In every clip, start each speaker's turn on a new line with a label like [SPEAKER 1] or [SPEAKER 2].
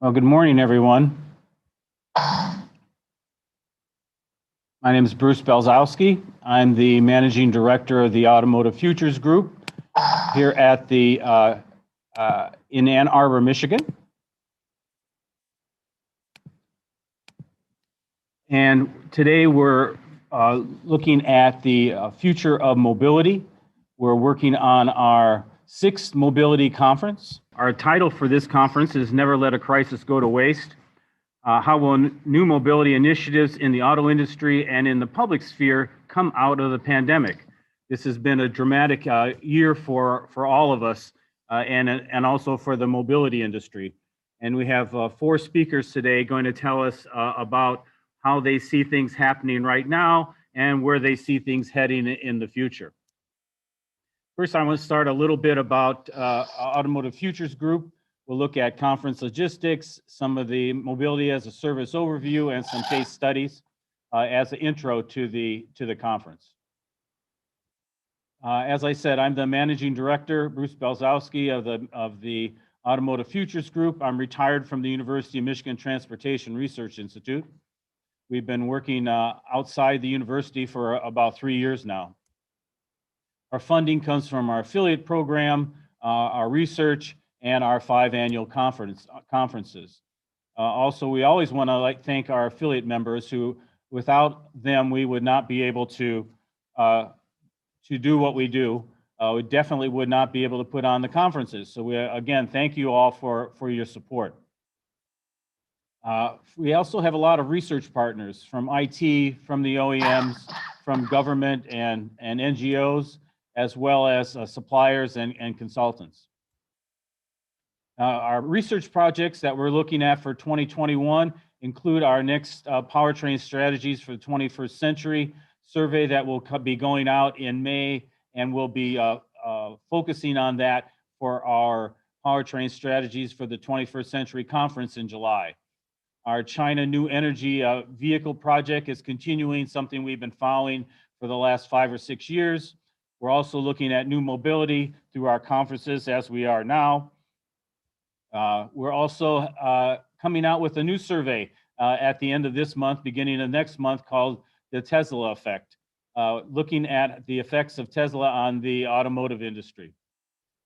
[SPEAKER 1] Well, good morning, everyone. My name is Bruce Belzowski. I'm the Managing Director of the Automotive Futures Group here at the in Ann Arbor, Michigan. And today we're looking at the future of mobility. We're working on our 6th mobility conference. Our title for this conference is Never Let a Crisis Go to Waste. How will new mobility initiatives in the auto industry and in the public sphere come out of the pandemic? This has been a dramatic year for all of us and also for the mobility industry. And we have 4 speakers today going to tell us about how they see things happening right now and where they see things heading in the future. First, I want to start a little bit about Automotive Futures Group. We'll look at conference logistics, some of the mobility as a service overview, and some case studies as an intro to the conference. As I said, I'm the managing director, Bruce Belzowski, of the Automotive Futures Group. I'm retired from the University of Michigan Transportation Research Institute. We've been working outside the university for about 3 years now. Our funding comes from our affiliate program, our research, and our 5 annual conferences. Also, we always want to thank our affiliate members who, without them, we would not be able to do what we do. We definitely would not be able to put on the conferences. So we, again, thank you all for your support. We also have a lot of research partners from IT, from the OEMs, from government and NGOs, as well as suppliers and consultants. Our research projects that we're looking at for 2021 include our next powertrain strategies for the 21st century survey that will be going out in May, and we'll be focusing on that for our powertrain strategies for the 21st century conference in July. Our China New Energy Vehicle project is continuing, something we've been following for the last 5 or 6 years. We're also looking at new mobility through our conferences as we are now. We're also coming out with a new survey at the end of this month, beginning of next month, called the Tesla Effect, looking at the effects of Tesla on the automotive industry.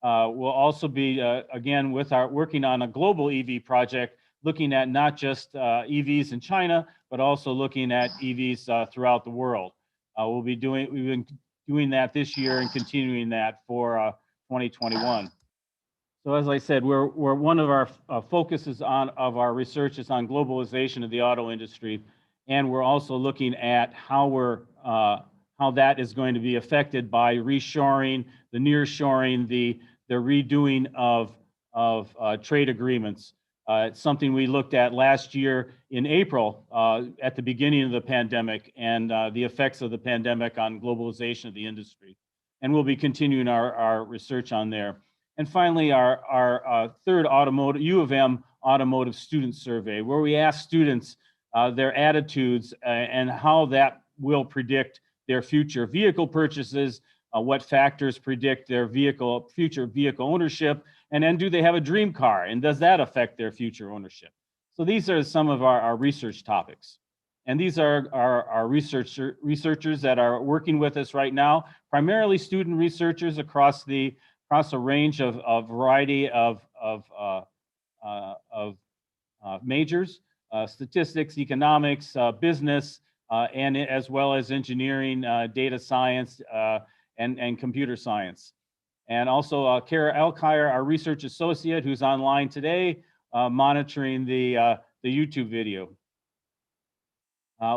[SPEAKER 1] We'll also be, again, working on a global EV project, looking at not just EVs in China, but also looking at EVs throughout the world. We've been doing that this year and continuing that for 2021. So as I said, we're one of our focuses of our research is on globalization of the auto industry, and we're also looking at how that is going to be affected by reshoring, the nearshoring, the redoing of trade agreements. It's something we looked at last year in April at the beginning of the pandemic and the effects of the pandemic on globalization of the industry. And we'll be continuing our research on there. And finally, our third U of M automotive student survey, where we ask students their attitudes and how that will predict their future vehicle purchases, what factors predict their future vehicle ownership, and then do they have a dream car, and does that affect their future ownership? So these are some of our research topics. And these are our researchers that are working with us right now, primarily student researchers across a range of variety of majors, statistics, economics, business, and as well as engineering, data science, and computer science. And also Kara Elkire, our research associate, who's online today, monitoring the YouTube video.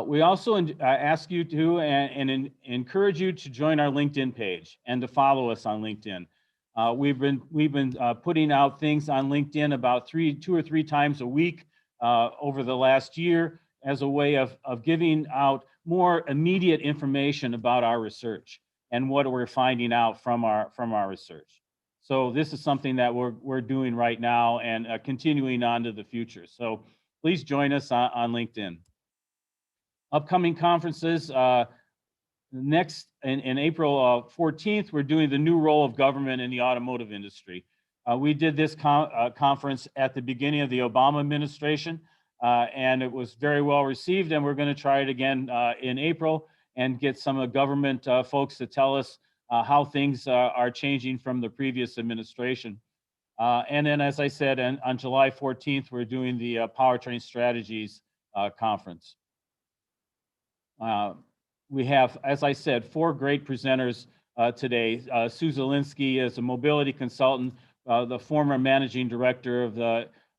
[SPEAKER 1] We also ask you to and encourage you to join our LinkedIn page and to follow us on LinkedIn. We've been putting out things on LinkedIn about 2 or 3 times a week over the last year as a way of giving out more immediate information about our research and what we're finding out from our research. So this is something that we're doing right now and continuing on to the future. So please join us on LinkedIn. Upcoming conferences, next in April 14th, we're doing the new role of government in the automotive industry. We did this conference at the beginning of the Obama administration, and it was very well received, and we're going to try it again in April and get some of the government folks to tell us how things are changing from the previous administration. And then, as I said, on July 14th, we're doing the Powertrain Strategies Conference. We have, as I said, 4 great presenters today. Sue Zielinski is a mobility consultant, the former managing director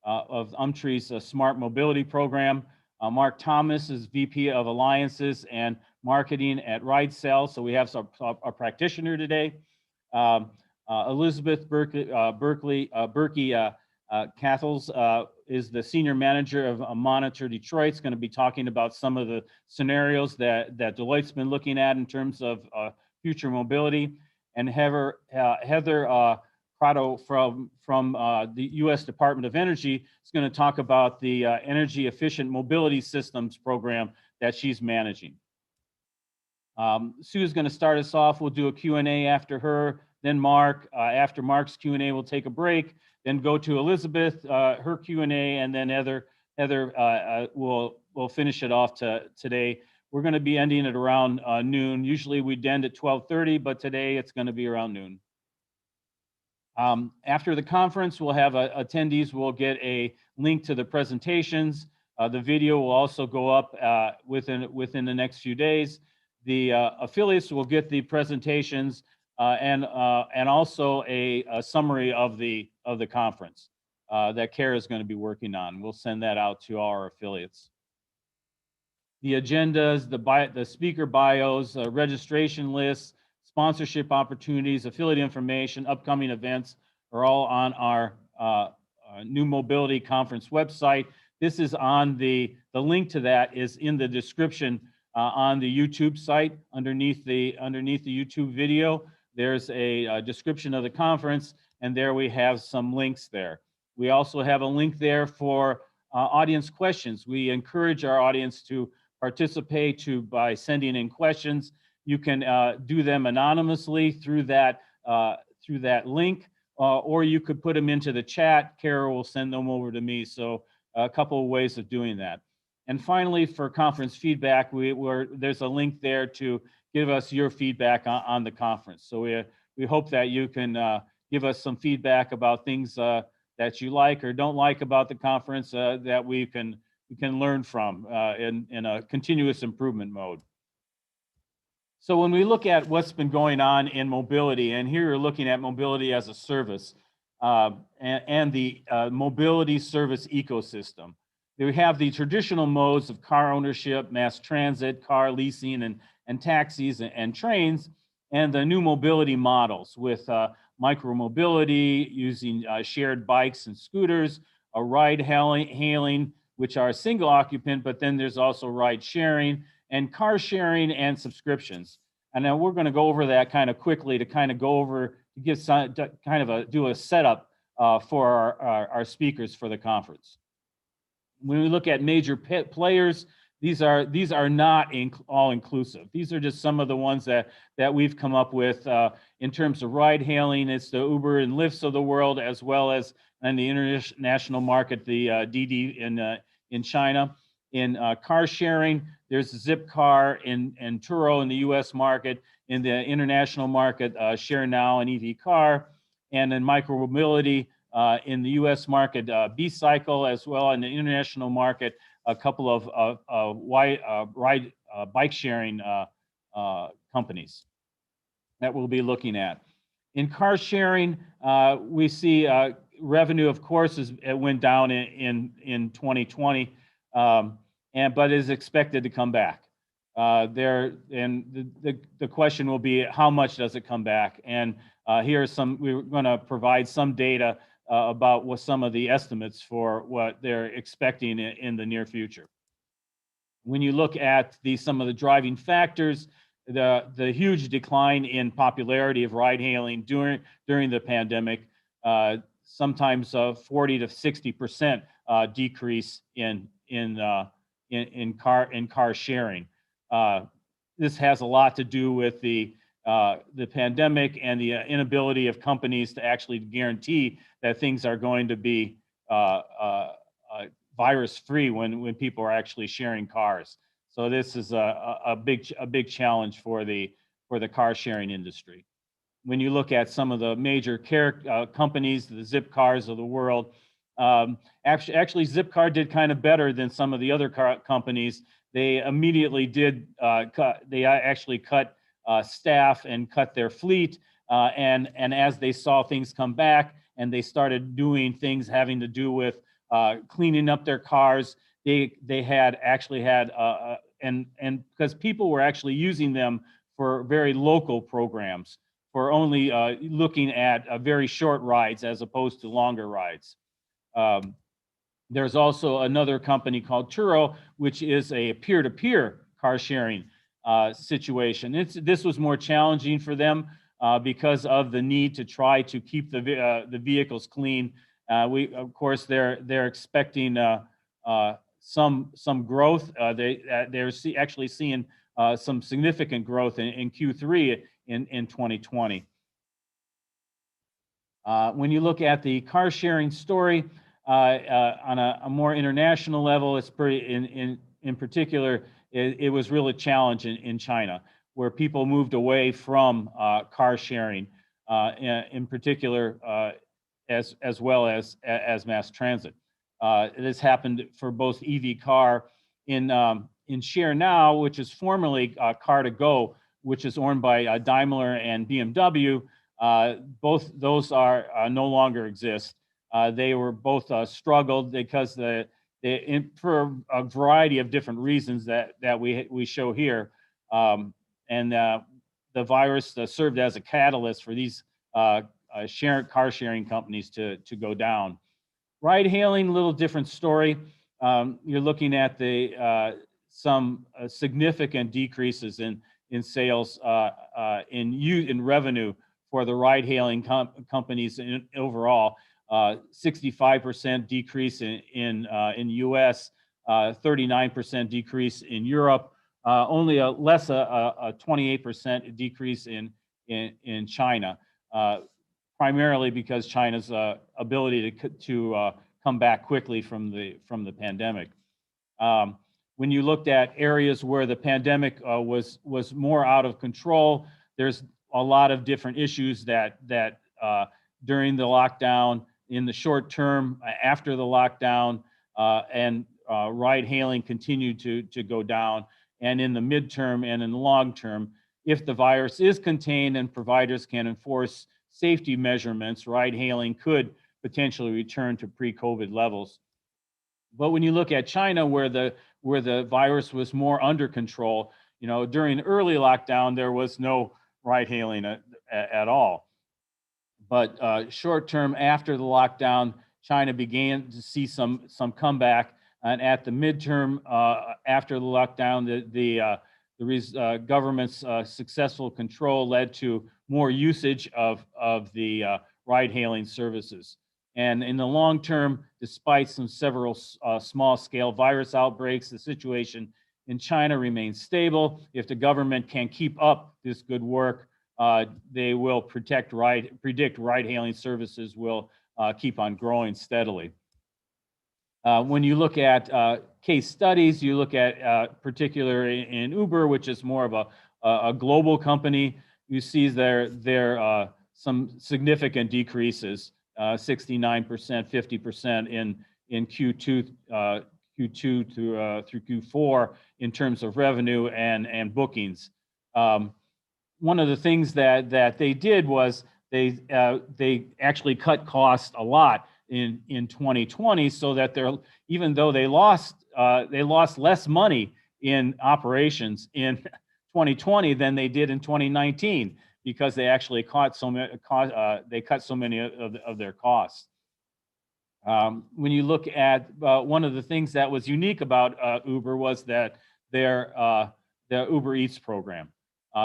[SPEAKER 1] of Umtree's Smart Mobility Program. Mark Thomas is VP of Alliances and Marketing at RideCell. So we have a practitioner today. Elizabeth Berkey Cathles is the senior manager of Monitor Detroit. Is going to be talking about some of the scenarios that Deloitte's been looking at in terms of future mobility. And Heather Prado from the U.S. Department of Energy is going to talk about the Energy Efficient Mobility Systems program that she's managing. Sue is going to start us off. We'll do a Q&A after her. Then Mark, after Mark's Q&A, we'll take a break, then go to Elizabeth, her Q&A, and then Heather will finish it off today. We're going to be ending at around noon. Usually we'd end at 12:30, but today it's going to be around noon. After the conference, we'll have attendees will get a link to the presentations. The video will also go up within the next few days. The affiliates will get the presentations and also a summary of the conference that Kara is going to be working on. We'll send that out to our affiliates. The agendas, the speaker bios, registration lists, sponsorship opportunities, affiliate information, upcoming events are all on our New Mobility Conference website. This is on the link to that is in the description on the YouTube site underneath the YouTube video. There's a description of the conference, and there we have some links there. We also have a link there for audience questions. We encourage our audience to participate by sending in questions. You can do them anonymously through that link, or you could put them into the chat. Kara will send them over to me. So a couple of ways of doing that. And finally, for conference feedback, there's a link there to give us your feedback on the conference. So we hope that you can give us some feedback about things that you like or don't like about the conference that we can learn from in a continuous improvement mode. So when we look at what's been going on in mobility, and here you're looking at mobility as a service and the mobility service ecosystem. We have the traditional modes of car ownership, mass transit, car leasing, and taxis and trains, and the new mobility models with micromobility using shared bikes and scooters, a ride hailing, which are single occupant, but then there's also ride sharing and car sharing and subscriptions. And now we're going to go over that kind of quickly to kind of go over to give some, to kind of do a setup for our speakers for the conference. When we look at major players, these are not all inclusive. These are just some of the ones that we've come up with in terms of ride hailing. It's the Uber and Lyfts of the world, as well as in the international market, the Didi in China. In car sharing, there's Zipcar and Turo in the U.S. market. In the international market, Share Now and EV Car. And in micromobility, in the U.S. market, B-Cycle, as well in the international market, a couple of bike sharing companies that we'll be looking at. In car sharing, we see revenue, of course, it went down in 2020, but is expected to come back. The question will be, how much does it come back? And we're going to provide some data about what some of the estimates for what they're expecting in the near future. When you look at some of the driving factors, the huge decline in popularity of ride hailing during the pandemic, sometimes 40 to 60% decrease in car sharing. This has a lot to do with the the pandemic and the inability of companies to actually guarantee that things are going to be virus-free when people are actually sharing cars. So this is a big challenge for the car sharing industry. When you look at some of the major companies, the Zipcars of the world, actually Zipcar did kind of better than some of the other car companies. They immediately did they actually cut staff and cut their fleet, and as they saw things come back and they started doing things having to do with cleaning up their cars, they had and because people were actually using them for very local programs, for only looking at very short rides as opposed to longer rides. There's also another company called Turo, which is a peer-to-peer car sharing situation. This was more challenging for them because of the need to try to keep the vehicles clean. Of course, they're expecting some growth. They're actually seeing some significant growth in Q3 in 2020. When you look at the car sharing story on a more international level, it's pretty in particular. It was really challenging in China, where people moved away from car sharing, in particular, as well as mass transit. This happened for both EV car in Share Now, which is formerly Car2Go, which is owned by Daimler and BMW. Both those are no longer exist. They were both struggled because for a variety of different reasons that we show here, and the virus served as a catalyst for these car sharing companies to go down. Ride hailing, a little different story. You're looking at some significant decreases in sales, in revenue for the ride hailing companies overall. 65% decrease in US, 39% decrease in Europe, only a 28% decrease in China, primarily because China's ability to come back quickly from the pandemic. When you looked at areas where the pandemic was more out of control, there's a lot of different issues that during the lockdown, in the short term, after the lockdown, and ride hailing continued to go down. And in the midterm and in the long term, if the virus is contained and providers can enforce safety measurements, ride hailing could potentially return to pre-COVID levels. But when you look at China, where the virus was more under control, during early lockdown, there was no ride hailing at all. But short term, after the lockdown, China began to see some comeback, and at the midterm, after the lockdown, the government's successful control led to more usage of the ride-hailing services. And in the long term, despite several small-scale virus outbreaks, the situation in China remains stable. If the government can keep up this good work, they will predict ride-hailing services will keep on growing steadily. When you look at case studies, you look at particularly in Uber, which is more of a global company, you see there some significant decreases, 69%, 50% in Q2 through Q4 in terms of revenue and bookings. One of the things that they did was they actually cut costs a lot in 2020, so that even though they lost less money in operations in 2020 than they did in 2019, because they actually cut so many of their costs. When you look at one of the things that was unique about Uber was that their Uber Eats program.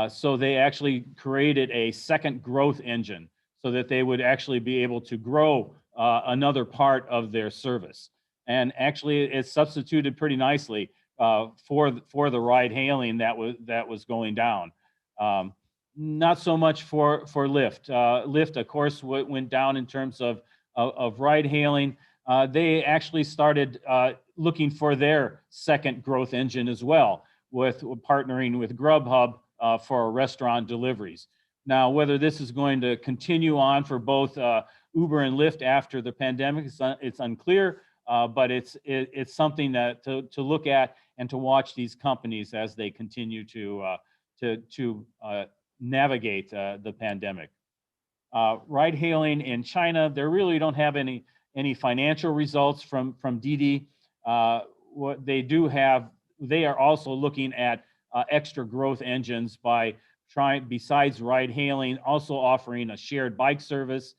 [SPEAKER 1] So they actually created a second growth engine so that they would actually be able to grow another part of their service. And actually it substituted pretty nicely for the ride hailing that was going down. not so much for Lyft. Lyft, of course, went down in terms of ride hailing. They actually started looking for their second growth engine as well, with partnering with Grubhub for restaurant deliveries. Now, whether this is going to continue on for both Uber and Lyft after the pandemic, it's unclear, but it's something that to look at and to watch these companies as they continue to navigate the pandemic. Ride hailing in China, they really don't have any financial results from Didi. What they do have, they are also looking at extra growth engines by trying, besides ride hailing, also offering a shared bike service.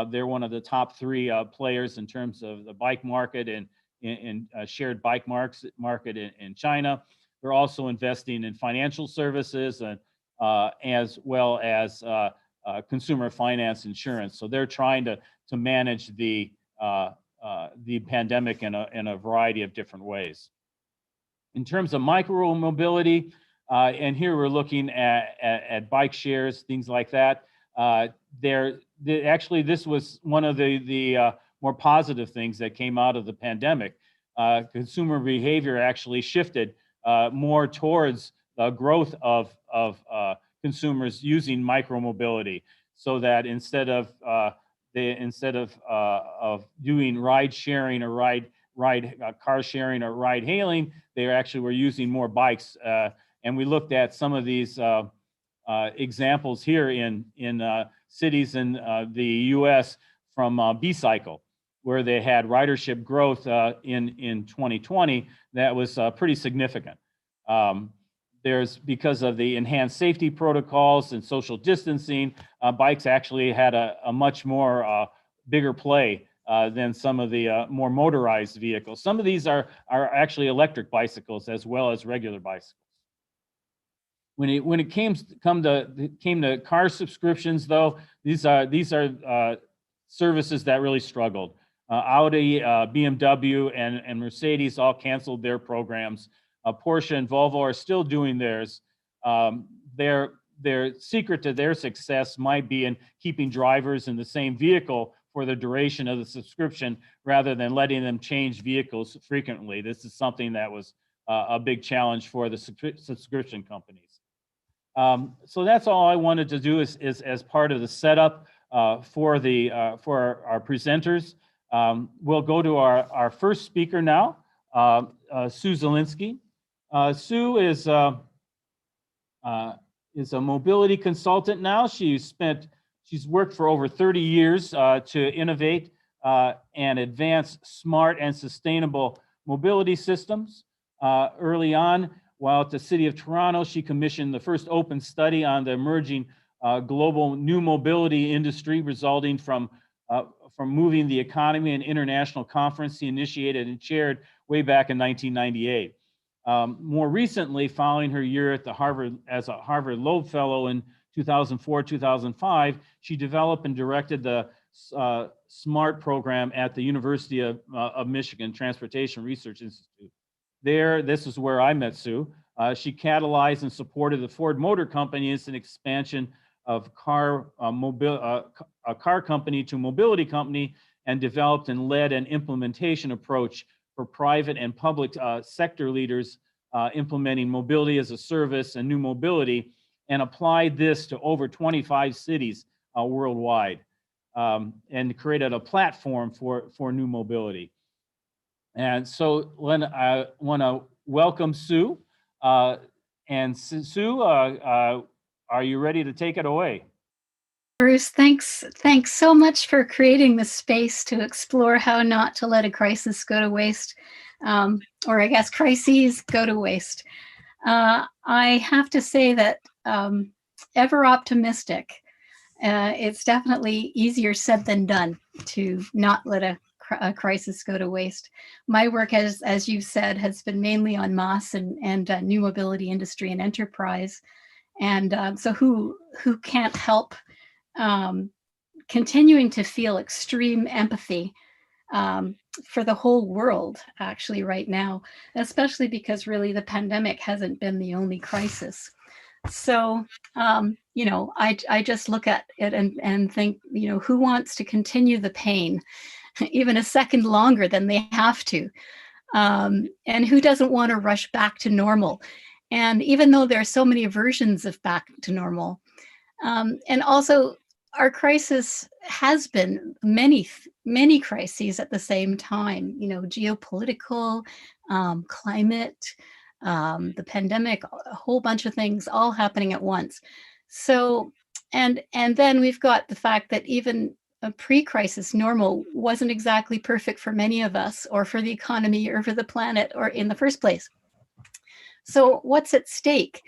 [SPEAKER 1] They're one of the top three players in terms of the bike market and in shared bike market in China. They're also investing in financial services and as well as consumer finance insurance. So they're trying to manage the pandemic in a variety of different ways. In terms of micro mobility, and here we're looking at bike shares, things like that. Actually, this was one of the more positive things that came out of the pandemic. Consumer behavior actually shifted more towards the growth of consumers using micromobility, so that instead of doing ride sharing or car sharing or ride hailing, they actually were using more bikes. And we looked at some of these examples here in cities in the U.S. from B-Cycle, where they had ridership growth in 2020 that was pretty significant. Because of the enhanced safety protocols and social distancing, bikes actually had a much more bigger play than some of the more motorized vehicles. Some of these are actually electric bicycles as well as regular bicycles. When it came to car subscriptions, though, these are services that really struggled. Audi, BMW, and Mercedes all canceled their programs. Porsche and Volvo are still doing theirs. Their secret to their success might be in keeping drivers in the same vehicle for the duration of the subscription, rather than letting them change vehicles frequently. This is something that was a big challenge for the subscription companies. So that's all I wanted to do is as part of the setup for our presenters. We'll go to our first speaker now, Sue Zielinski. Sue is a mobility consultant now. She's worked for over 30 years to innovate and advance smart and sustainable mobility systems. Early on, while at the City of Toronto, she commissioned the first open study on the emerging global new mobility industry resulting from moving the economy, an international conference she initiated and chaired way back in 1998. More recently, following her year at as a Harvard Loeb Fellow in 2004-2005, she developed and directed the SMART program at the University of Michigan Transportation Research Institute. This is where I met Sue. She catalyzed and supported the Ford Motor Company as an expansion of a car company to mobility company, and developed and led an implementation approach for private and public sector leaders implementing mobility as a service and new mobility, and applied this to over 25 cities worldwide, and created a platform for new mobility. And so I want to welcome Sue. And Sue, are you ready to take it away?
[SPEAKER 2] Bruce, thanks so much for creating the space to explore how not to let a crisis go to waste, or I guess crises go to waste. I have to say that ever optimistic, it's definitely easier said than done to not let a crisis go to waste. My work, as you said, has been mainly on MOS and new mobility industry and enterprise. And so who can't help continuing to feel extreme empathy for the whole world, actually, right now, especially because really the pandemic hasn't been the only crisis. So I just look at it and think, who wants to continue the pain even a second longer than they have to? And who doesn't want to rush back to normal? And even though there are so many versions of back to normal, and also our crisis has been many crises at the same time, geopolitical, climate, the pandemic, a whole bunch of things all happening at once. So, and then we've got the fact that even a pre-crisis normal wasn't exactly perfect for many of us, or for the economy, or for the planet, or in the first place. So what's at stake?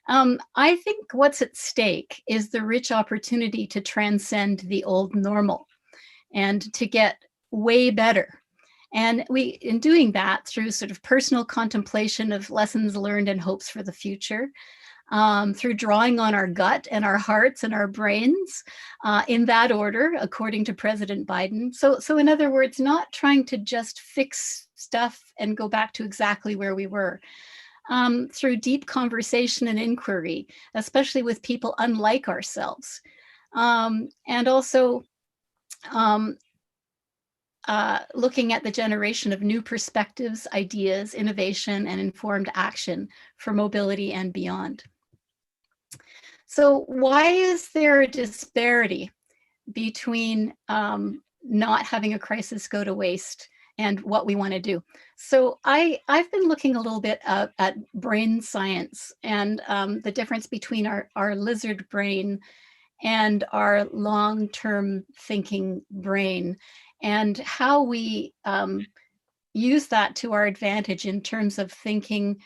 [SPEAKER 2] I think what's at stake is the rich opportunity to transcend the old normal and to get way better. And in doing that, through sort of personal contemplation of lessons learned and hopes for the future, through drawing on our gut and our hearts and our brains, in that order, according to President Biden. So in other words, not trying to just fix stuff and go back to exactly where we were. Through deep conversation and inquiry, especially with people unlike ourselves. And also looking at the generation of new perspectives, ideas, innovation, and informed action for mobility and beyond. So why is there a disparity between not having a crisis go to waste and what we want to do? So I've been looking a little bit at brain science and the difference between our lizard brain and our long-term thinking brain, and how we use that to our advantage in terms of thinking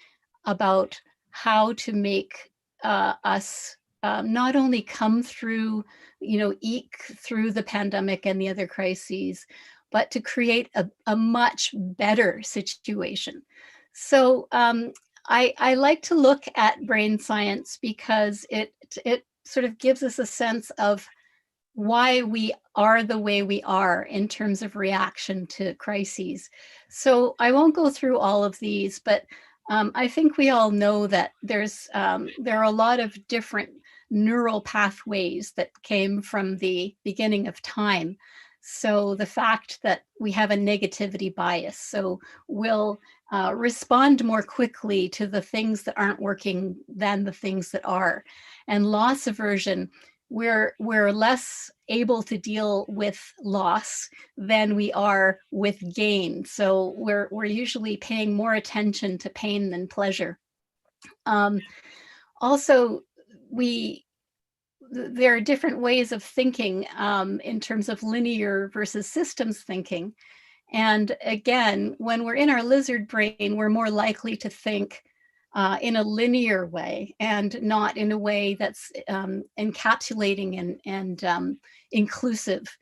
[SPEAKER 2] about how to make us not only come through, eke through the pandemic and the other crises, but to create a much better situation. So I like to look at brain science because it sort of gives us a sense of why we are the way we are in terms of reaction to crises. So I won't go through all of these, but I think we all know that there are a lot of different neural pathways that came from the beginning of time. So the fact that we have a negativity bias, so we'll respond more quickly to the things that aren't working than the things that are. And loss aversion, we're less able to deal with loss than we are with gain. So we're usually paying more attention to pain than pleasure. Also, there are different ways of thinking in terms of linear versus systems thinking. And again, when we're in our lizard brain, we're more likely to think in a linear way and not in a way that's encapsulating and inclusive.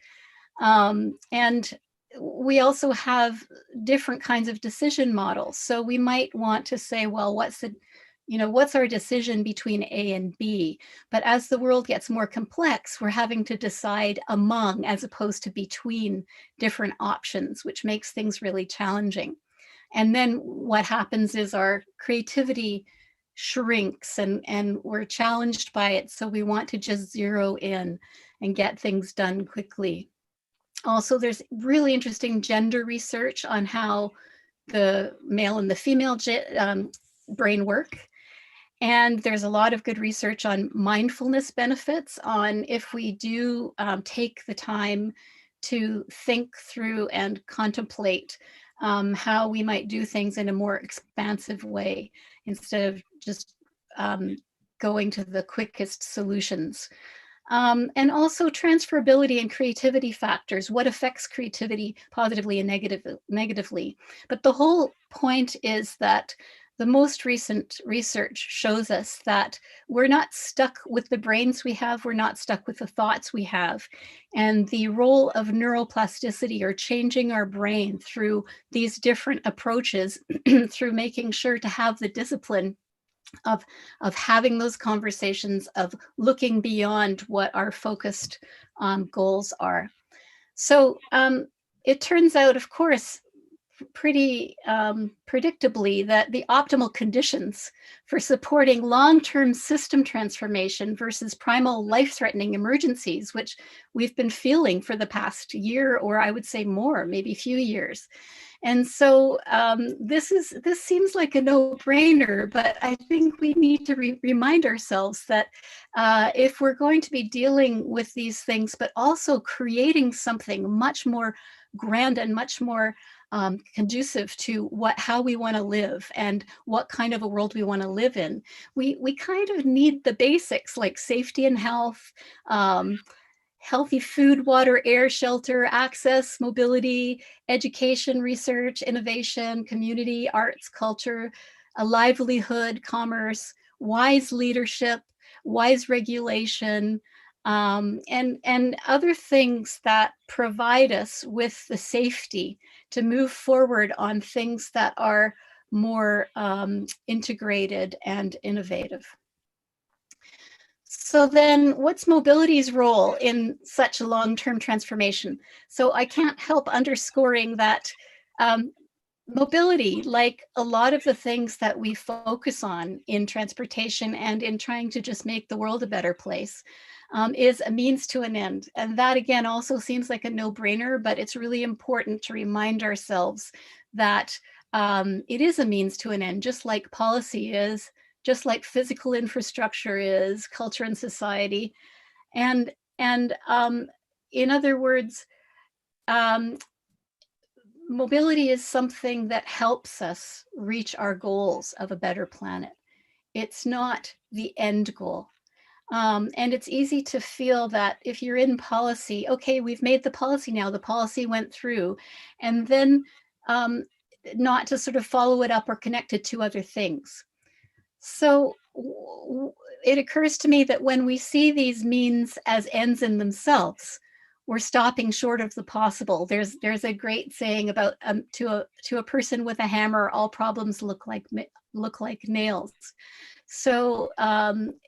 [SPEAKER 2] And we also have different kinds of decision models. So we might want to say, well, what's our decision between A and B? But as the world gets more complex, we're having to decide among as opposed to between different options, which makes things really challenging. And then what happens is our creativity shrinks and we're challenged by it. So we want to just zero in and get things done quickly. Also, there's really interesting gender research on how the male and the female brain work. And there's a lot of good research on mindfulness benefits, on if we do take the time to think through and contemplate how we might do things in a more expansive way instead of just going to the quickest solutions. And also transferability and creativity factors, what affects creativity positively and negatively. But the whole point is that the most recent research shows us that we're not stuck with the brains we have, we're not stuck with the thoughts we have. And the role of neuroplasticity, or changing our brain through these different approaches, through making sure to have the discipline of having those conversations, of looking beyond what our focused goals are. So it turns out, of course, pretty predictably that the optimal conditions for supporting long-term system transformation versus primal life-threatening emergencies, which we've been feeling for the past year, or I would say more, maybe few years. And so this seems like a no-brainer, but I think we need to remind ourselves that if we're going to be dealing with these things, but also creating something much more grand and much more conducive to how we want to live and what kind of a world we want to live in, we kind of need the basics like safety and health, healthy food, water, air, shelter, access, mobility, education, research, innovation, community, arts, culture, a livelihood, commerce, wise leadership, wise regulation, and other things that provide us with the safety to move forward on things that are more integrated and innovative. So then what's mobility's role in such a long-term transformation? So I can't help underscoring that mobility, like a lot of the things that we focus on in transportation and in trying to just make the world a better place, is a means to an end. And that again also seems like a no-brainer, but it's really important to remind ourselves that it is a means to an end, just like policy is, just like physical infrastructure is, culture and society. And in other words, mobility is something that helps us reach our goals of a better planet. It's not the end goal. And it's easy to feel that if you're in policy, okay, we've made the policy now, the policy went through, and then not to sort of follow it up or connect it to other things. So it occurs to me that when we see these means as ends in themselves, we're stopping short of the possible. There's a great saying about to a person with a hammer, all problems look like nails. So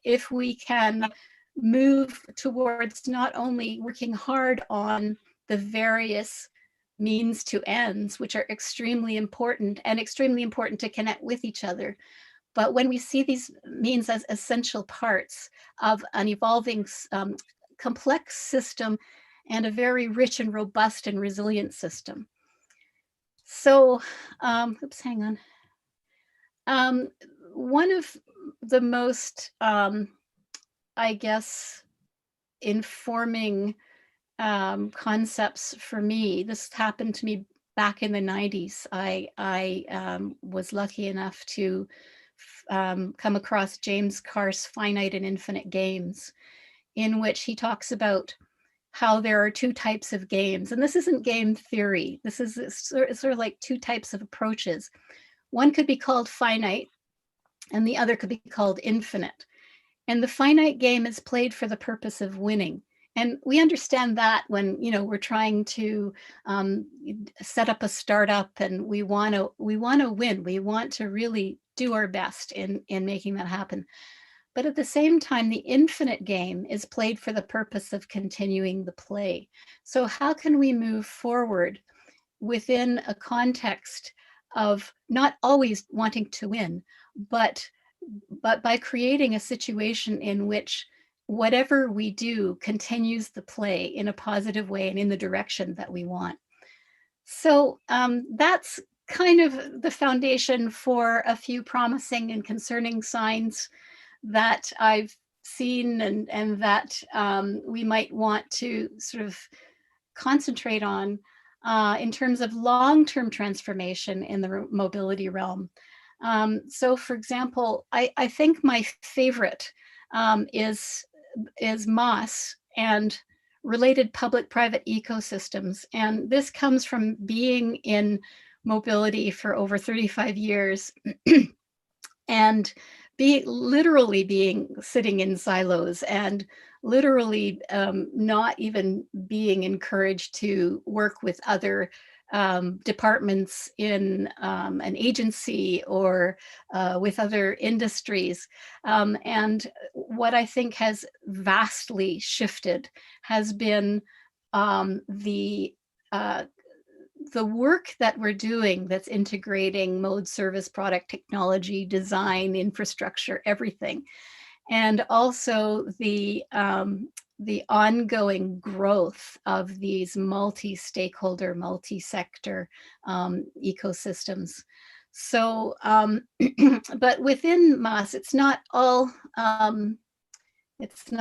[SPEAKER 2] if we can move towards not only working hard on the various means to ends, which are extremely important and extremely important to connect with each other, but when we see these means as essential parts of an evolving complex system and a very rich and robust and resilient system. So, oops, hang on. One of the most, I guess, informing concepts for me, this happened to me back in the 90s. I was lucky enough to come across James Carr's Finite and Infinite Games, in which he talks about how there are two types of games. And this isn't game theory. This is sort of like two types of approaches. One could be called finite, and the other could be called infinite. And the finite game is played for the purpose of winning. And we understand that when, you know, we're trying to set up a startup and we want to win. We want to really do our best in making that happen. But at the same time, the infinite game is played for the purpose of continuing the play. So how can we move forward within a context of not always wanting to win, but by creating a situation in which whatever we do continues the play in a positive way and in the direction that we want. So that's kind of the foundation for a few promising and concerning signs that I've seen and that we might want to sort of concentrate on in terms of long-term transformation in the mobility realm. So for example, I think my favorite is MOS and related public-private ecosystems. And this comes from being in mobility for over 35 years and literally sitting in silos and literally not even being encouraged to work with other departments in an agency or with other industries. And what I think has vastly shifted has been the the work that we're doing that's integrating mode, service, product, technology, design, infrastructure, everything, and also the ongoing growth of these multi-stakeholder, multi-sector ecosystems. So, but within MAS, it's not all fun. It's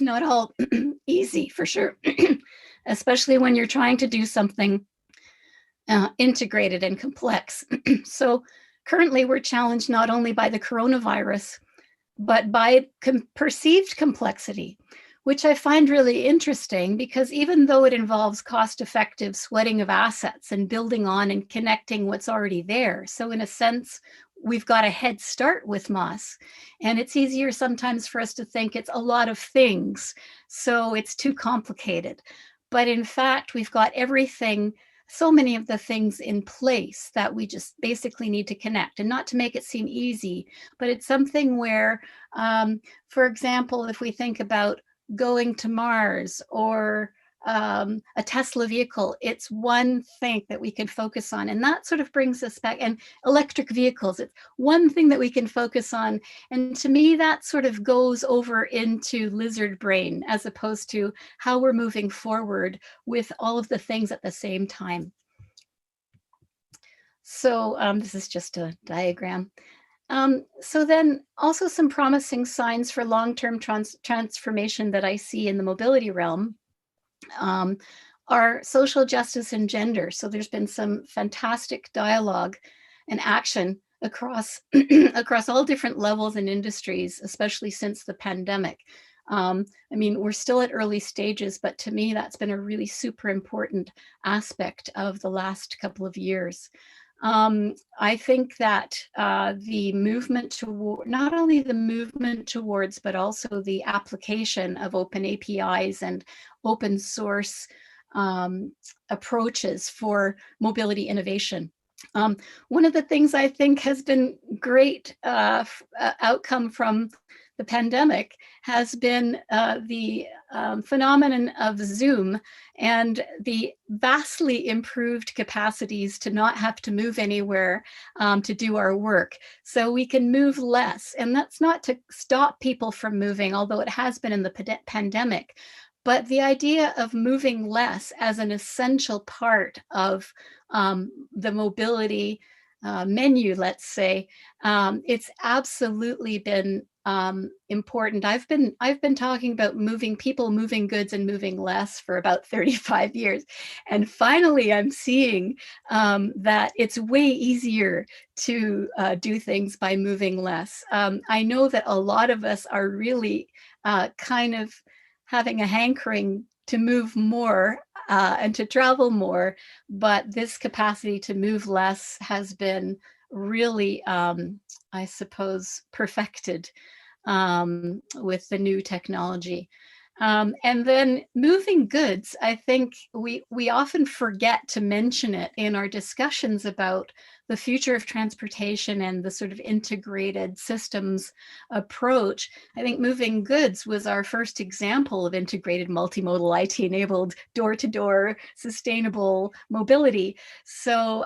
[SPEAKER 2] not all easy, for sure, especially when you're trying to do something integrated and complex. So currently we're challenged not only by the coronavirus, but by perceived complexity, which I find really interesting, because even though it involves cost-effective sweating of assets and building on and connecting what's already there, so in a sense, we've got a head start with MOS, and it's easier sometimes for us to think it's a lot of things, so it's too complicated. But in fact, we've got everything, so many of the things in place that we just basically need to connect, and not to make it seem easy, but it's something where, for example, if we think about going to Mars or a Tesla vehicle, it's one thing that we can focus on. And that sort of brings us back, and electric vehicles, it's one thing that we can focus on. And to me, that sort of goes over into lizard brain, as opposed to how we're moving forward with all of the things at the same time. So this is just a diagram. So then also some promising signs for long-term transformation that I see in the mobility realm are social justice and gender. So there's been some fantastic dialogue and action across across all different levels and industries, especially since the pandemic. I mean, we're still at early stages, but to me, that's been a really super important aspect of the last couple of years. I think that the movement toward, not only the movement towards, but also the application of open APIs and open source approaches for mobility innovation. One of the things I think has been great outcome from the pandemic has been the phenomenon of Zoom and the vastly improved capacities to not have to move anywhere to do our work. So we can move less. And that's not to stop people from moving, although it has been in the pandemic. But the idea of moving less as an essential part of the mobility menu, let's say, it's absolutely been important. I've been talking about moving people, moving goods, and moving less for about 35 years. And finally, I'm seeing that it's way easier to do things by moving less. I know that a lot of us are really kind of having a hankering to move more and to travel more, but this capacity to move less has been really, I suppose, perfected with the new technology. And then moving goods, I think we often forget to mention it in our discussions about the future of transportation and the sort of integrated systems approach. I think moving goods was our first example of integrated multimodal IT-enabled door-to-door sustainable mobility. So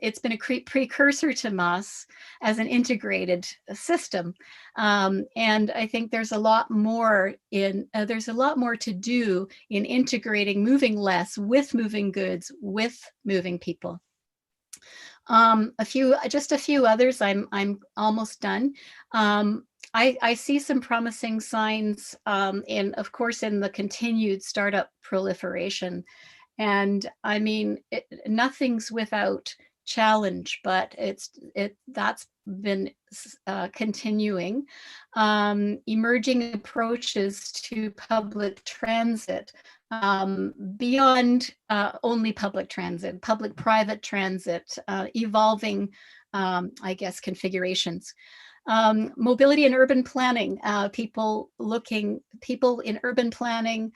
[SPEAKER 2] it's been a precursor to MAS as an integrated system. And I think there's a lot more there's a lot more to do in integrating moving less with moving goods, with moving people. Just a few others. I'm almost done. I see some promising signs of course, in the continued startup proliferation. And I mean, nothing's without challenge, but that's been continuing. Emerging approaches to public transit beyond only public transit, public-private transit, evolving, I guess, configurations. Mobility and urban planning, people in urban planning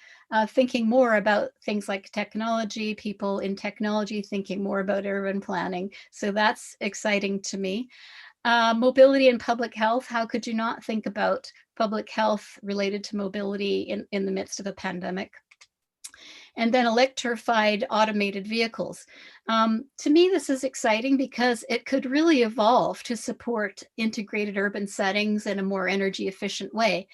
[SPEAKER 2] thinking more about things like technology, people in technology thinking more about urban planning. So that's exciting to me. Mobility and public health, how could you not think about public health related to mobility in the midst of a pandemic? and then electrified automated vehicles. To me, this is exciting because it could really evolve to support integrated urban settings in a more energy efficient way.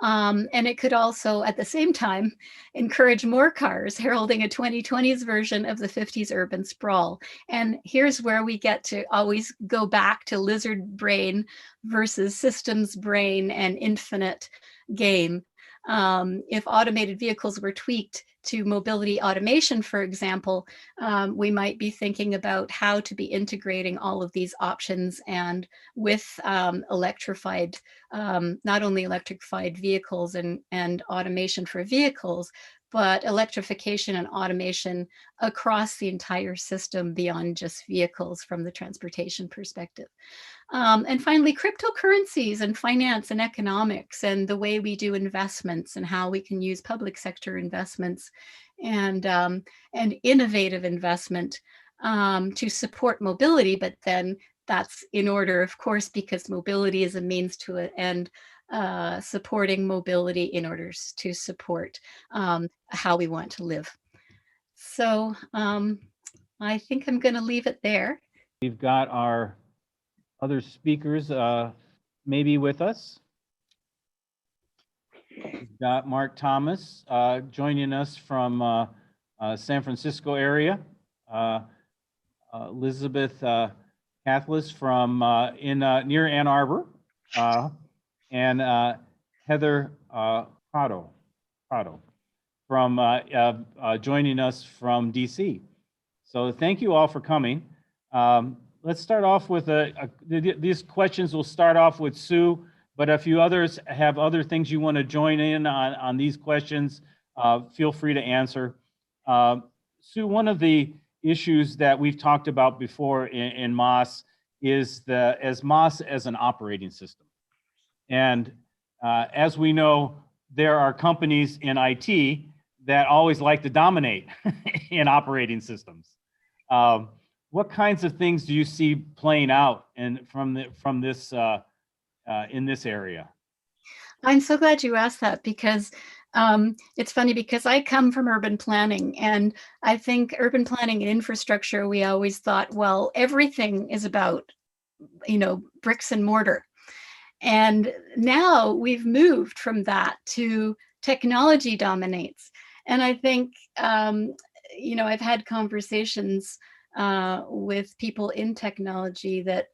[SPEAKER 2] And it could also, at the same time, encourage more cars, heralding a 2020s version of the 50s urban sprawl. And here's where we get to always go back to lizard brain versus systems brain and infinite game. If automated vehicles were tweaked to mobility automation, for example, we might be thinking about how to be integrating all of these options, and with electrified, not only electrified vehicles and automation for vehicles, but electrification and automation across the entire system beyond just vehicles from the transportation perspective. And finally, cryptocurrencies and finance and economics and the way we do investments and how we can use public sector investments and innovative investment to support mobility. But then that's in order, of course, because mobility is a means to an end, supporting mobility in order to support how we want to live. So I think I'm going to leave it there.
[SPEAKER 1] We've got our other speakers maybe with us. We've got Mark Thomas joining us from San Francisco area. Elizabeth Cathles from near Ann Arbor, and Heather Prado from joining us from DC. So thank you all for coming. Let's start off with these questions. We'll start off with Sue, but if you others have other things you want to join in on these questions, feel free to answer. Sue, one of the issues that we've talked about before in MOS is MOS as an operating system. And as we know, there are companies in IT that always like to dominate in operating systems. What kinds of things do you see playing out in this area?
[SPEAKER 2] I'm so glad you asked that, because it's funny, because I come from urban planning, and I think urban planning and infrastructure, we always thought, well, everything is about, bricks and mortar. And now we've moved from that to technology dominates. And I think, I've had conversations with people in technology that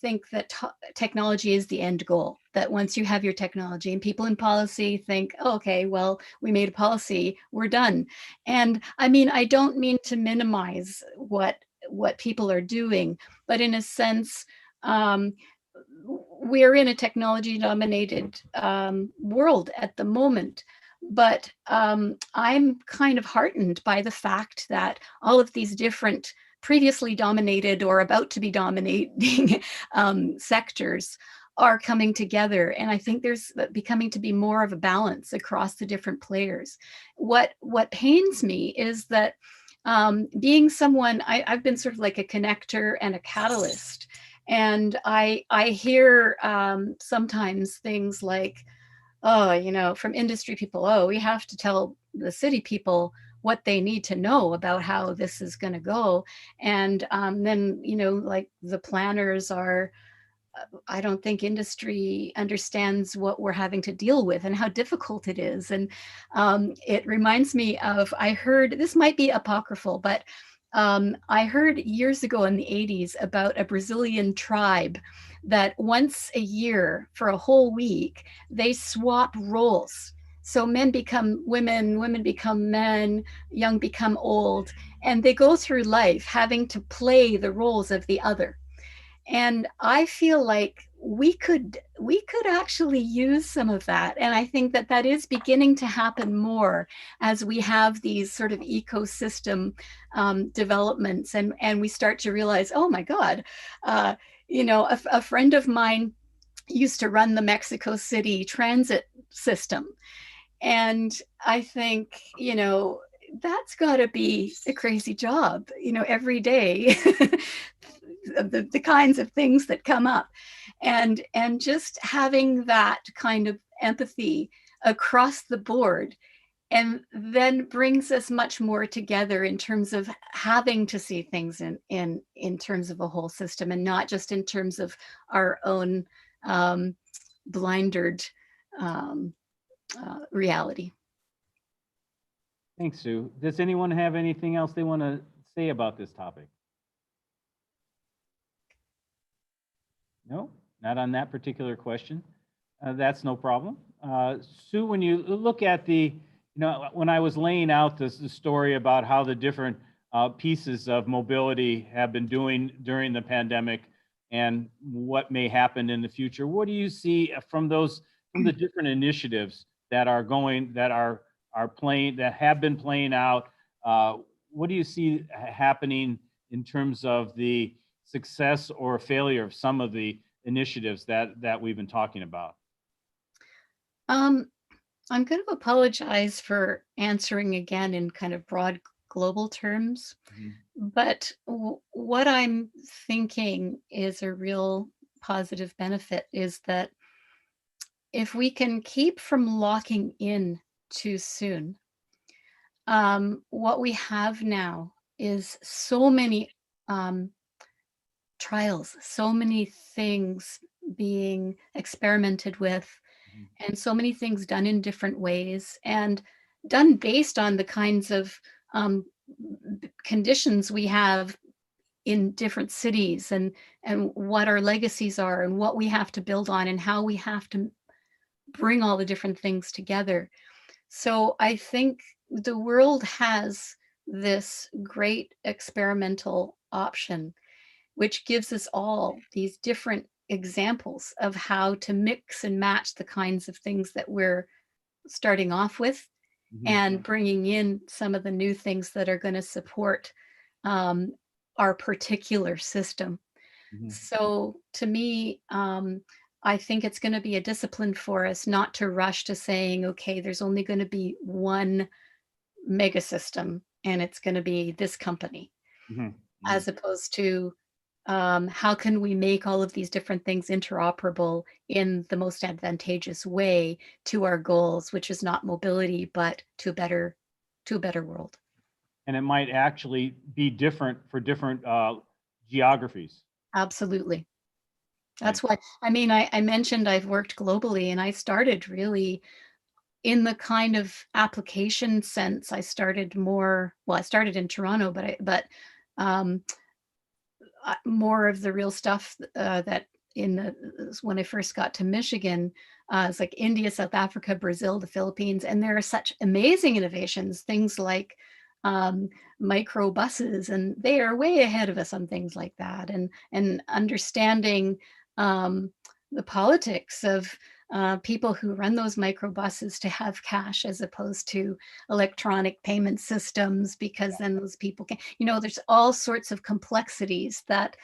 [SPEAKER 2] think that technology is the end goal, that once you have your technology, and people in policy think, oh, okay, well, we made a policy, we're done. And I mean, I don't mean to minimize what people are doing, but in a sense, we're in a technology dominated world at the moment. But I'm kind of heartened by the fact that all of these different previously dominated or about to be dominating sectors are coming together. And I think there's becoming to be more of a balance across the different players. What pains me is that being someone, I've been sort of like a connector and a catalyst. And I hear sometimes things like, oh, from industry people, oh, we have to tell the city people what they need to know about how this is going to go. And then, like the planners are, I don't think industry understands what we're having to deal with and how difficult it is. And it reminds me of, I heard, this might be apocryphal, but I heard years ago in the 80s about a Brazilian tribe that once a year for a whole week, they swap roles. So men become women, women become men, young become old, and they go through life having to play the roles of the other. And I feel like we could actually use some of that. And I think that is beginning to happen more as we have these sort of ecosystem developments, and we start to realize, oh my God, a friend of mine used to run the Mexico City transit system. And I think, that's got to be a crazy job, every day. the kinds of things that come up, and just having that kind of empathy across the board and then brings us much more together in terms of having to see things in terms of a whole system and not just in terms of our own um, blindered um, reality.
[SPEAKER 1] Thanks, Sue. Does anyone have anything else they want to say about this topic? No, not on that particular question. That's no problem. Sue, when you look at when I was laying out the story about how the different pieces of mobility have been doing during the pandemic and what may happen in the future, what do you see from the different initiatives that are playing, that have been playing out? What do you see happening in terms of the success or failure of some of the initiatives that we've been talking about?
[SPEAKER 2] Um, I'm going to apologize for answering again in kind of broad global terms,
[SPEAKER 1] Mhm.
[SPEAKER 2] but what I'm thinking is a real positive benefit is that if we can keep from locking in too soon, what we have now is so many um, trials, so many things being experimented with,
[SPEAKER 1] Mhm.
[SPEAKER 2] and so many things done in different ways and done based on the kinds of um, conditions we have in different cities and what our legacies are and what we have to build on and how we have to bring all the different things together. So I think the world has this great experimental option, which gives us all these different examples of how to mix and match the kinds of things that we're starting off with
[SPEAKER 1] Mhm.
[SPEAKER 2] and bringing in some of the new things that are going to support um, our particular system.
[SPEAKER 1] Mhm.
[SPEAKER 2] So to me, I think it's going to be a discipline for us not to rush to saying, okay, there's only going to be one mega system and it's going to be this company,
[SPEAKER 1] Mhm. Mhm.
[SPEAKER 2] as opposed to how can we make all of these different things interoperable in the most advantageous way to our goals, which is not mobility, but to a better world.
[SPEAKER 1] And it might actually be different for different geographies,
[SPEAKER 2] Absolutely.
[SPEAKER 1] right?
[SPEAKER 2] That's why, I mean, I mentioned I've worked globally and I started really in the kind of application sense. I started more, well, I started in Toronto, um, more of the real stuff that in the when I first got to Michigan, it's like India, South Africa, Brazil, the Philippines, and there are such amazing innovations. Things like um, micro buses, and they are way ahead of us on things like that. And understanding um, the politics of people who run those micro buses to have cash as opposed to electronic payment systems, because then those people can, there's all sorts of complexities that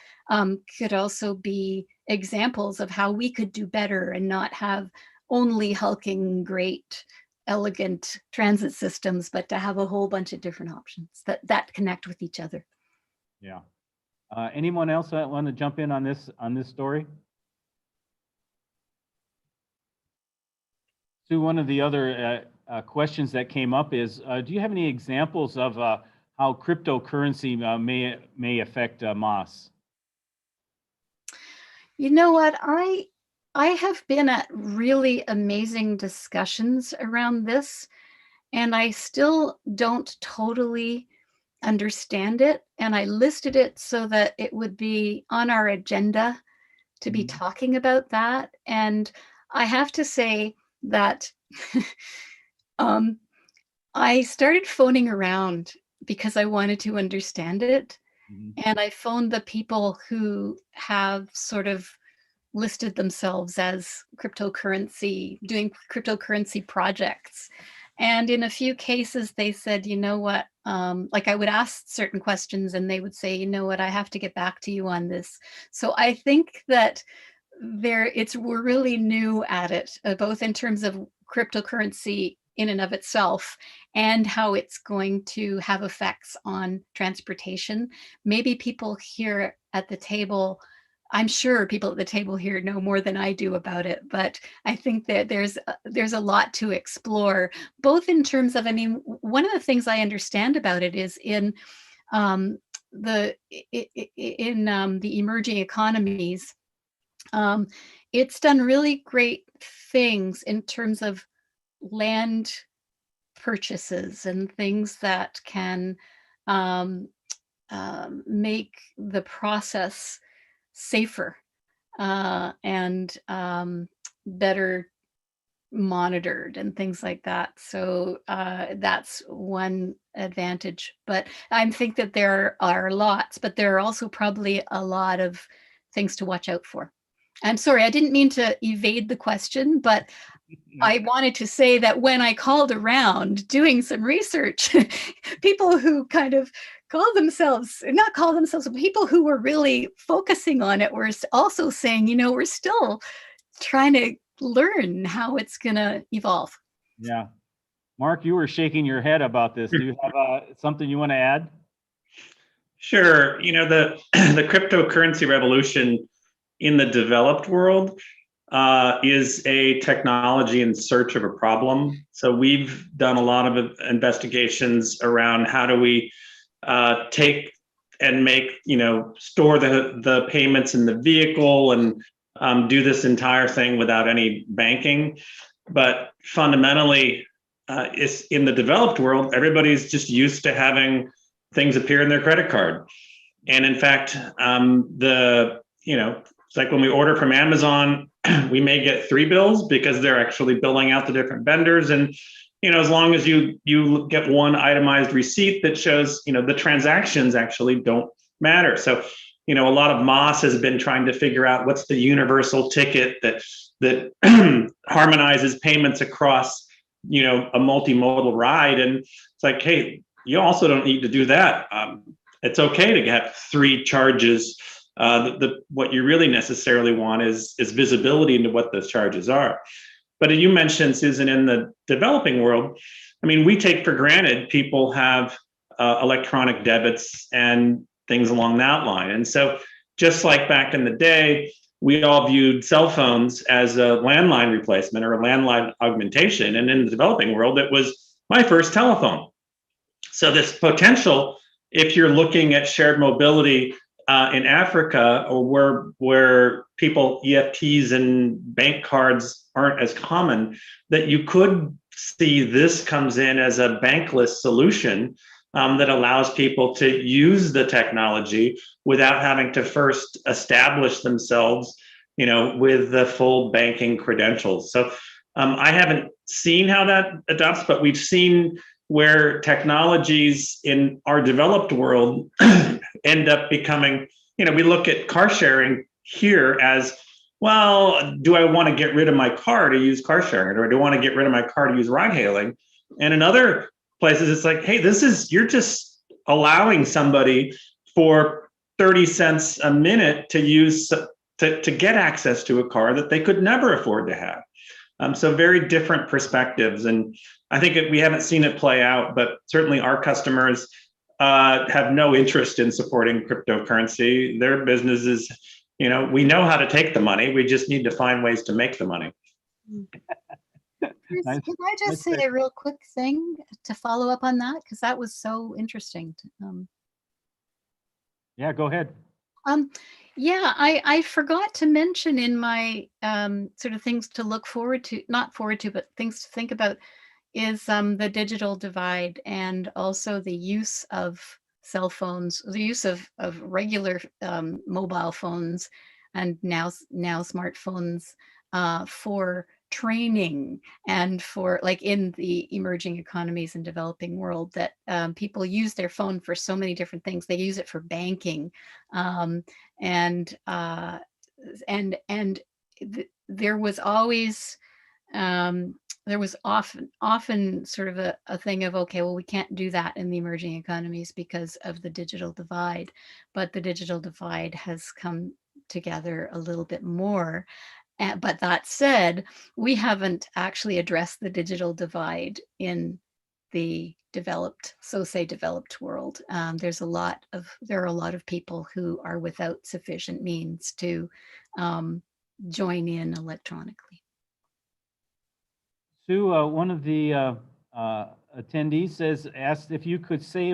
[SPEAKER 2] could also be examples of how we could do better and not have only hulking great elegant transit systems, but to have a whole bunch of different options that connect with each other.
[SPEAKER 1] Yeah. Anyone else that want to jump in on this story? Sue, one of the other questions that came up is, do you have any examples of how cryptocurrency may affect Moss?
[SPEAKER 2] You know what? I have been at really amazing discussions around this, and I still don't totally understand it. And I listed it so that it would be on our agenda to be
[SPEAKER 1] Mhm.
[SPEAKER 2] talking about that. And I have to say that um, I started phoning around because I wanted to understand it.
[SPEAKER 1] Mhm.
[SPEAKER 2] And I phoned the people who have sort of listed themselves as cryptocurrency, doing cryptocurrency projects. And in a few cases, they said, you know what, like I would ask certain questions and they would say, you know what, I have to get back to you on this. So I think that we're really new at it, both in terms of cryptocurrency in and of itself and how it's going to have effects on transportation. Maybe people here at the table I'm sure people at the table here know more than I do about it, but I think that there's a lot to explore, both in terms of, I mean, one of the things I understand about it is in um, the emerging economies, um, it's done really great things in terms of land purchases and things that can um, make the process safer and better monitored and things like that. So that's one advantage. But I think that there are lots, but there are also probably a lot of things to watch out for. I'm sorry, I didn't mean to evade the question, but I wanted to say that when I called around doing some research, people who kind of not call themselves, but people who were really focusing on it were also saying, we're still trying to learn how it's going to evolve.
[SPEAKER 1] Yeah. Mark, you were shaking your head about this. Do you have something you want to add?
[SPEAKER 3] Sure. The the cryptocurrency revolution in the developed world is a technology in search of a problem. So we've done a lot of investigations around how do we take and make, store the payments in the vehicle and do this entire thing without any banking. But fundamentally, it's in the developed world, everybody's just used to having things appear in their credit card. And in fact, it's like when we order from Amazon, we may get 3 bills because they're actually billing out the different vendors. And, as long as you get one itemized receipt that shows, the transactions actually don't matter. So, a lot of Moss has been trying to figure out what's the universal ticket that harmonizes payments across, a multimodal ride. And it's like, hey, you also don't need to do that. It's okay to get 3 charges. What you really necessarily want is visibility into what those charges are. But you mentioned, Susan, in the developing world, I mean, we take for granted people have electronic debits and things along that line. And so just like back in the day, we all viewed cell phones as a landline replacement or a landline augmentation. And in the developing world, it was my first telephone. So this potential, if you're looking at shared mobility in Africa, or where people EFTs and bank cards aren't as common, that you could see this comes in as a bankless solution that allows people to use the technology without having to first establish themselves, with the full banking credentials. So I haven't seen how that adopts, but we've seen where technologies in our developed world end up becoming, we look at car sharing here as, well, do I want to get rid of my car to use car sharing, or do I want to get rid of my car to use ride hailing? And in other places, it's like, hey, you're just allowing somebody for 30 cents a minute to use to get access to a car that they could never afford to have. So very different perspectives. And I think we haven't seen it play out, but certainly our customers have no interest in supporting cryptocurrency. Their business is, we know how to take the money. We just need to find ways to make the money.
[SPEAKER 2] Can I just say a real quick thing to follow up on that? Because that was so interesting.
[SPEAKER 1] Yeah, go ahead.
[SPEAKER 2] Yeah, I forgot to mention in my sort of things to look forward to, not forward to, but things to think about, is the digital divide, and also the use of cell phones, the use of regular mobile phones, and now smartphones for training, and for, like, in the emerging economies and developing world, that people use their phone for so many different things. They use it for banking, and there was always there was often sort of a thing of, okay, well, we can't do that in the emerging economies because of the digital divide, but the digital divide has come together a little bit more. But that said, we haven't actually addressed the digital divide in the developed, so say developed world. There are a lot of people who are without sufficient means to join in electronically.
[SPEAKER 1] Sue, one of the attendees asked if you could say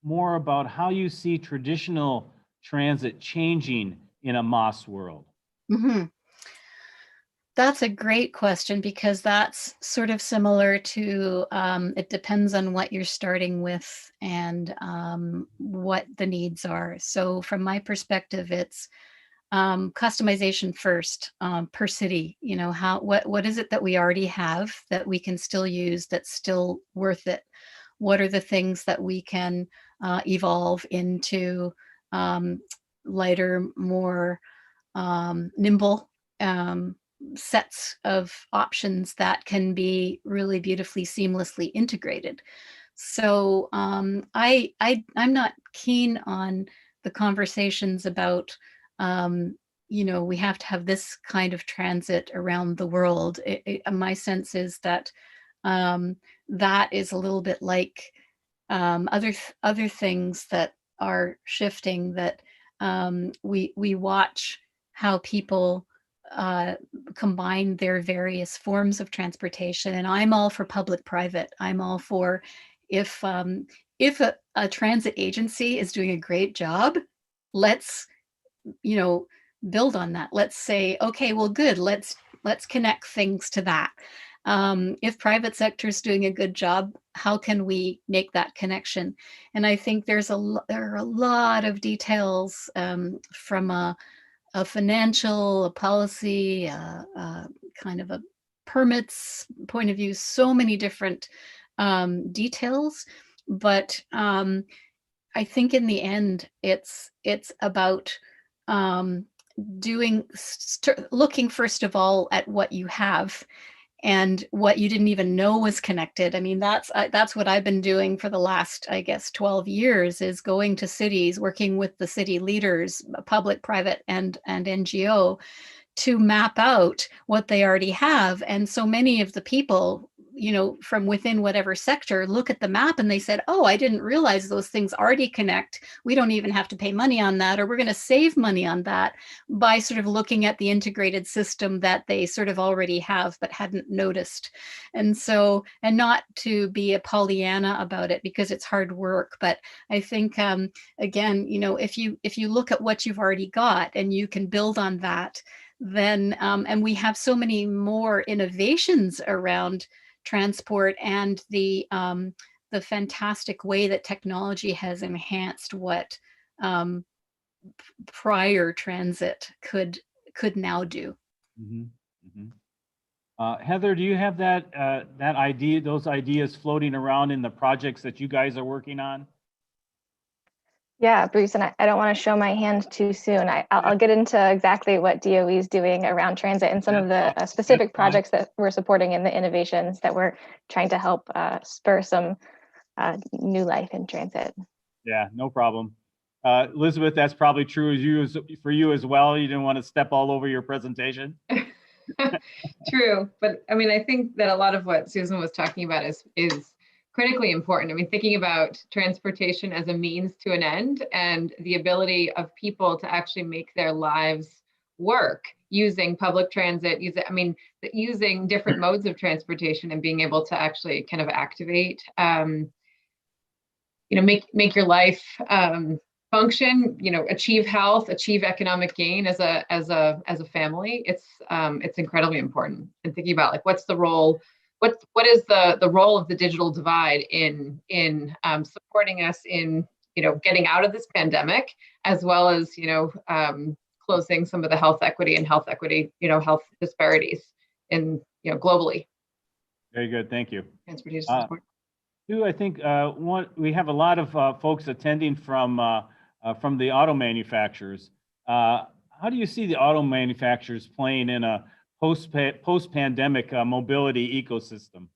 [SPEAKER 1] more about how you see traditional transit changing in a MOS world.
[SPEAKER 2] Mm-hmm. That's a great question, because that's sort of similar to, it depends on what you're starting with and what the needs are. So from my perspective, it's customization first, per city. You know, what is it that we already have that we can still use, that's still worth it? What are the things that we can evolve into lighter, more nimble sets of options that can be really beautifully seamlessly integrated? So I'm not keen on the conversations about we have to have this kind of transit around the world. My sense is that that is a little bit like other things that are shifting, that we watch how people combine their various forms of transportation. And I'm all for public-private. I'm all for, if a transit agency is doing a great job, let's build on that. Let's say, okay, well, good. Let's connect things to that. If private sector is doing a good job, how can we make that connection? And I think there are a lot of details from a financial, a policy, kind of a permits point of view, so many different details. But I think in the end, it's about looking first of all at what you have and what you didn't even know was connected. I mean, that's what I've been doing for the last, I guess, 12 years, is going to cities, working with the city leaders, public, private, and NGO, to map out what they already have. And so many of the people, from within whatever sector, look at the map and they said, oh, I didn't realize those things already connect. We don't even have to pay money on that, or we're going to save money on that, by sort of looking at the integrated system that they sort of already have but hadn't noticed. And not to be a Pollyanna about it, because it's hard work, but I think again, if you look at what you've already got and you can build on that, then and we have so many more innovations around transport, and the fantastic way that technology has enhanced what prior transit could now do.
[SPEAKER 1] Mm-hmm. Mm-hmm. Heather, do you have those ideas floating around in the projects that you guys are working on?
[SPEAKER 4] Yeah, Bruce, and I don't want to show my hand too soon. I'll get into exactly what DOE is doing around transit and some of the specific projects that we're supporting in the innovations that we're trying to help spur some new life in transit.
[SPEAKER 1] Yeah, no problem. Elizabeth, that's probably true for you as well. You didn't want to step all over your presentation.
[SPEAKER 5] True, but I mean, I think that a lot of what Susan was talking about is critically important. I mean, thinking about transportation as a means to an end, and the ability of people to actually make their lives work using public transit, using different modes of transportation, and being able to actually kind of activate, make your life function, achieve health, achieve economic gain as a family. It's incredibly important. And thinking about what's the role. What is the role of the digital divide in supporting us in getting out of this pandemic, as well as closing some of the health equity health disparities in globally.
[SPEAKER 1] Very good, thank you.
[SPEAKER 5] Transportation support.
[SPEAKER 1] Two, I think we have a lot of folks attending from the auto manufacturers. How do you see the auto manufacturers playing in a post-pandemic mobility ecosystem?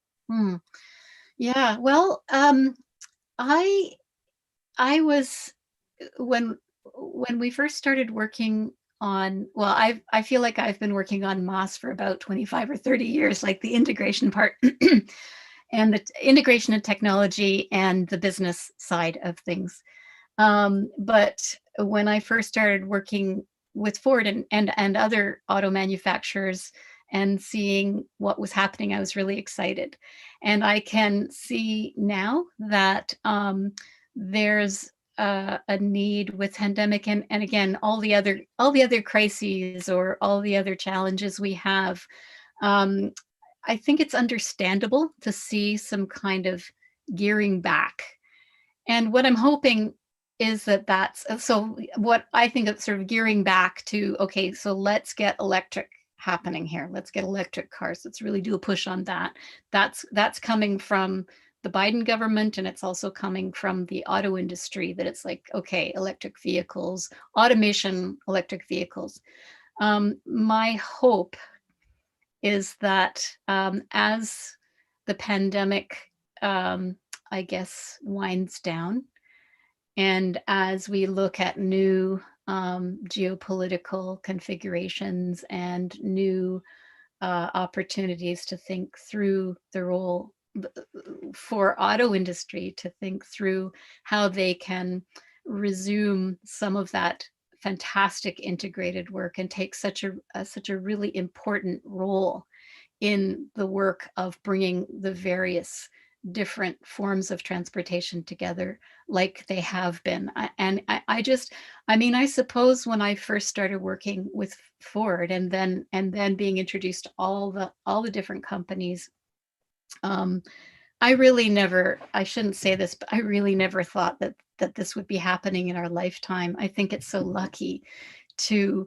[SPEAKER 2] Yeah, well, I was, when we first started working on, well, I feel like I've been working on MOS for about 25 or 30 years, like the integration part. and the integration of technology and the business side of things. But when I first started working with Ford and other auto manufacturers and seeing what was happening, I was really excited. And I can see now that there's a need with pandemic and again all the other crises or all the other challenges we have. I think it's understandable to see some kind of gearing back. And what I'm hoping is that's so what I think of sort of gearing back to, okay, so let's get electric happening here. Let's get electric cars. Let's really do a push on that. That's coming from the Biden government, and it's also coming from the auto industry, that it's like, okay, electric vehicles, automation, electric vehicles. My hope is that as the pandemic, I guess, winds down, and as we look at new geopolitical configurations and new opportunities to think through the role for auto industry, to think through how they can resume some of that fantastic integrated work and take such a really important role in the work of bringing the various different forms of transportation together like they have been. I suppose when I first started working with Ford and then being introduced to all the different companies, I shouldn't say this, but I really never thought that this would be happening in our lifetime. I think it's so lucky to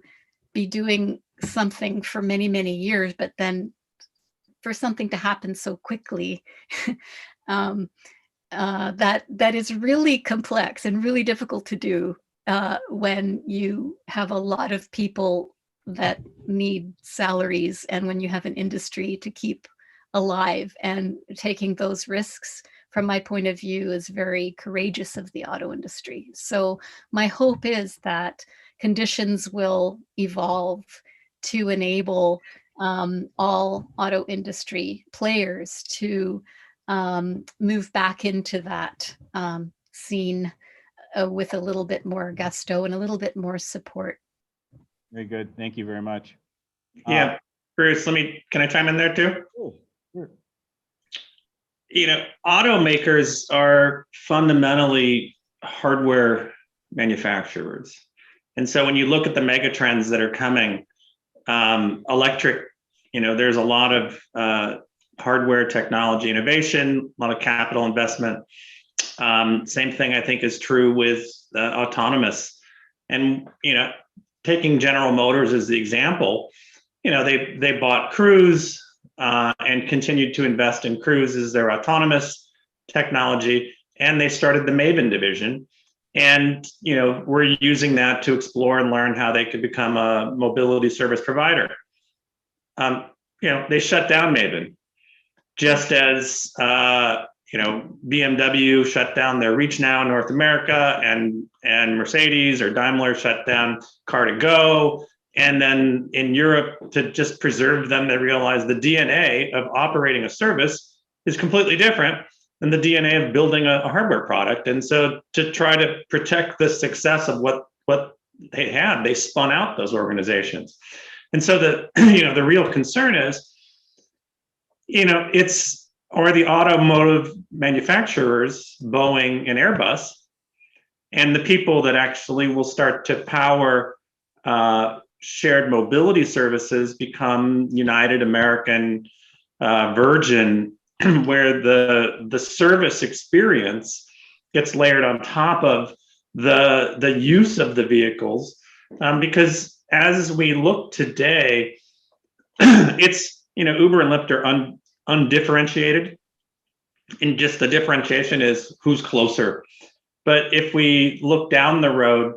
[SPEAKER 2] be doing something for many, many years, but then for something to happen so quickly, that is really complex and really difficult to do when you have a lot of people that need salaries and when you have an industry to keep alive. And taking those risks, from my point of view, is very courageous of the auto industry. So my hope is that conditions will evolve to enable all auto industry players to move back into that scene with a little bit more gusto and a little bit more support.
[SPEAKER 1] Very good. Thank you very much.
[SPEAKER 3] Yeah, Bruce, can I chime in there too?
[SPEAKER 1] Sure.
[SPEAKER 3] Automakers are fundamentally hardware manufacturers. And so when you look at the mega trends that are coming, electric, there's a lot of hardware technology innovation, a lot of capital investment. Same thing I think is true with autonomous. And, taking General Motors as the example, they bought Cruise and continued to invest in Cruise as their autonomous technology. And they started the Maven division. And, we're using that to explore and learn how they could become a mobility service provider. They shut down Maven, just as, BMW shut down their Reach Now in North America, and Mercedes or Daimler shut down Car2Go. And then in Europe, to just preserve them, they realized the DNA of operating a service is completely different than the DNA of building a hardware product. And so to try to protect the success of what they had, they spun out those organizations. And so the real concern is, are the automotive manufacturers, Boeing and Airbus, and the people that actually will start to power shared mobility services become United, American, Virgin, where the service experience gets layered on top of the use of the vehicles. Because as we look today, it's, Uber and Lyft are undifferentiated. And just the differentiation is who's closer. But if we look down the road,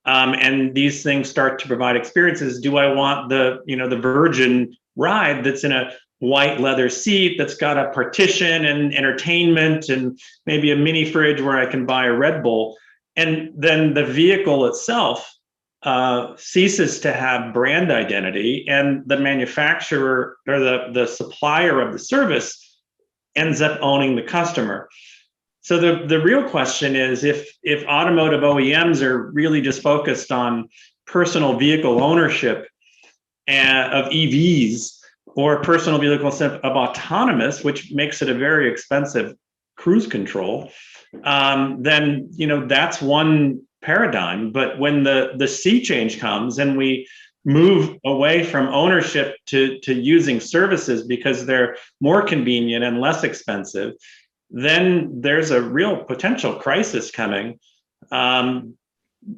[SPEAKER 3] and these things start to provide experiences, do I want the Virgin ride that's in a white leather seat that's got a partition and entertainment and maybe a mini fridge where I can buy a Red Bull? And then the vehicle itself ceases to have brand identity, and the manufacturer or the supplier of the service ends up owning the customer. So the real question is, if automotive OEMs are really just focused on personal vehicle ownership of EVs, or personal vehicles of autonomous, which makes it a very expensive cruise control, then that's one paradigm. But when the sea change comes and we move away from ownership to using services because they're more convenient and less expensive, then there's a real potential crisis coming,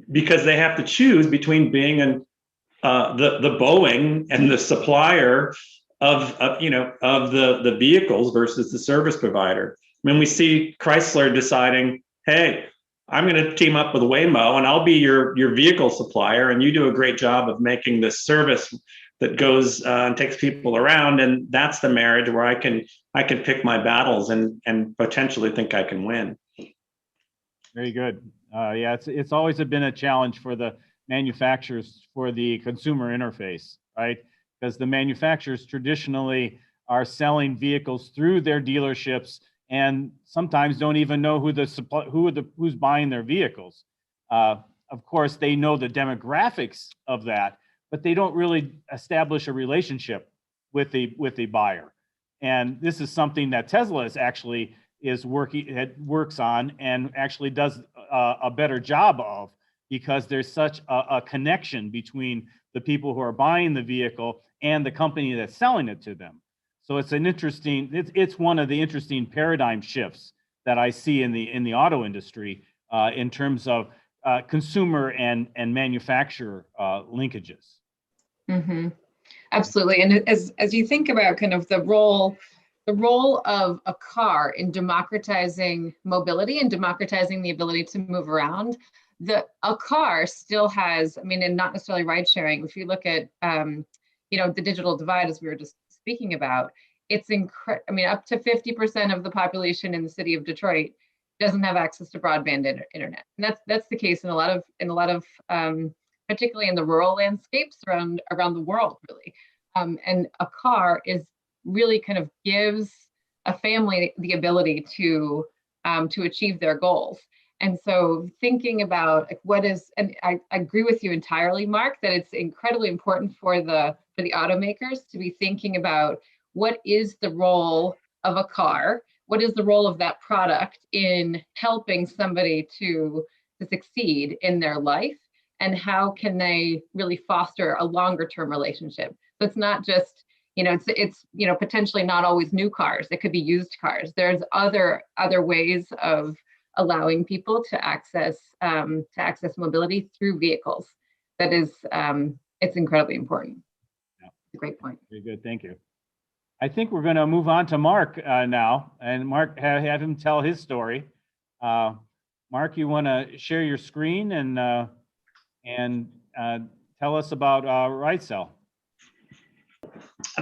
[SPEAKER 3] because they have to choose between being the Boeing and the supplier of the vehicles versus the service provider. I mean, we see Chrysler deciding, hey, I'm going to team up with Waymo and I'll be your vehicle supplier, and you do a great job of making this service that goes and takes people around, and that's the marriage where I can pick my battles and potentially think I can win.
[SPEAKER 1] Very good. Yeah, it's always been a challenge for the manufacturers for the consumer interface, right? Because the manufacturers traditionally are selling vehicles through their dealerships and sometimes don't even know who's buying their vehicles. Of course, they know the demographics of that, but they don't really establish a relationship with the buyer. And this is something that Tesla works on and actually does a better job of, because there's such a connection between the people who are buying the vehicle and the company that's selling it to them. So it's it's one of the interesting paradigm shifts that I see in the auto industry in terms of consumer and manufacturer linkages.
[SPEAKER 5] Mm-hmm. Absolutely. And as you think about kind of the role of a car in democratizing mobility and democratizing the ability to move around, a car still has, I mean, and not necessarily ride sharing. If you look at, the digital divide, as we were just speaking about, it's up to 50% of the population in the city of Detroit doesn't have access to broadband internet, and that's the case in a lot of particularly in the rural landscapes around the world, really. And a car really kind of gives a family the ability to achieve their goals. And so thinking about and I agree with you entirely, Mark, that it's incredibly important for the automakers to be thinking about what is the role of a car, what is the role of that product in helping somebody to succeed in their life, and how can they really foster a longer term relationship. So it's not just, it's potentially not always new cars. It could be used cars. There's other ways of allowing people to access mobility through vehicles. That is, it's incredibly important.
[SPEAKER 1] Yeah.
[SPEAKER 5] It's a great point.
[SPEAKER 1] Very good, thank you. I think we're going to move on to Mark now, and Mark, have him tell his story. Mark, you want to share your screen and tell us about RideCell?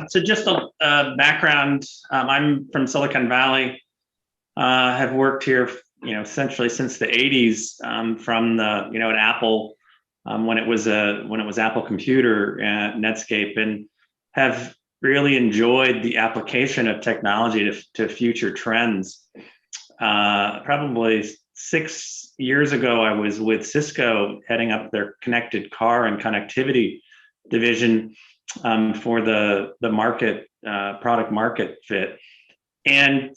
[SPEAKER 3] So just a background, I'm from Silicon Valley, have worked here, essentially since the 80s, from the, at Apple, when it was Apple Computer, Netscape, and have really enjoyed the application of technology to future trends. Probably 6 years ago, I was with Cisco heading up their connected car and connectivity division for the market, product market fit. And,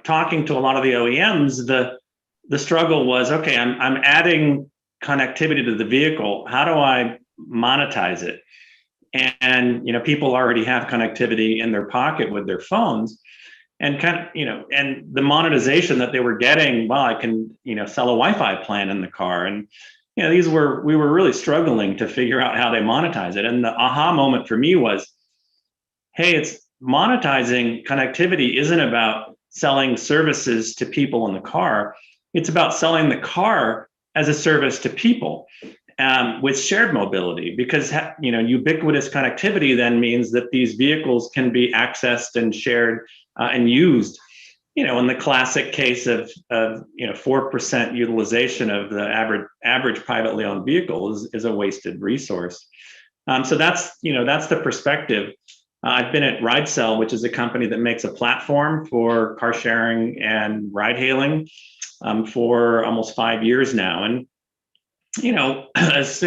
[SPEAKER 3] talking to a lot of the OEMs, the struggle was, okay, I'm adding connectivity to the vehicle. How do I monetize it? And, people already have connectivity in their pocket with their phones, and and the monetization that they were getting, well, I can, sell a Wi-Fi plan in the car. And, we were really struggling to figure out how they monetize it. And the aha moment for me was, hey, it's monetizing connectivity isn't about selling services to people in the car. It's about selling the car as a service to people. With shared mobility, because ubiquitous connectivity then means that these vehicles can be accessed and shared and used. In the classic case of 4% utilization of the average privately owned vehicle is a wasted resource. So that's the perspective. I've been at RideCell, which is a company that makes a platform for car sharing and ride hailing for almost 5 years now. And, as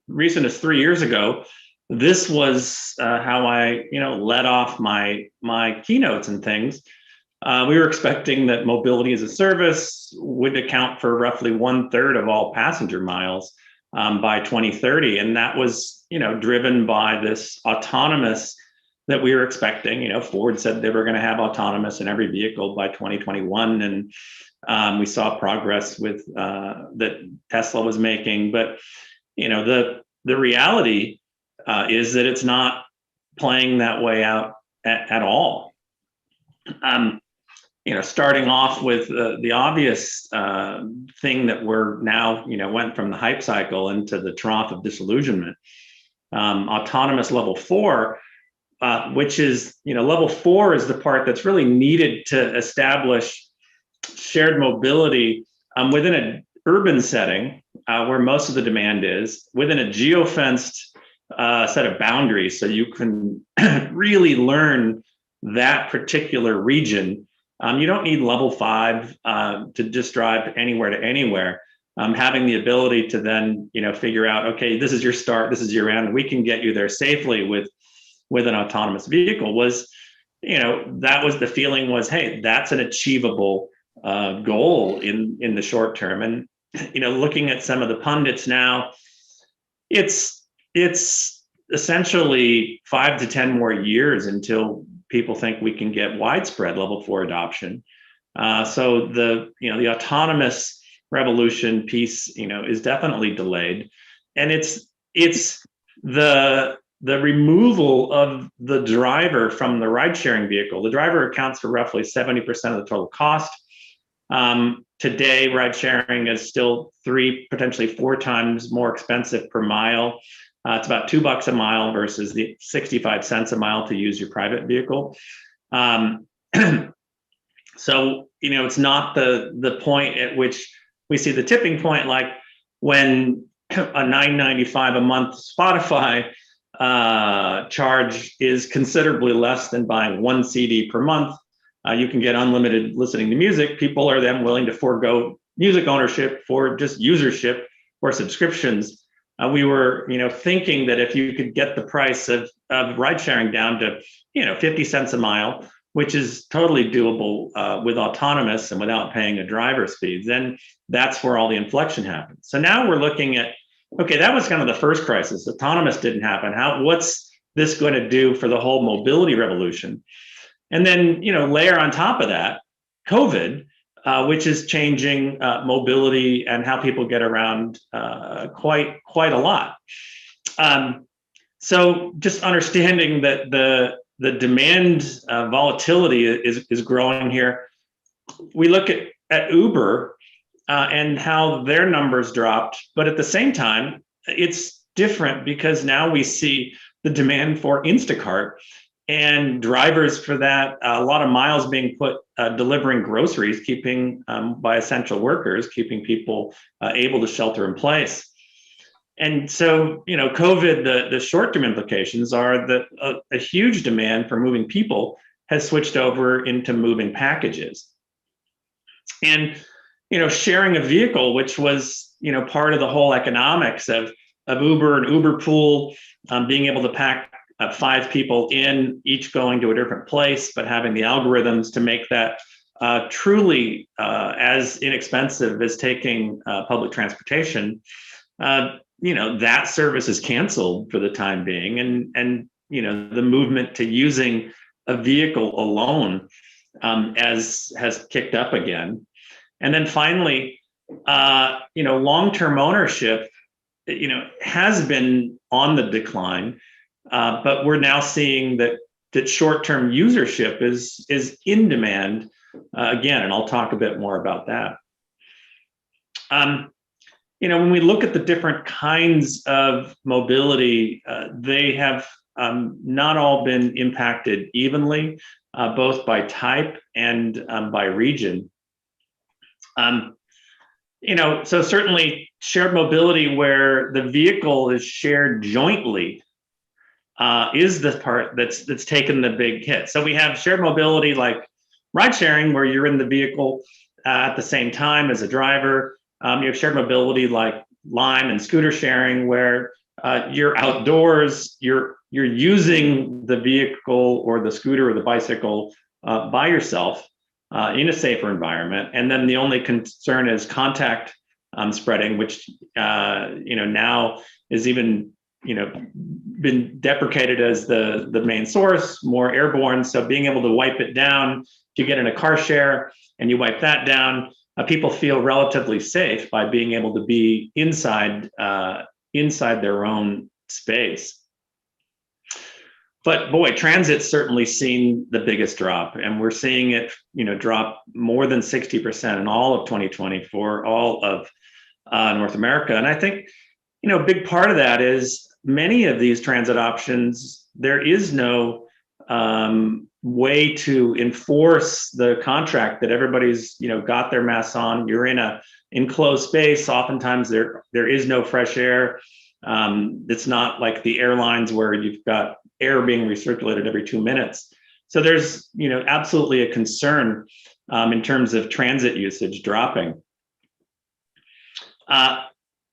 [SPEAKER 3] recent as 3 years ago, this was how I, led off my keynotes and things. We were expecting that mobility as a service would account for roughly 1/3 of all passenger miles by 2030. And that was, driven by this autonomous that we were expecting. Ford said they were going to have autonomous in every vehicle by 2021. And we saw progress with that Tesla was making. But, the reality is that it's not playing that way out at all. Starting off with the obvious thing that we're now, went from the hype cycle into the trough of disillusionment. Autonomous level 4, which is, level 4 is the part that's really needed to establish shared mobility within an urban setting where most of the demand is, within a geofenced set of boundaries, so you can really learn that particular region. You don't need level 5 to just drive anywhere to anywhere. Having the ability to then, figure out, okay, this is your start, this is your end. We can get you there safely with an autonomous vehicle was, that was the feeling was, hey, that's an achievable goal in the short term. And, looking at some of the pundits now, it's essentially 5 to 10 more years until people think we can get widespread level 4 adoption. So the autonomous revolution piece, is definitely delayed, and it's the removal of the driver from the ride-sharing vehicle. The driver accounts for roughly 70% of the total cost. Today, ride-sharing is still 3, potentially 4 times more expensive per mile. It's about $2 a mile versus the 65 cents a mile to use your private vehicle. So, it's not the point at which we see the tipping point, like when a $9.95 a month Spotify charge is considerably less than buying 1 CD per month. You can get unlimited listening to music. People are then willing to forego music ownership for just usership or subscriptions. We were, thinking that if you could get the price of ride sharing down to, 50 cents a mile, which is totally doable with autonomous and without paying a driver's fee, then that's where all the inflection happens. So now we're looking at, okay, that was kind of the first crisis. Autonomous didn't happen. What's this going to do for the whole mobility revolution? And then, layer on top of that, COVID, which is changing mobility and how people get around quite a lot. So just understanding that the demand volatility is growing here. We look at Uber and how their numbers dropped, but at the same time, it's different because now we see the demand for Instacart and drivers for that, a lot of miles being put delivering groceries, keeping by essential workers, keeping people able to shelter in place. And so, COVID, the short-term implications are that a huge demand for moving people has switched over into moving packages. And, sharing a vehicle, which was, part of the whole economics of Uber and Uber Pool, being able to pack 5 people in, each going to a different place, but having the algorithms to make that truly as inexpensive as taking public transportation. That service is canceled for the time being, and the movement to using a vehicle alone has kicked up again. And then finally, long-term ownership, has been on the decline. But we're now seeing that short-term usership is in demand again, and I'll talk a bit more about that. When we look at the different kinds of mobility, they have not all been impacted evenly, both by type and by region. So certainly shared mobility where the vehicle is shared jointly is the part that's taken the big hit. So we have shared mobility like ride sharing, where you're in the vehicle at the same time as a driver. You have shared mobility like Lime and scooter sharing, where you're outdoors, you're using the vehicle or the scooter or the bicycle by yourself in a safer environment. And then the only concern is contact spreading, which now is even been deprecated as the main source, more airborne. So being able to wipe it down, if you get in a car share and you wipe that down, people feel relatively safe by being able to be inside their own space. But boy, transit's certainly seen the biggest drop, and we're seeing it, drop more than 60% in all of 2020 for all of North America. And I think, a big part of that is many of these transit options, there is no way to enforce the contract that everybody's, got their masks on. You're in a enclosed space. Oftentimes there is no fresh air. It's not like the airlines where you've got air being recirculated every 2 minutes. So there's, absolutely a concern in terms of transit usage dropping.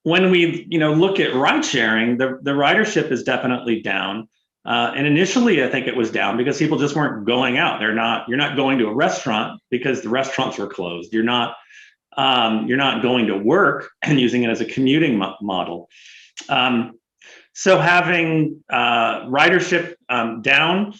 [SPEAKER 3] When we, look at ride sharing, the ridership is definitely down. And initially, I think it was down because people just weren't going out. You're not going to a restaurant because the restaurants were closed. You're not going to work and using it as a commuting model. So having ridership down,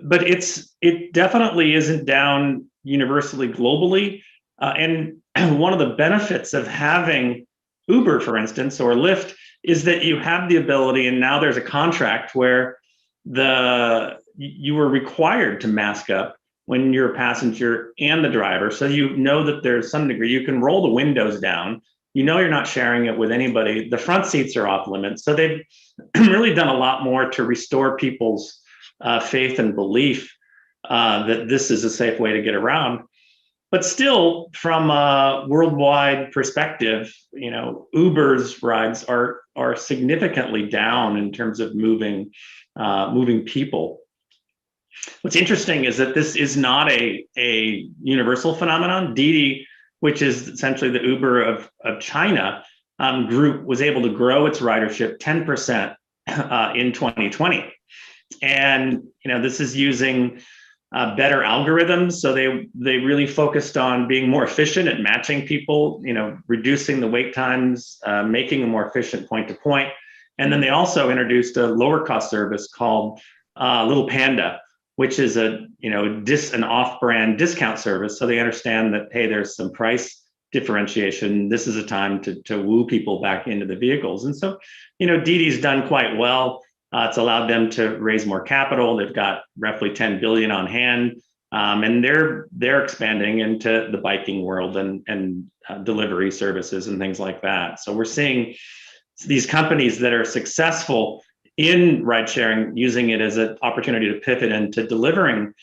[SPEAKER 3] but it definitely isn't down universally globally. And one of the benefits of having Uber, for instance, or Lyft, is that you have the ability, and now there's a contract where you were required to mask up when you're a passenger and the driver. So that there's some degree you can roll the windows down. You're not sharing it with anybody. The front seats are off limits. So they've really done a lot more to restore people's faith and belief that this is a safe way to get around. But still, from a worldwide perspective, Uber's rides are significantly down in terms of moving people. What's interesting is that this is not a universal phenomenon. Didi, which is essentially the Uber of China, group was able to grow its ridership 10% in 2020. And this is using better algorithms. So they really focused on being more efficient at matching people, reducing the wait times, making a more efficient point to point. And then they also introduced a lower cost service called Little Panda, which is an off-brand discount service. So they understand that, hey, there's some price differentiation. This is a time to woo people back into the vehicles. And so, Didi's done quite well. It's allowed them to raise more capital. They've got roughly 10 billion on hand, and they're expanding into the biking world and delivery services and things like that. So we're seeing these companies that are successful in ride sharing using it as an opportunity to pivot into delivering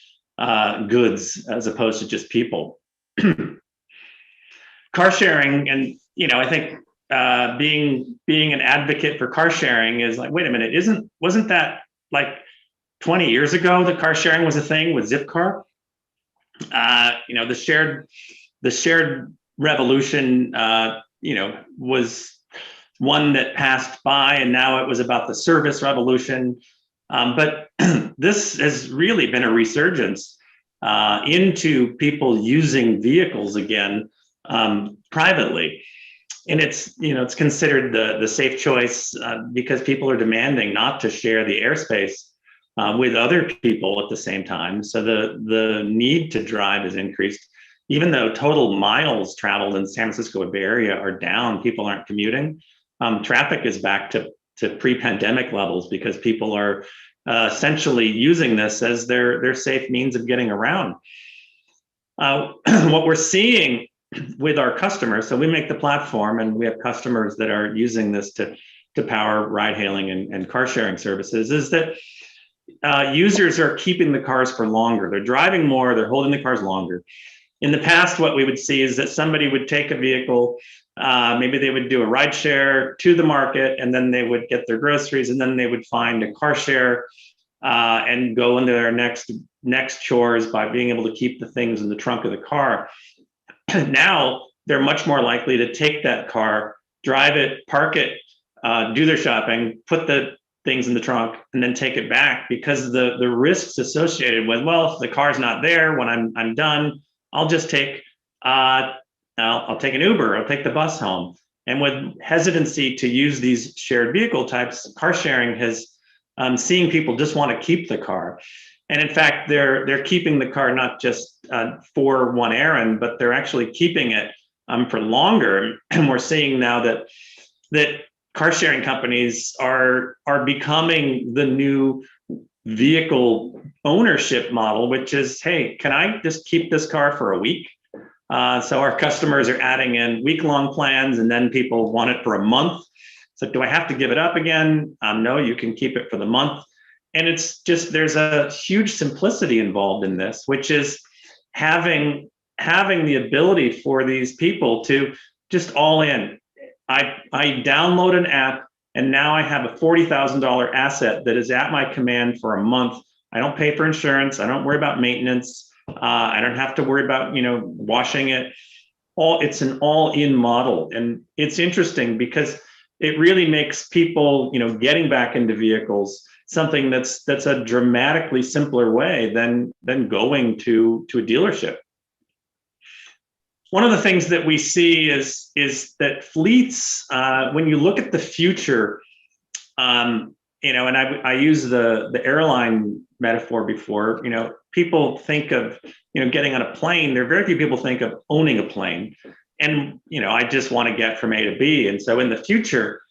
[SPEAKER 3] goods as opposed to just people. Car sharing, and I think being an advocate for car sharing is like, wait a minute, wasn't that like 20 years ago that car sharing was a thing with Zipcar? The shared revolution, was one that passed by, and now it was about the service revolution. But this has really been a resurgence into people using vehicles again privately. And it's considered the safe choice because people are demanding not to share the airspace with other people at the same time. So the need to drive is increased. Even though total miles traveled in San Francisco Bay Area are down, people aren't commuting. Traffic is back to pre-pandemic levels because people are essentially using this as their safe means of getting around. What we're seeing with our customers, so we make the platform and we have customers that are using this to power ride hailing and car sharing services, is that users are keeping the cars for longer. They're driving more, they're holding the cars longer. In the past, what we would see is that somebody would take a vehicle, Maybe they would do a ride share to the market, and then they would get their groceries, and then they would find a car share and go into their next chores by being able to keep the things in the trunk of the car. Now they're much more likely to take that car, drive it, park it, do their shopping, put the things in the trunk, and then take it back, because the risks associated with, well, if the car's not there when I'm done, I'll just take I'll take an Uber, I'll take the bus home. And with hesitancy to use these shared vehicle types, car sharing has seeing people just want to keep the car. And in fact, they're keeping the car not just for one errand, but they're actually keeping it for longer. And we're seeing now that car sharing companies are becoming the new vehicle ownership model, which is, hey, can I just keep this car for a week? So our customers are adding in week-long plans, and then people want it for a month. So do I have to give it up again? No, you can keep it for the month. And it's just, there's a huge simplicity involved in this, which is having the ability for these people to just all in. I download an app, and now I have a $40,000 asset that is at my command for a month. I don't pay for insurance. I don't worry about maintenance. I don't have to worry about, washing it. It's an all-in model. And it's interesting because it really makes people, getting back into vehicles something that's a dramatically simpler way than going to a dealership. One of the things that we see is that fleets, when you look at the future, and I use the airline metaphor before, people think of, getting on a plane. There are very few people think of owning a plane. And, I just want to get from A to B. And so in the future,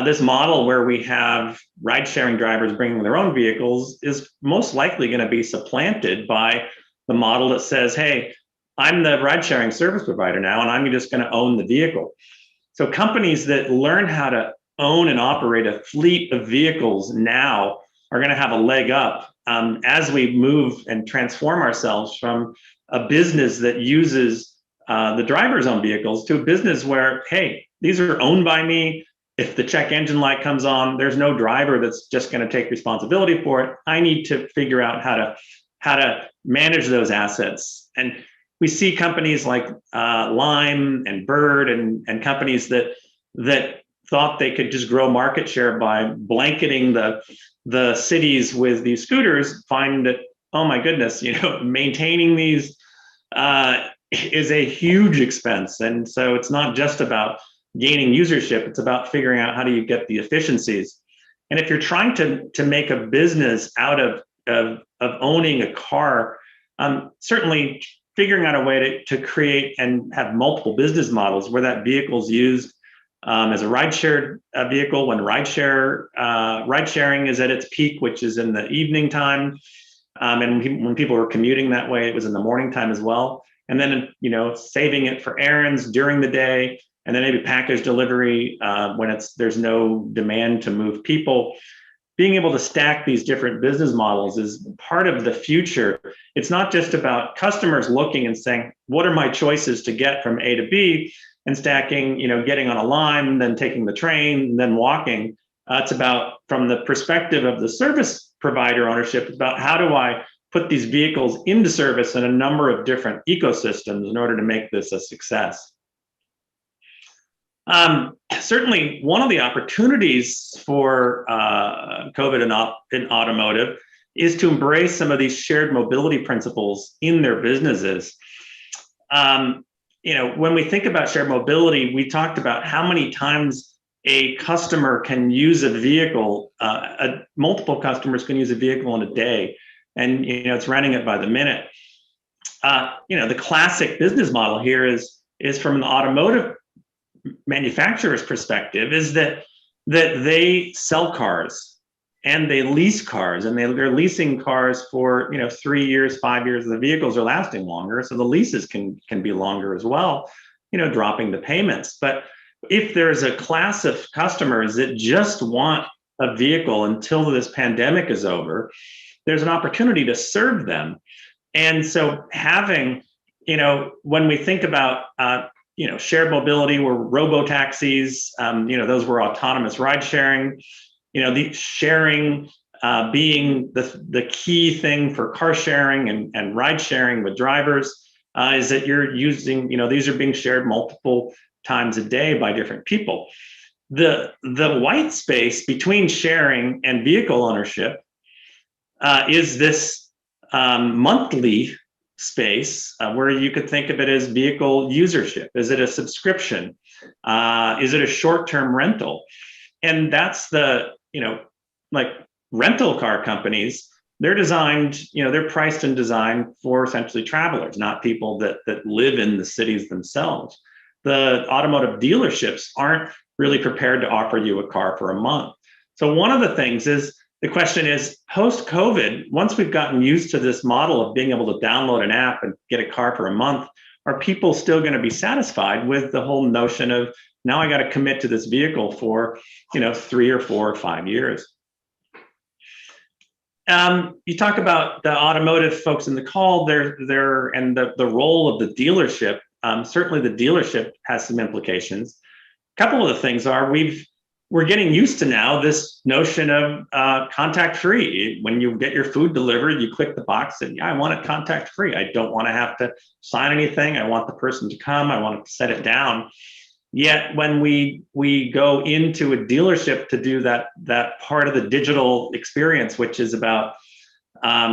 [SPEAKER 3] this model where we have ride sharing drivers bringing their own vehicles is most likely going to be supplanted by the model that says, hey, I'm the ride sharing service provider now, and I'm just going to own the vehicle. So companies that learn how to own and operate a fleet of vehicles now are going to have a leg up as we move and transform ourselves from a business that uses the driver's own vehicles to a business where, hey, these are owned by me. If the check engine light comes on, there's no driver that's just going to take responsibility for it. I need to figure out how to manage those assets. And we see companies like Lime and Bird and companies that thought they could just grow market share by blanketing the cities with these scooters, find that, oh my goodness, maintaining these is a huge expense. And so it's not just about gaining usership, it's about figuring out how do you get the efficiencies. And if you're trying to make a business out of owning a car, certainly figuring out a way to create and have multiple business models where that vehicle is used as a ride-shared vehicle when ride sharing is at its peak, which is in the evening time. And when people were commuting that way, it was in the morning time as well. And then, saving it for errands during the day, and then maybe package delivery when there's no demand to move people. Being able to stack these different business models is part of the future. It's not just about customers looking and saying, what are my choices to get from A to B, and stacking, getting on a line, then taking the train, then walking. It's about, from the perspective of the service provider ownership, it's about how do I put these vehicles into service in a number of different ecosystems in order to make this a success. Certainly, one of the opportunities for COVID in automotive is to embrace some of these shared mobility principles in their businesses. When we think about shared mobility, we talked about how many times a customer can use a vehicle. Multiple customers can use a vehicle in a day, and it's running it by the minute. The classic business model here is from the automotive manufacturer's perspective is that they sell cars and they lease cars, and they're leasing cars for 3 years, 5 years. The vehicles are lasting longer, so the leases can be longer as well, dropping the payments. But if there's a class of customers that just want a vehicle until this pandemic is over, there's an opportunity to serve them. And so having, when we think about shared mobility were robo-taxis. Those were autonomous ride sharing. The sharing being the key thing for car sharing and ride sharing with drivers is that you're using, these are being shared multiple times a day by different people. The white space between sharing and vehicle ownership is this monthly space where you could think of it as vehicle usership. Is it a subscription? Is it a short-term rental? And that's like rental car companies, they're designed, they're priced and designed for essentially travelers, not people that live in the cities themselves. The automotive dealerships aren't really prepared to offer you a car for a month. So one of the things is, the question is, post-COVID, once we've gotten used to this model of being able to download an app and get a car for a month, are people still going to be satisfied with the whole notion of, now I got to commit to this vehicle for 3 or 4 or 5 years? You talk about the automotive folks in the call, they're and the role of the dealership. Certainly the dealership has some implications. A couple of the things are, we're getting used to now this notion of contact free. When you get your food delivered, you click the box and, yeah, I want it contact free. I don't want to have to sign anything. I want the person to come. I want to set it down. Yet when we go into a dealership to do that part of the digital experience, which is about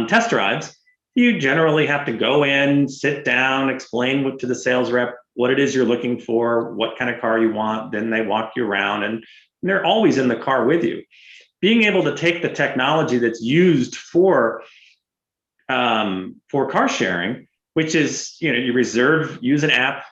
[SPEAKER 3] test drives, you generally have to go in, sit down, explain to the sales rep what it is you're looking for, what kind of car you want. Then they walk you around, and they're always in the car with you. Being able to take the technology that's used for car sharing, which is, you use an app,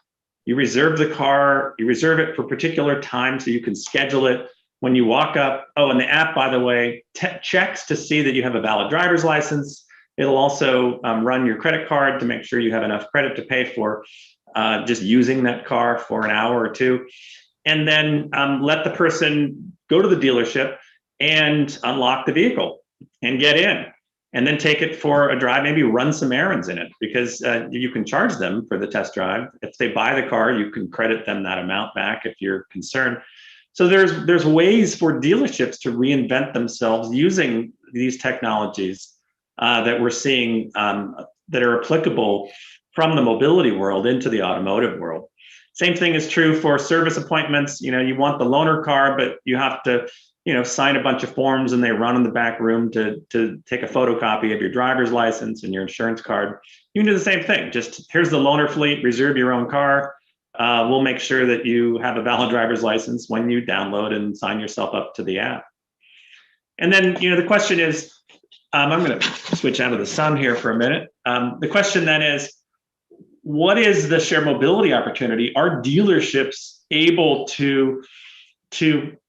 [SPEAKER 3] you reserve the car, you reserve it for a particular time so you can schedule it. When you walk up, and the app, by the way, checks to see that you have a valid driver's license. It'll also run your credit card to make sure you have enough credit to pay for just using that car for an hour or two. And then let the person go to the dealership and unlock the vehicle and get in, and then take it for a drive, maybe run some errands in it, because you can charge them for the test drive. If they buy the car, you can credit them that amount back if you're concerned. So there's ways for dealerships to reinvent themselves using these technologies that we're seeing that are applicable from the mobility world into the automotive world. Same thing is true for service appointments. You want the loaner car, but you have to, sign a bunch of forms, and they run in the back room to take a photocopy of your driver's license and your insurance card. You can do the same thing. Just, here's the loaner fleet, reserve your own car. We'll make sure that you have a valid driver's license when you download and sign yourself up to the app. And then, the question is, I'm going to switch out of the sun here for a minute. The question then is, what is the shared mobility opportunity? Are dealerships able to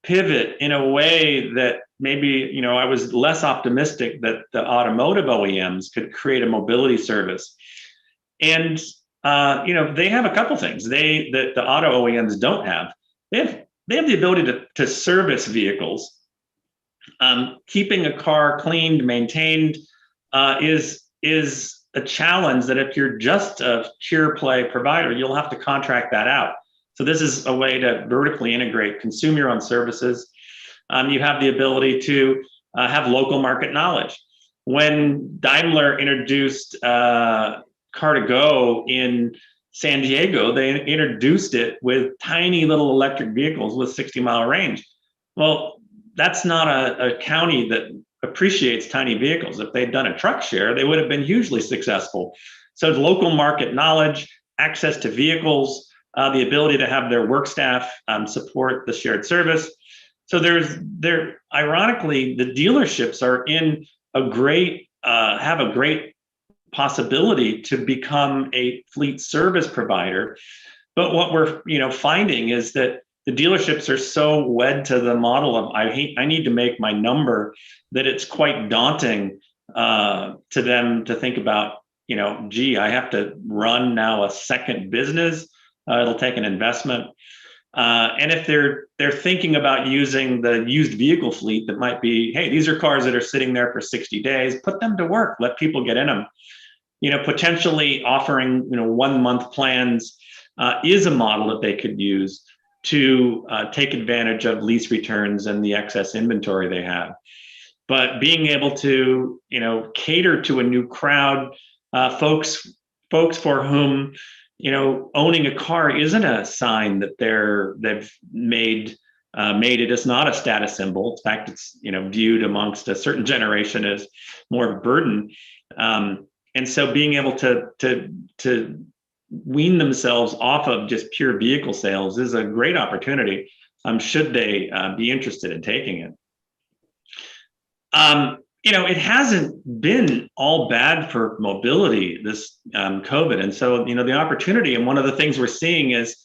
[SPEAKER 3] pivot in a way that maybe, I was less optimistic that the automotive OEMs could create a mobility service? And, they have a couple things that the auto OEMs don't have. They have the ability to service vehicles. Keeping a car cleaned, maintained is a challenge that if you're just a pure play provider, you'll have to contract that out. So this is a way to vertically integrate, consume your own services. You have the ability to have local market knowledge. When Daimler introduced Car2Go in San Diego, they introduced it with tiny little electric vehicles with 60-mile range. Well, that's not a county that appreciates tiny vehicles. If they'd done a truck share, they would have been hugely successful. So local market knowledge, access to vehicles, the ability to have their work staff support the shared service. So ironically, the dealerships are in have a great possibility to become a fleet service provider. But what we're finding is that the dealerships are so wed to the model of I need to make my number, that it's quite daunting to them to think about, gee, I have to run now a second business. It'll take an investment. And if they're thinking about using the used vehicle fleet, that might be, hey, these are cars that are sitting there for 60 days, put them to work, let people get in them. Potentially offering 1-month plans is a model that they could use to take advantage of lease returns and the excess inventory they have. But being able to, cater to a new crowd, folks for whom, owning a car isn't a sign that they've made it as not a status symbol. In fact, it's viewed amongst a certain generation as more of a burden. And so being able to wean themselves off of just pure vehicle sales is a great opportunity, should they be interested in taking it. It hasn't been all bad for mobility, this COVID. And so, the opportunity, and one of the things we're seeing is,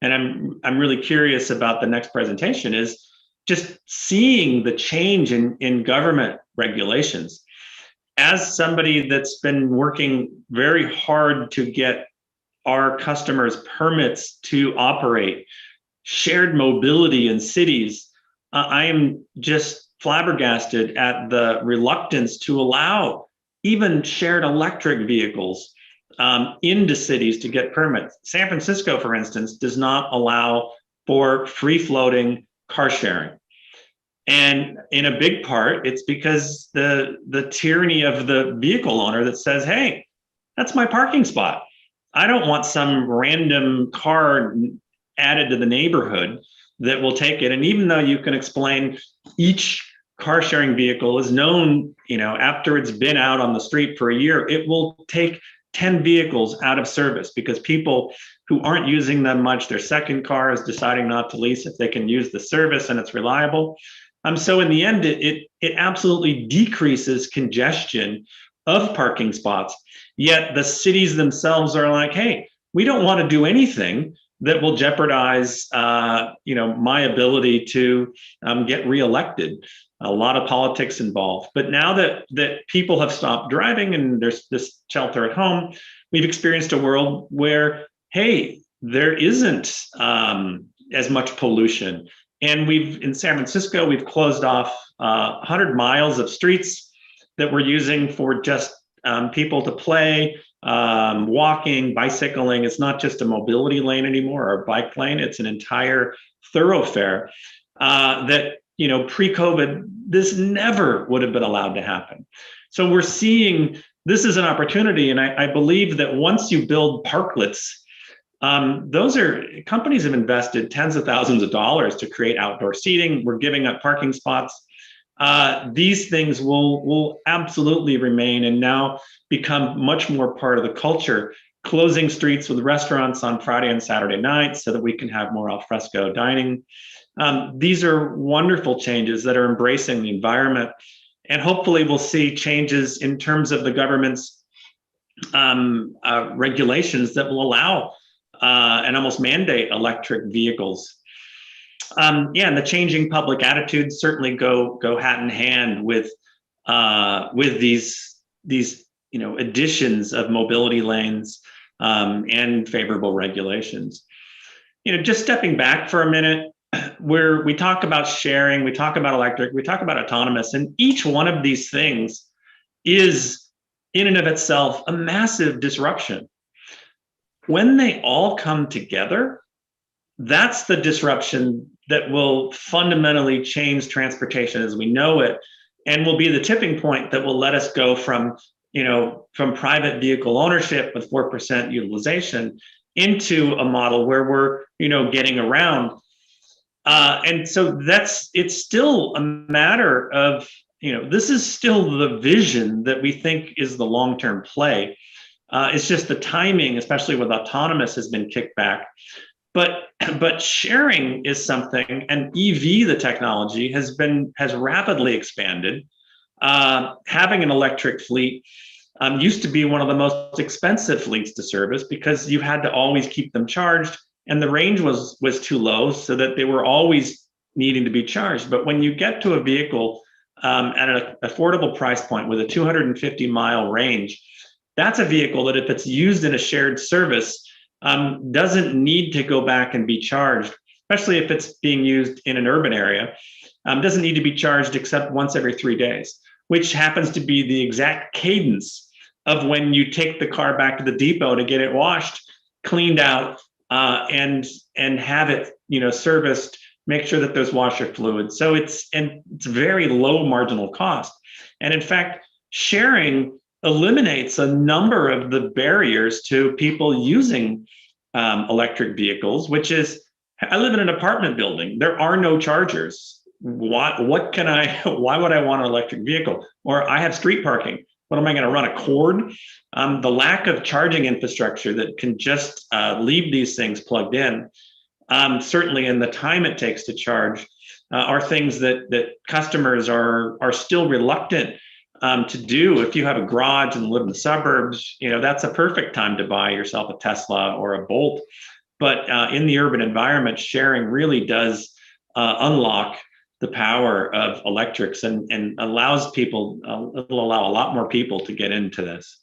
[SPEAKER 3] and I'm really curious about the next presentation, is just seeing the change in government regulations. As somebody that's been working very hard to get our customers permits to operate shared mobility in cities, I am just flabbergasted at the reluctance to allow even shared electric vehicles into cities to get permits. San Francisco, for instance, does not allow for free-floating car sharing. And in a big part, it's because the tyranny of the vehicle owner that says, hey, that's my parking spot. I don't want some random car added to the neighborhood that will take it. And even though you can explain each car sharing vehicle is known, after it's been out on the street for a year, it will take 10 vehicles out of service because people who aren't using them much, their second car is deciding not to lease if they can use the service and it's reliable. So in the end, it absolutely decreases congestion of parking spots. Yet the cities themselves are like, hey, we don't want to do anything that will jeopardize, my ability to get reelected. A lot of politics involved. But now that people have stopped driving and there's this shelter at home, we've experienced a world where, hey, there isn't as much pollution. And in San Francisco, we've closed off 100 miles of streets that we're using for just people to play, walking, bicycling. It's not just a mobility lane anymore or a bike lane. It's an entire thoroughfare that, pre-COVID, this never would have been allowed to happen. So we're seeing this is an opportunity. And I believe that once you build parklets, companies have invested tens of thousands of dollars to create outdoor seating. We're giving up parking spots. These things will absolutely remain and now become much more part of the culture, closing streets with restaurants on Friday and Saturday nights so that we can have more al fresco dining. These are wonderful changes that are embracing the environment. And hopefully we'll see changes in terms of the government's regulations that will allow and almost mandate electric vehicles. And the changing public attitudes certainly go hand in hand with these additions of mobility lanes and favorable regulations. Just stepping back for a minute, where we talk about sharing, we talk about electric, we talk about autonomous, and each one of these things is in and of itself a massive disruption. When they all come together, that's the disruption that will fundamentally change transportation as we know it, and will be the tipping point that will let us go from private vehicle ownership with 4% utilization into a model where we're, getting around. And so it's still a matter of, this is still the vision that we think is the long-term play. It's just the timing, especially with autonomous, has been kicked back. But sharing is something, and EV, the technology, has rapidly expanded. Having an electric fleet used to be one of the most expensive fleets to service because you had to always keep them charged, and the range was too low, so that they were always needing to be charged. But when you get to a vehicle at an affordable price point with a 250-mile range, that's a vehicle that, if it's used in a shared service, doesn't need to go back and be charged, especially if it's being used in an urban area. Doesn't need to be charged except once every 3 days, which happens to be the exact cadence of when you take the car back to the depot to get it washed, cleaned out, and have it, serviced. Make sure that there's washer fluid. So it's very low marginal cost. And in fact, sharing eliminates a number of the barriers to people using electric vehicles, which is, I live in an apartment building. There are no chargers. Why would I want an electric vehicle? Or I have street parking. What am I going to run, a cord? The lack of charging infrastructure that can just leave these things plugged in, certainly in the time it takes to charge, are things that customers are still reluctant to do. If you have a garage and live in the suburbs, that's a perfect time to buy yourself a Tesla or a Bolt. But in the urban environment, sharing really does unlock the power of electrics and allows people, it'll allow a lot more people to get into this.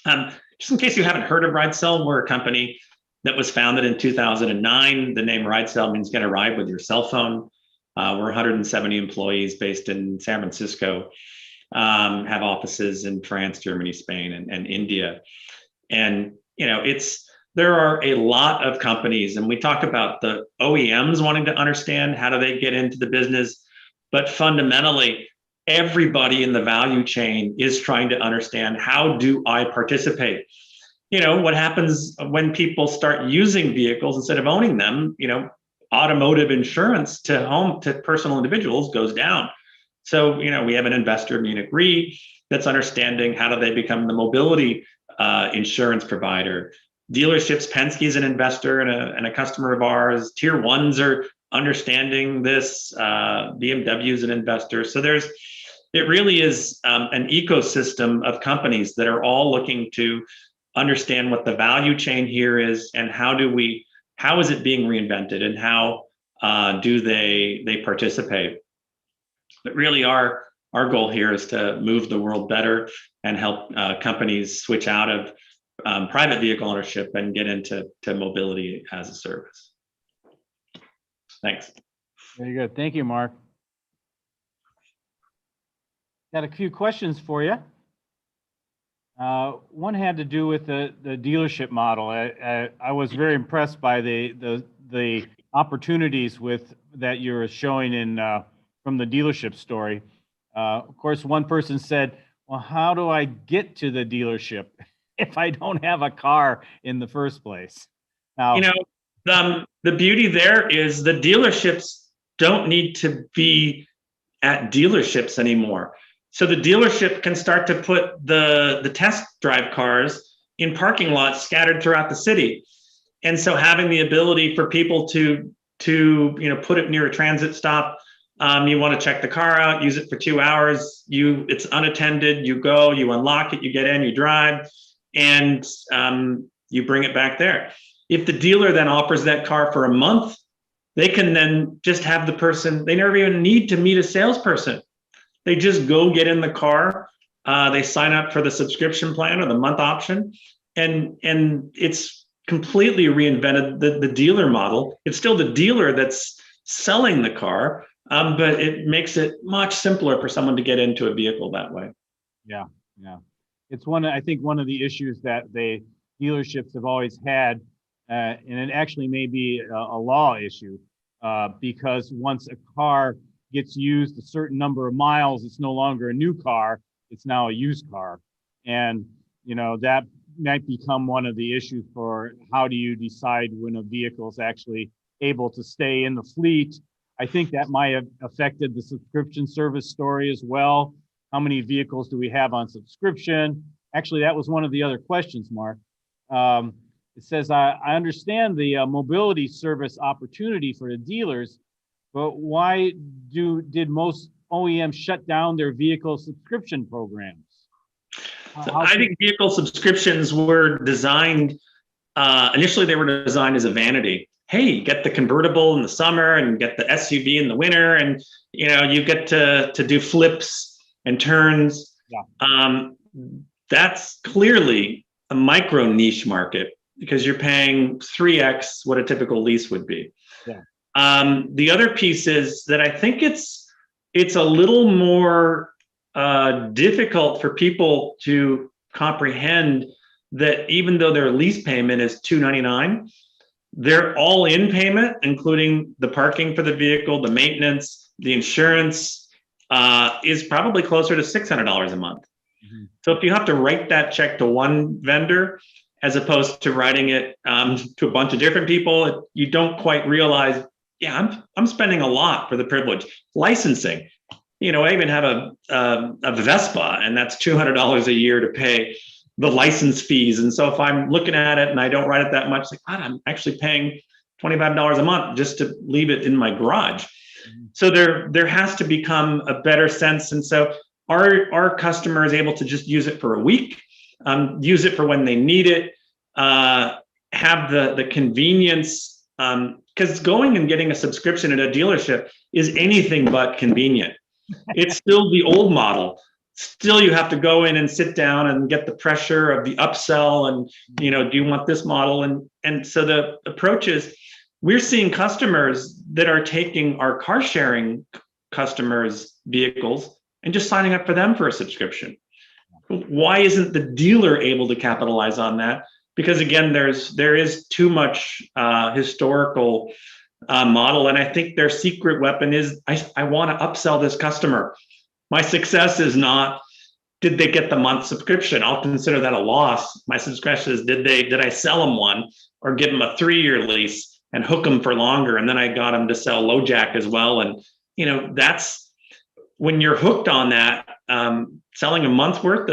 [SPEAKER 3] Just in case you haven't heard of RideCell, we're a company that was founded in 2009. The name RideCell means get a ride with your cell phone. We're 170 employees based in San Francisco, have offices in France, Germany, Spain, and India. And, there are a lot of companies, and we talk about the OEMs wanting to understand how do they get into the business, but fundamentally, everybody in the value chain is trying to understand, how do I participate? What happens when people start using vehicles instead of owning them? Automotive insurance to personal individuals goes down. So, we have an investor, Munich Re, that's understanding how do they become the mobility insurance provider. Dealerships, Penske is an investor and a customer of ours. Tier 1s are understanding this. BMW is an investor. So it really is an ecosystem of companies that are all looking to understand what the value chain here is and how is it being reinvented and how do they participate. But really our goal here is to move the world better and help companies switch out of private vehicle ownership and get into mobility as a service. Thanks.
[SPEAKER 1] Very good. Thank you, Mark. Got a few questions for you. One had to do with the dealership model. I was very impressed by the opportunities that you're showing from the dealership story. Of course, one person said, well, how do I get to the dealership if I don't have a car in the first place? Now,
[SPEAKER 3] the beauty there is the dealerships don't need to be at dealerships anymore. So the dealership can start to put the test drive cars in parking lots scattered throughout the city. And so having the ability for people to put it near a transit stop, you want to check the car out, use it for 2 hours, it's unattended, you go, you unlock it, you get in, you drive, and you bring it back there. If the dealer then offers that car for a month, they can then just have the person, they never even need to meet a salesperson. They just go get in the car, they sign up for the subscription plan or the month option, and it's completely reinvented the dealer model. It's still the dealer that's selling the car, but it makes it much simpler for someone to get into a vehicle that way.
[SPEAKER 1] Yeah. It's I think one of the issues that the dealerships have always had, and it actually may be a law issue, because once a car gets used a certain number of miles, it's no longer a new car, it's now a used car. And, that might become one of the issues for how do you decide when a vehicle is actually able to stay in the fleet. I think that might have affected the subscription service story as well. How many vehicles do we have on subscription? Actually, that was one of the other questions, Mark. It says, I understand the mobility service opportunity for the dealers, but why did most OEMs shut down their vehicle subscription programs?
[SPEAKER 3] I think vehicle subscriptions were designed, initially they were designed as a vanity. Hey, get the convertible in the summer and get the SUV in the winter, and you get to do flips and turns. Yeah. That's clearly a micro niche market because you're paying 3x what a typical lease would be.
[SPEAKER 1] Yeah.
[SPEAKER 3] The other piece is that I think it's a little more difficult for people to comprehend that even though their lease payment is $299, Their all-in payment, including the parking for the vehicle, the maintenance, the insurance, is probably closer to $600 a month.
[SPEAKER 1] Mhm.
[SPEAKER 3] So if you have to write that check to one vendor, as opposed to writing it to a bunch of different people, you don't quite realize, yeah, I'm spending a lot for the privilege. Licensing, I even have a Vespa, and that's $200 a year to pay the license fees. And so if I'm looking at it and I don't write it that much, like, God, I'm actually paying $25 a month just to leave it in my garage. So there has to become a better sense. And so our customer is able to just use it for a week, use it for when they need it, have the convenience, because going and getting a subscription at a dealership is anything but convenient. It's still the old model. Still, you have to go in and sit down and get the pressure of the upsell and, do you want this model? And so the approach is, we're seeing customers that are taking our car sharing customers' vehicles and just signing up for them for a subscription. Why isn't the dealer able to capitalize on that? Because again, there is too much historical model, and I think their secret weapon is, I want to upsell this customer. My success is not, did they get the month subscription? I'll consider that a loss. My success is, did I sell them one or give them a 3-year lease and hook them for longer? And then I got them to sell LoJack as well. And that's when you're hooked on that. Selling a month's worth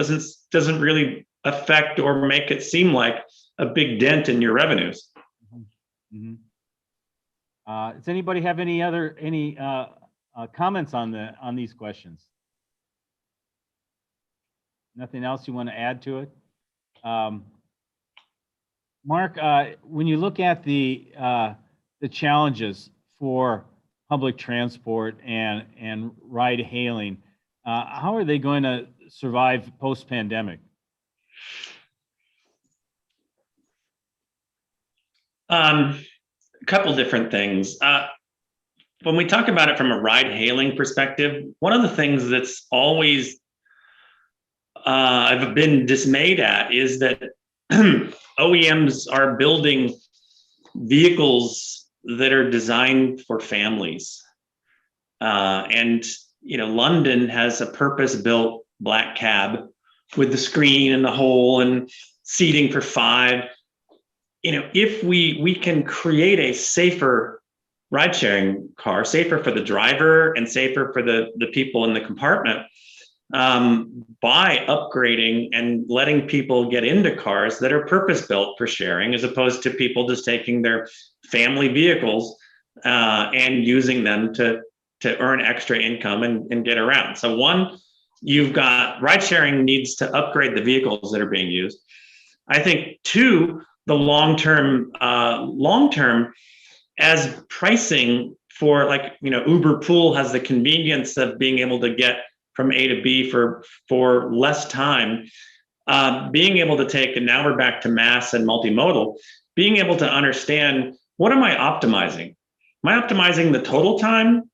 [SPEAKER 3] doesn't really affect or make it seem like a big dent in your revenues.
[SPEAKER 1] Mm-hmm. Does anybody have any comments on these questions? Nothing else you want to add to it? Mark, when you look at the challenges for public transport and ride hailing, how are they going to survive post-pandemic?
[SPEAKER 3] A couple different things. When we talk about it from a ride hailing perspective, one of the things that's always I've been dismayed at is that OEMs are building vehicles that are designed for families. And London has a purpose-built black cab with the screen and the hole and seating for 5. If we can create a safer ride-sharing car, safer for the driver and safer for the people in the compartment, by upgrading and letting people get into cars that are purpose-built for sharing, as opposed to people just taking their family vehicles and using them to earn extra income and get around. So one, you've got ride-sharing needs to upgrade the vehicles that are being used. I think 2, the long-term, as pricing for, Uber Pool has the convenience of being able to get from A to B for less time, being able to take, and now we're back to mass and multimodal, being able to understand, what am I optimizing? Am I optimizing the total time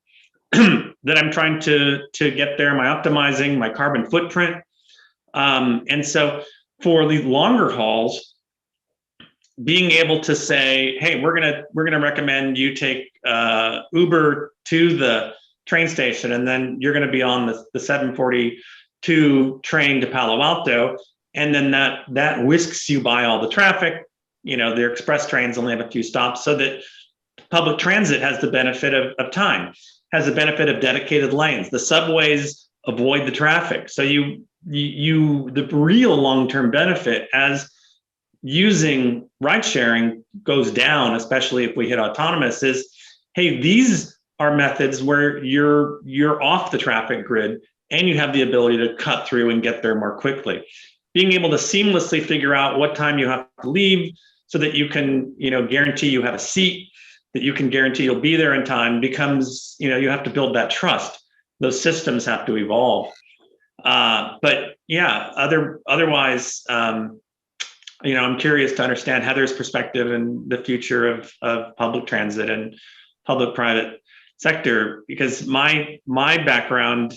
[SPEAKER 3] that I'm trying to get there? Am I optimizing my carbon footprint? And so for the longer hauls, being able to say, hey, we're gonna recommend you take Uber to the train station, and then you're going to be on the 742 train to Palo Alto, and then that whisks you by all the traffic. The express trains only have a few stops, so that public transit has the benefit of time, has the benefit of dedicated lanes. The subways avoid the traffic. So the real long-term benefit as using ride sharing goes down, especially if we hit autonomous, is, hey, these are methods where you're off the traffic grid and you have the ability to cut through and get there more quickly. Being able to seamlessly figure out what time you have to leave so that you can, guarantee you have a seat, that you can guarantee you'll be there in time, becomes, you have to build that trust. Those systems have to evolve. But yeah, otherwise, I'm curious to understand Heather's perspective and the future of public transit and public-private sector, because my background,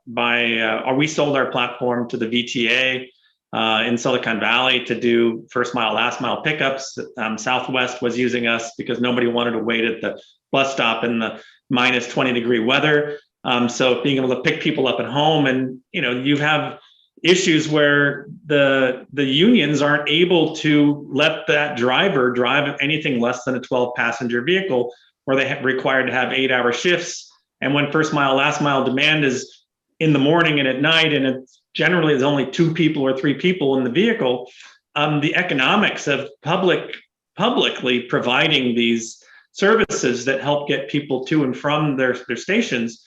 [SPEAKER 3] we sold our platform to the VTA in Silicon Valley to do first mile, last mile pickups. Southwest was using us because nobody wanted to wait at the bus stop in the minus 20-degree weather. So being able to pick people up at home, and you have issues where the unions aren't able to let that driver drive anything less than a 12-passenger vehicle, where they required to have 8-hour shifts. And when first mile, last mile demand is in the morning and at night, and it's generally there's only 2 people or 3 people in the vehicle, the economics of publicly providing these services that help get people to and from their stations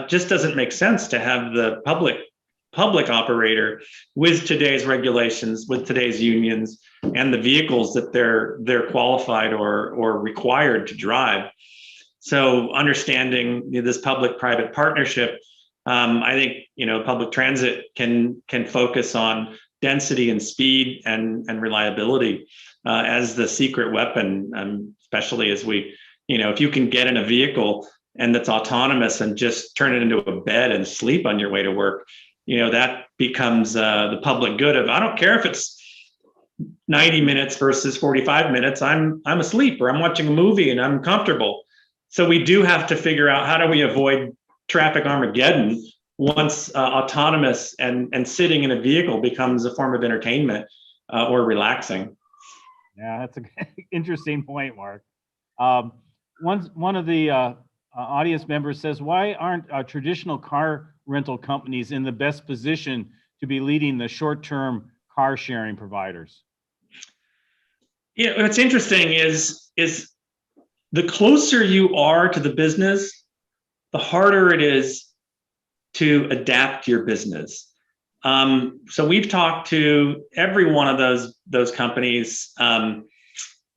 [SPEAKER 3] just doesn't make sense to have the public operator with today's regulations, with today's unions, and the vehicles that they're qualified or required to drive. So understanding this public-private partnership, I think public transit can focus on density and speed and reliability as the secret weapon, especially as we, if you can get in a vehicle and that's autonomous and just turn it into a bed and sleep on your way to work, that becomes the public good of, I don't care if it's 90 minutes versus 45 minutes, I'm asleep or I'm watching a movie and I'm comfortable. So we do have to figure out, how do we avoid traffic Armageddon once autonomous and sitting in a vehicle becomes a form of entertainment or relaxing.
[SPEAKER 1] Yeah, that's an interesting point, Mark. One of the audience members says, why aren't traditional car rental companies in the best position to be leading the short-term car sharing providers?
[SPEAKER 3] What's interesting is the closer you are to the business, the harder it is to adapt your business. So we've talked to every one of those companies, and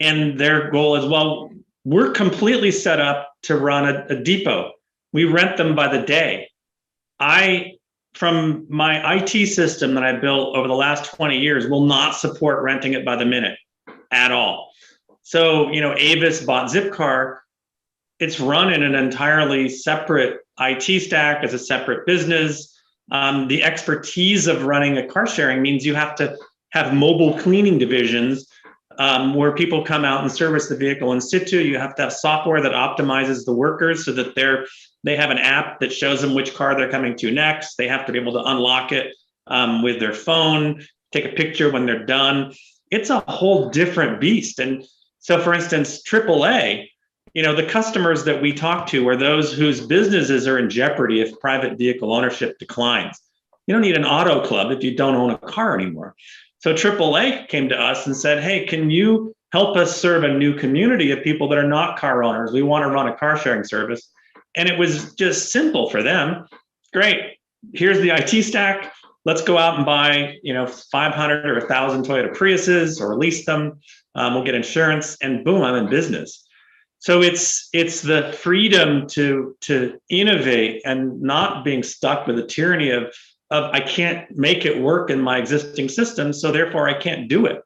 [SPEAKER 3] their goal is, well, we're completely set up to run a depot. We rent them by the day. From my IT system that I built over the last 20 years, will not support renting it by the minute at all. So, Avis bought Zipcar. It's run in an entirely separate IT stack as a separate business. The expertise of running a car sharing means you have to have mobile cleaning divisions where people come out and service the vehicle in situ. You have to have software that optimizes the workers so that they have an app that shows them which car they're coming to next. They have to be able to unlock it with their phone, take a picture when they're done. It's a whole different beast. And so, for instance, AAA, the customers that we talk to are those whose businesses are in jeopardy if private vehicle ownership declines. You don't need an auto club if you don't own a car anymore. So AAA came to us and said, hey, can you help us serve a new community of people that are not car owners? We want to run a car sharing service. And it was just simple for them. Great. Here's the IT stack. Let's go out and buy, 500 or 1,000 Toyota Priuses or lease them. We'll get insurance, and boom, I'm in business. So it's the freedom to innovate and not being stuck with the tyranny of I can't make it work in my existing system, so therefore I can't do it.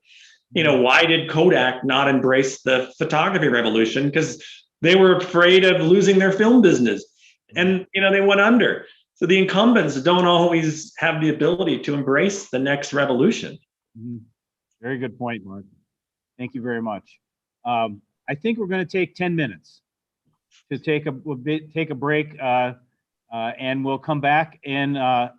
[SPEAKER 3] Why did Kodak not embrace the photography revolution? Because they were afraid of losing their film business, and they went under. So the incumbents don't always have the ability to embrace the next revolution.
[SPEAKER 1] Mm-hmm. Very good point, Mark. Thank you very much. I think we're going to take 10 minutes to take a break, and we'll come back. And I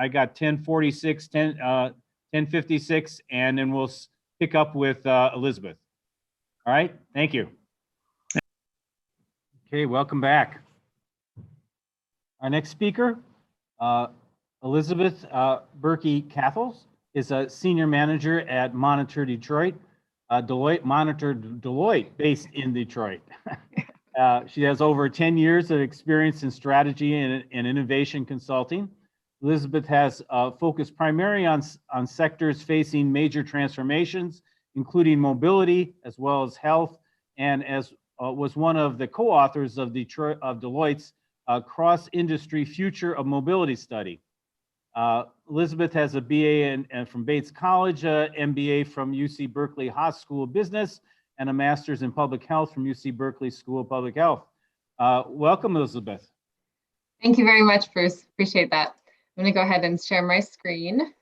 [SPEAKER 1] got 10:46, 10:56, and then we'll pick up with Elizabeth. All right. Thank you. Okay, welcome back. Our next speaker, Elizabeth Berkey-Cathels, is a senior manager at Monitor Detroit. Deloitte, based in Detroit. She has over 10 years of experience in strategy and innovation consulting. Elizabeth has focused primarily on sectors facing major transformations, including mobility as well as health, and was one of the co-authors of Deloitte's cross-industry future of mobility study. Elizabeth has a BA from Bates College, MBA from UC Berkeley Haas School of Business, and a master's in public health from UC Berkeley School of Public Health. Welcome, Elizabeth.
[SPEAKER 5] Thank you very much, Bruce. Appreciate that. I'm going to go ahead and share my screen.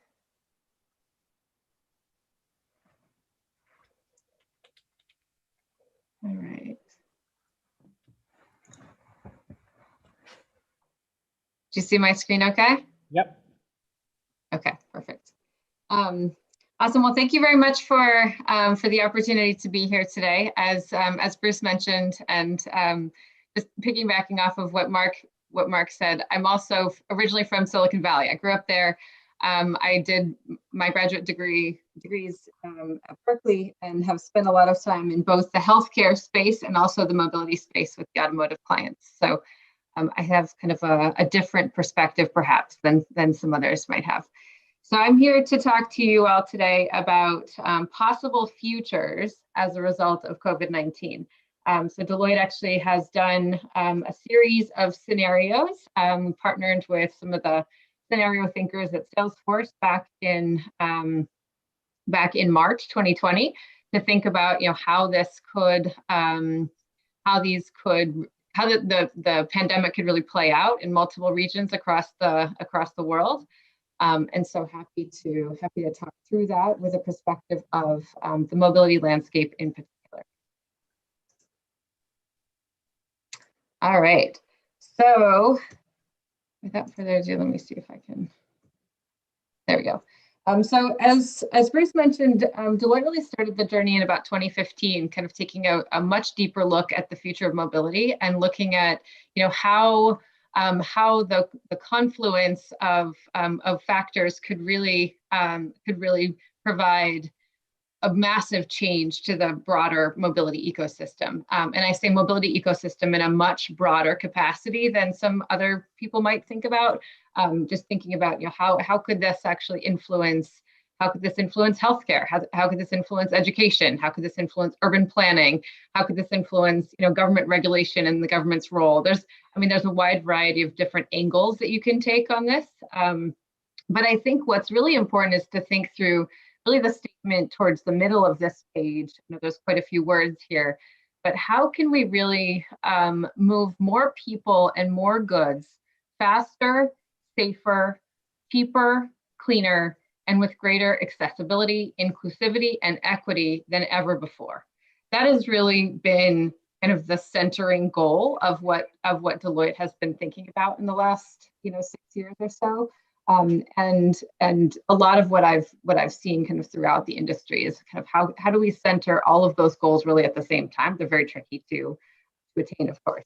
[SPEAKER 5] Do you see my screen okay?
[SPEAKER 1] Yep.
[SPEAKER 5] Okay, perfect. Awesome. Well, thank you very much for the opportunity to be here today. As Bruce mentioned, and just piggybacking off of what Mark said, I'm also originally from Silicon Valley. I grew up there. I did my graduate degrees at Berkeley and have spent a lot of time in both the healthcare space and also the mobility space with the automotive clients. So I have kind of a different perspective perhaps than some others might have. So I'm here to talk to you all today about possible futures as a result of COVID-19. So Deloitte actually has done a series of scenarios, partnered with some of the scenario thinkers at Salesforce back in March 2020 to think about how this could how the pandemic could really play out in multiple regions across the world. And so happy to talk through that with a perspective of the mobility landscape in particular. All right, so without further ado, let me see if I can, there we go. So as Bruce mentioned, Deloitte really started the journey in about 2015, kind of taking a much deeper look at the future of mobility and looking at how the confluence of factors could really provide a massive change to the broader mobility ecosystem. And I say mobility ecosystem in a much broader capacity than some other people might think about. Just thinking about how could this actually influence, how could this influence healthcare? How could this influence education? How could this influence urban planning? How could this influence government regulation and the government's role? There's a wide variety of different angles that you can take on this. But I think what's really important is to think through really the statement towards the middle of this page. There's quite a few words here, but how can we really move more people and more goods faster, safer, cheaper, cleaner, and with greater accessibility, inclusivity, and equity than ever before? That has really been kind of the centering goal of what Deloitte has been thinking about in the last 6 years or so. And a lot of what I've seen kind of throughout the industry is kind of how do we center all of those goals really at the same time? They're very tricky to attain, of course.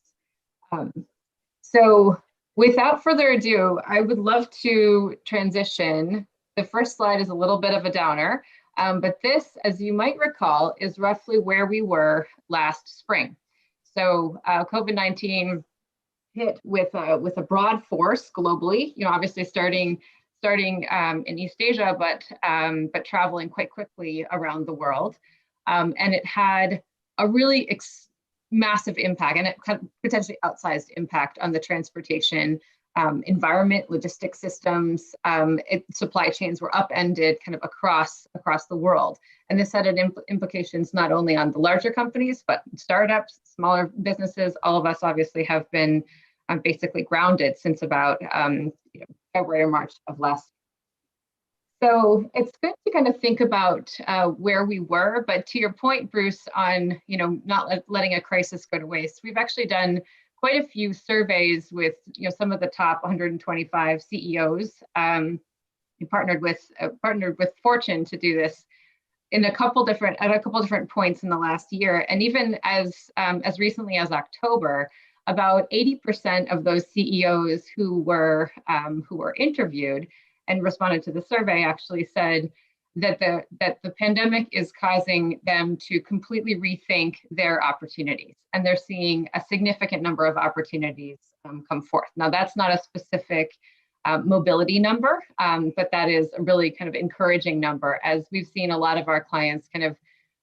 [SPEAKER 5] So without further ado, I would love to transition. The first slide is a little bit of a downer, but this, as you might recall, is roughly where we were last spring. So COVID-19 hit with a broad force globally, obviously starting in East Asia, but traveling quite quickly around the world. And it had a really massive impact, and it had potentially outsized impact on the transportation environment, logistics systems. Supply chains were upended kind of across the world. And this had implications not only on the larger companies, but startups, smaller businesses. All of us obviously have been basically grounded since about February or March of last year. So it's good to kind of think about where we were, but to your point, Bruce, on not letting a crisis go to waste, we've actually done quite a few surveys with some of the top 125 CEOs. We partnered with Fortune to do this at a couple different points in the last year, and even as recently as October, about 80% of those CEOs who were interviewed and responded to the survey actually said that the pandemic is causing them to completely rethink their opportunities, and they're seeing a significant number of opportunities come forth. Now, that's not a specific mobility number, but that is a really kind of encouraging number, as we've seen a lot of our clients kind of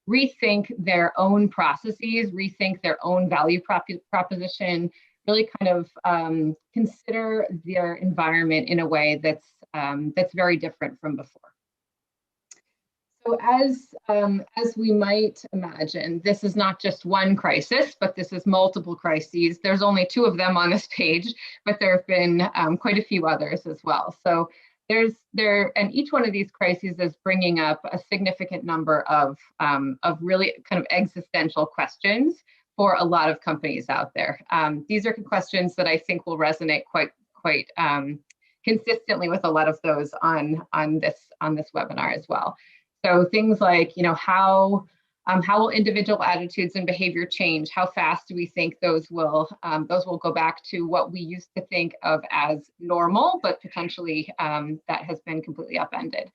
[SPEAKER 5] rethink their own processes, rethink their own value proposition, really kind of consider their environment in a way that's very different from before. So as we might imagine, this is not just one crisis, but this is multiple crises. There's only 2 of them on this page, but there have been quite a few others as well. So and each one of these crises is bringing up a significant number of really kind of existential questions for a lot of companies out there. These are questions that I think will resonate quite quite consistently with a lot of those on this webinar as well. So things like, how will individual attitudes and behavior change? How fast do we think those will go back to what we used to think of as normal, but potentially that has been completely upended?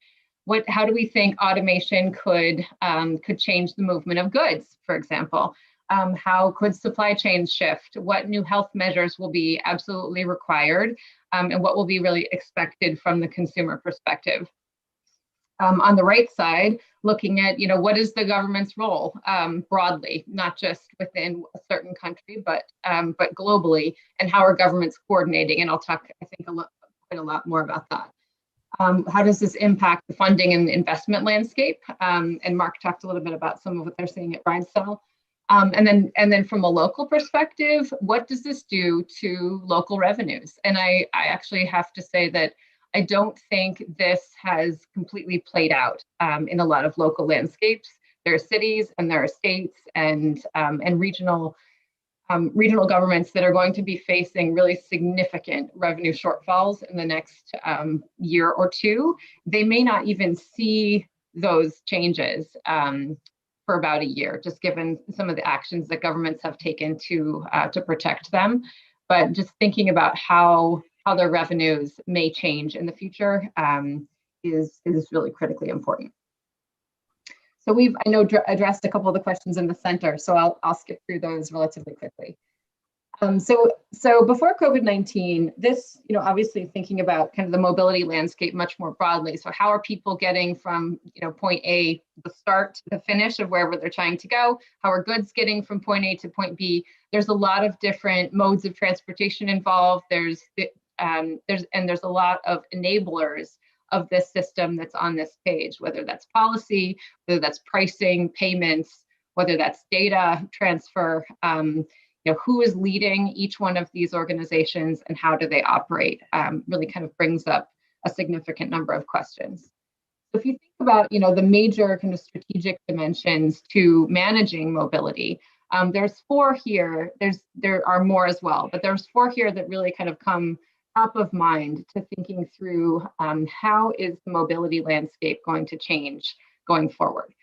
[SPEAKER 5] How do we think automation could change the movement of goods, for example? How could supply chains shift? What new health measures will be absolutely required, and what will be really expected from the consumer perspective? On the right side, looking at, what is the government's role broadly, not just within a certain country, but globally, and how are governments coordinating? And I'll talk, I think, quite a lot more about that. How does this impact the funding and investment landscape? And Mark talked a little bit about some of what they're seeing at Rhinestone. And then from a local perspective, what does this do to local revenues? And I actually have to say that I don't think this has completely played out in a lot of local landscapes. There are cities and there are states and regional governments that are going to be facing really significant revenue shortfalls in the next year or two. They may not even see those changes for about a year, just given some of the actions that governments have taken to protect them. But just thinking about how their revenues may change in the future is really critically important. So I know addressed a couple of the questions in the center, so I'll skip through those relatively quickly. So before COVID-19, this, obviously thinking about kind of the mobility landscape much more broadly. So how are people getting from, point A, the start to the finish of wherever they're trying to go? How are goods getting from point A to point B? There's a lot of different modes of transportation involved. There's a lot of enablers of this system that's on this page, whether that's policy, whether that's pricing, payments, whether that's data transfer, who is leading each one of these organizations and how do they operate, really kind of brings up a significant number of questions. So if you think about, the major kind of strategic dimensions to managing mobility, there's 4 here. There are more as well, but there's 4 here that really kind of come top of mind to thinking through how is the mobility landscape going to change going forward.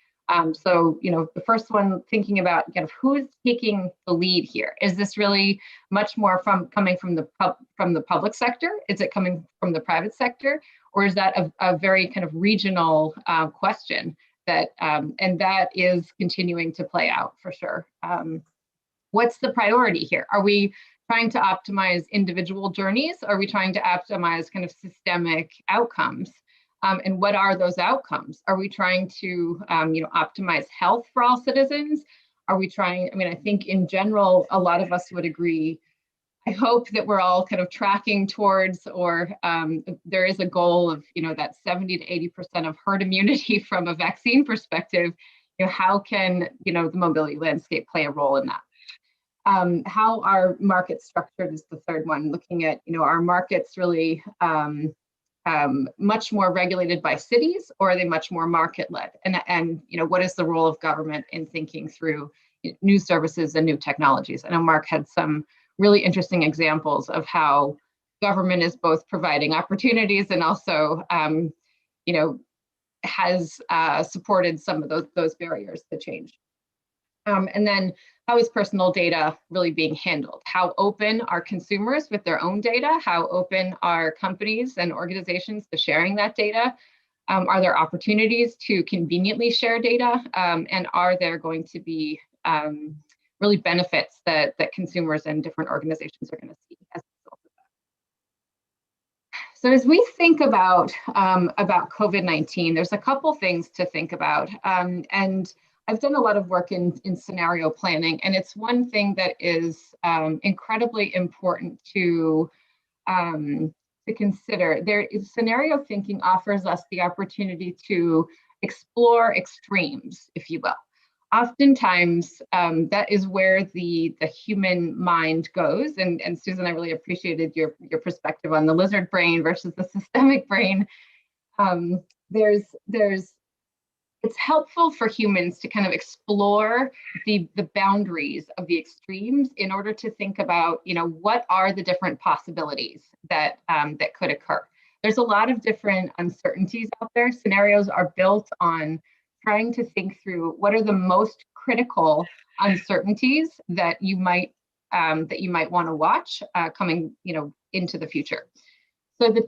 [SPEAKER 5] So, the first one, thinking about kind of who is taking the lead here. Is this really much more coming from the public sector? Is it coming from the private sector? Or is that a very kind of regional question that, and that is continuing to play out for sure. What's the priority here? Are we trying to optimize individual journeys? Are we trying to optimize kind of systemic outcomes? And what are those outcomes? Are we trying to, optimize health for all citizens? Are we trying, I think in general, a lot of us would agree. I hope that we're all kind of tracking towards, or there is a goal of, that 70 to 80% of herd immunity from a vaccine perspective. How can, the mobility landscape play a role in that? How are markets structured is the third one, looking at, are markets really much more regulated by cities, or are they much more market-led? And what is the role of government in thinking through new services and new technologies? I know Mark had some really interesting examples of how government is both providing opportunities and also, has supported some of those barriers to change. And then how is personal data really being handled? How open are consumers with their own data? How open are companies and organizations to sharing that data? Are there opportunities to conveniently share data? And are there going to be really benefits that consumers and different organizations are going to see as a result of that? So as we think about COVID-19, there's a couple things to think about. And I've done a lot of work in scenario planning, and it's one thing that is incredibly important to consider. Scenario thinking offers us the opportunity to explore extremes, if you will. Oftentimes, that is where the human mind goes. And Susan, I really appreciated your perspective on the lizard brain versus the systemic brain. There's it's helpful for humans to kind of explore the boundaries of the extremes in order to think about, what are the different possibilities that that could occur. There's a lot of different uncertainties out there. Scenarios are built on trying to think through what are the most critical uncertainties that you might want to watch coming, into the future. So the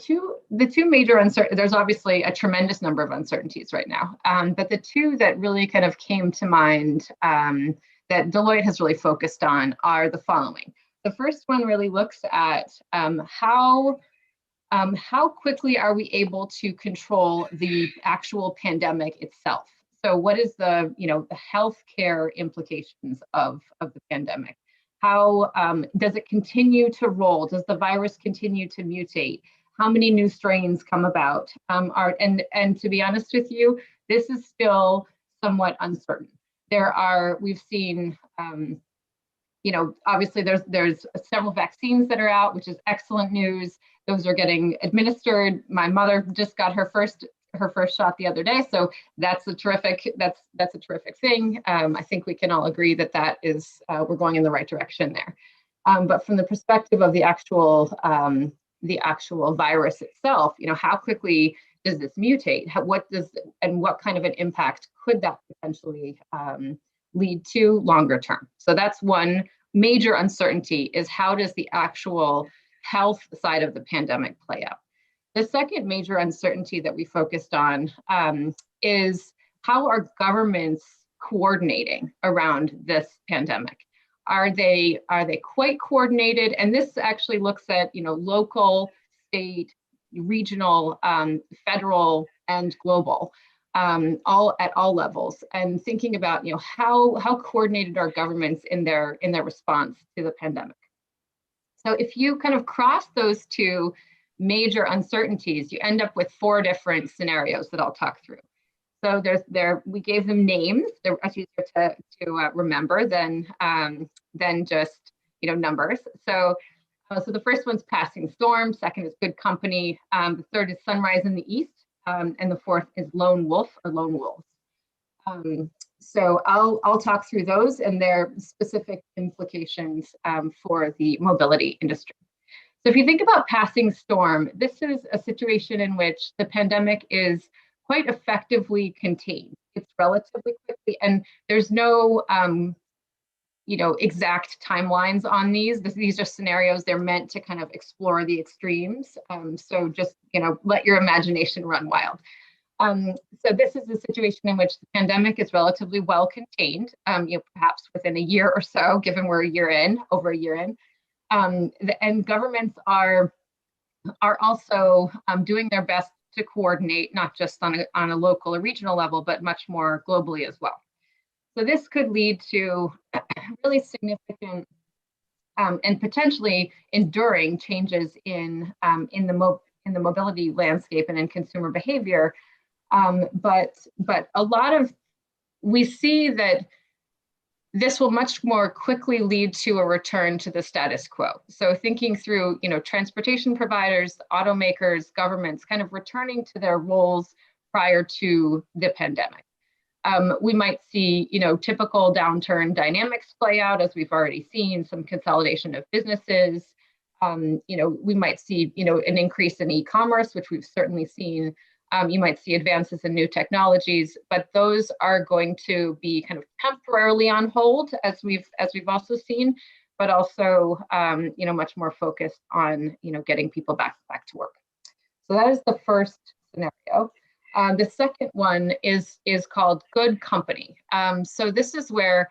[SPEAKER 5] two major uncertainties, there's obviously a tremendous number of uncertainties right now, but the two that really kind of came to mind that Deloitte has really focused on are the following. The first one really looks at how quickly are we able to control the actual pandemic itself? So what is the healthcare implications of the pandemic? How does it continue to roll? Does the virus continue to mutate? How many new strains come about? And to be honest with you, this is still somewhat uncertain. We've seen, obviously there's several vaccines that are out, which is excellent news. Those are getting administered. My mother just got her first shot the other day, so that's a terrific thing. I think we can all agree that is we're going in the right direction there. But from the perspective of the actual virus itself, how quickly does this mutate? What kind of an impact could that potentially lead to longer term? So that's one major uncertainty, is how does the actual health side of the pandemic play out? The second major uncertainty that we focused on is how are governments coordinating around this pandemic? Are they quite coordinated? And this actually looks at local, state, regional, federal, and global, all at all levels, and thinking about how coordinated are governments in their response to the pandemic. So if you kind of cross those two major uncertainties, you end up with 4 different scenarios that I'll talk through. So we gave them names. They're much easier to remember than just numbers. So the first one's passing storm. Second is good company. The third is sunrise in the east, and the fourth is lone wolf or lone wolves. So I'll talk through those and their specific implications for the mobility industry. So if you think about passing storm, this is a situation in which the pandemic is quite effectively contained. It's relatively quickly, and there's no exact timelines on these. These are scenarios. They're meant to kind of explore the extremes. So just let your imagination run wild. So this is a situation in which the pandemic is relatively well contained, perhaps within a year or so, given we're over a year in. And governments are also doing their best to coordinate, not just on a local or regional level, but much more globally as well. So this could lead to really significant and potentially enduring changes in the mobility landscape and in consumer behavior. But we see that this will much more quickly lead to a return to the status quo. So thinking through, transportation providers, automakers, governments, kind of returning to their roles prior to the pandemic. We might see, typical downturn dynamics play out, as we've already seen, some consolidation of businesses. We might see, an increase in e-commerce, which we've certainly seen. You might see advances in new technologies, but those are going to be kind of temporarily on hold, as we've also seen, but also much more focused on getting people back to work. So that is the first scenario. The second one is called good company. So this is where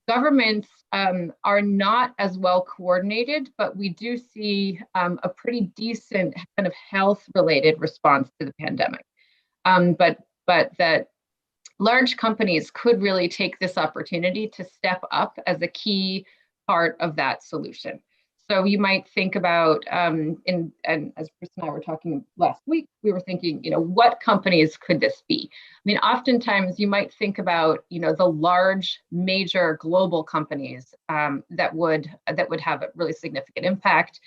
[SPEAKER 5] governments are not as well coordinated, but we do see a pretty decent kind of health-related response to the pandemic. But that large companies could really take this opportunity to step up as a key part of that solution. So you might think about, and as Bruce and I were talking last week, we were thinking, what companies could this be? I mean, oftentimes you might think about, the large, major global companies that would have a really significant impact.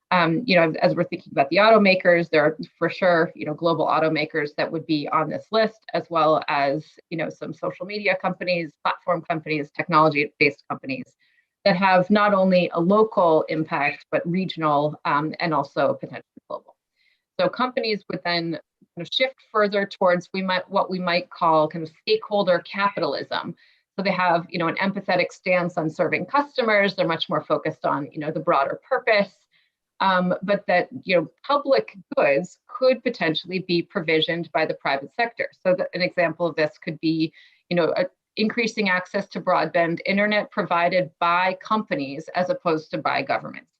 [SPEAKER 5] As we're thinking about the automakers, there are for sure, global automakers that would be on this list, as well as, some social media companies, platform companies, technology-based companies that have not only a local impact, but regional and also potentially global. So companies would then kind of shift further towards what we might call kind of stakeholder capitalism. So they have, an empathetic stance on serving customers. They're much more focused on, the broader purpose. But that public goods could potentially be provisioned by the private sector. So an example of this could be, increasing access to broadband internet provided by companies as opposed to by governments.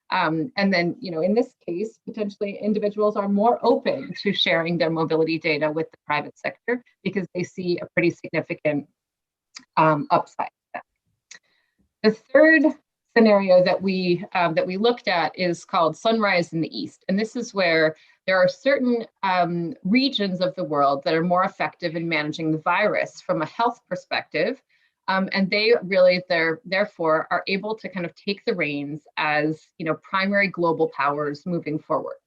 [SPEAKER 5] And then, in this case, potentially individuals are more open to sharing their mobility data with the private sector because they see a pretty significant upside. The third scenario that we looked at is called Sunrise in the East. And this is where there are certain regions of the world that are more effective in managing the virus from a health perspective. And they really, therefore, are able to kind of take the reins as, primary global powers moving forward.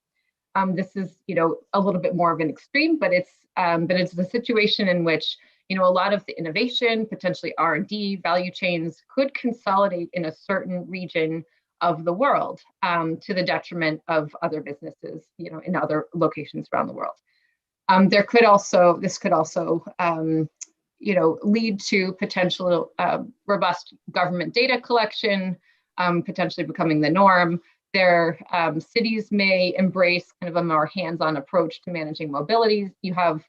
[SPEAKER 5] This is, a little bit more of an extreme, but it's a situation in which a lot of the innovation, potentially R&D value chains could consolidate in a certain region of the world to the detriment of other businesses, in other locations around the world. This could also lead to potential robust government data collection, potentially becoming the norm. Cities may embrace kind of a more hands-on approach to managing mobility. You have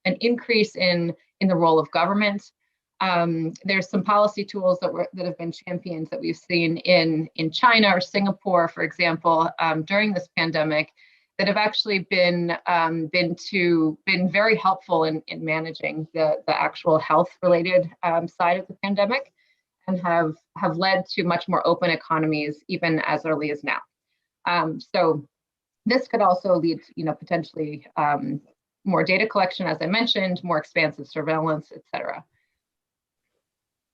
[SPEAKER 5] an increase in the role of government. There's some policy tools that have been championed that we've seen in China or Singapore, for example, during this pandemic, that have actually been very helpful in managing the actual health-related side of the pandemic, and have led to much more open economies even as early as now. So this could also lead, potentially more data collection, as I mentioned, more expansive surveillance, et cetera.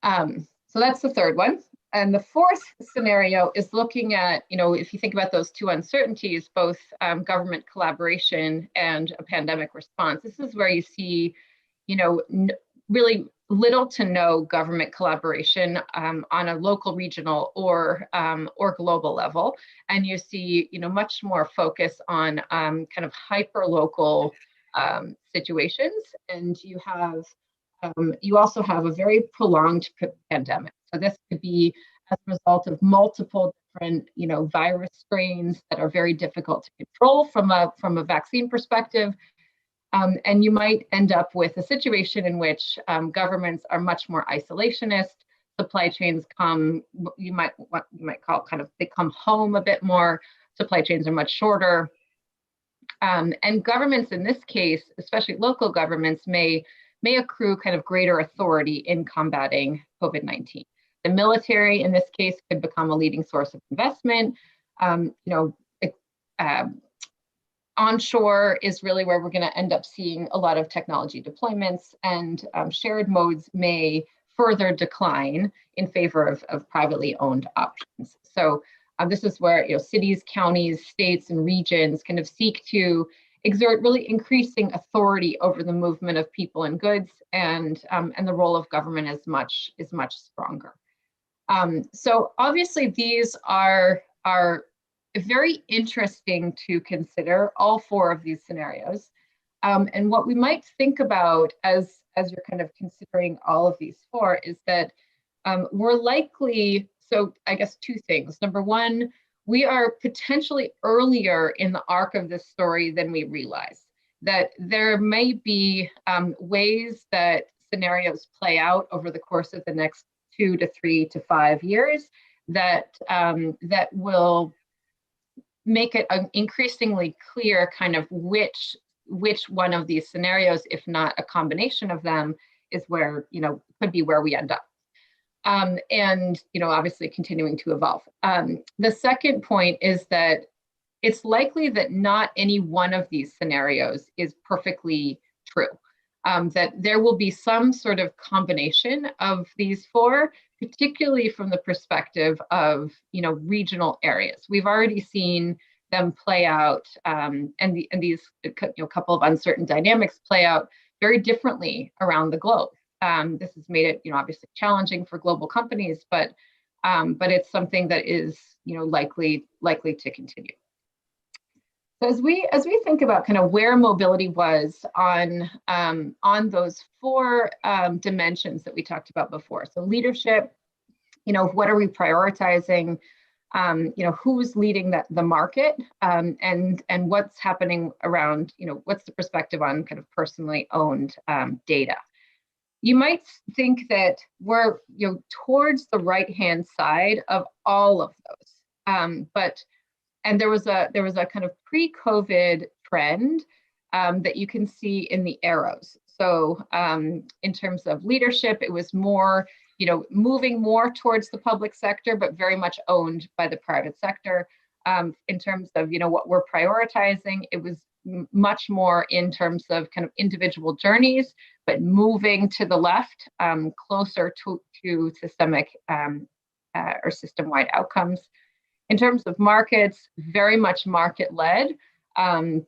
[SPEAKER 5] So that's the third one. And the fourth scenario is looking at, if you think about those two uncertainties, both government collaboration and a pandemic response, this is where you see, really little to no government collaboration on a local, regional, or global level. And you see, much more focus on kind of hyper-local situations. And you also have a very prolonged pandemic. So this could be as a result of multiple different, virus strains that are very difficult to control from a vaccine perspective. And you might end up with a situation in which governments are much more isolationist. Supply chains you might call kind of, they come home a bit more. Supply chains are much shorter. And governments in this case, especially local governments, may accrue kind of greater authority in combating COVID-19. The military, in this case, could become a leading source of investment. Onshore is really where we're going to end up seeing a lot of technology deployments, and shared modes may further decline in favor of privately owned options. So this is where cities, counties, states, and regions kind of seek to exert really increasing authority over the movement of people and goods, and the role of government is much stronger. So obviously these are very interesting to consider, all four of these scenarios. And what we might think about as you're kind of considering all of these four is that we're likely, so I guess two things. Number one, we are potentially earlier in the arc of this story than we realize. That there may be ways that scenarios play out over the course of the next 2 to 3 to 5 years that will make it increasingly clear kind of which one of these scenarios, if not a combination of them, is where, could be where we end up. And, obviously continuing to evolve. The second point is that it's likely that not any one of these scenarios is perfectly true. that there will be some sort of combination of these four, particularly from the perspective of, regional areas. We've already seen them play out, and these couple of uncertain dynamics play out very differently around the globe. This has made it, obviously challenging for global companies, but it's something that is, likely to continue. So as we think about kind of where mobility was on those four dimensions that we talked about before, so leadership, what are we prioritizing? Who's leading the market, and what's happening around, what's the perspective on kind of personally owned data? You might think that we're, towards the right-hand side of all of those, and there was a kind of pre-COVID trend that you can see in the arrows. So in terms of leadership, it was more, moving more towards the public sector, but very much owned by the private sector. In terms of, what we're prioritizing, it was much more in terms of kind of individual journeys, but moving to the left, closer to systemic or system-wide outcomes. In terms of markets, very much market-led,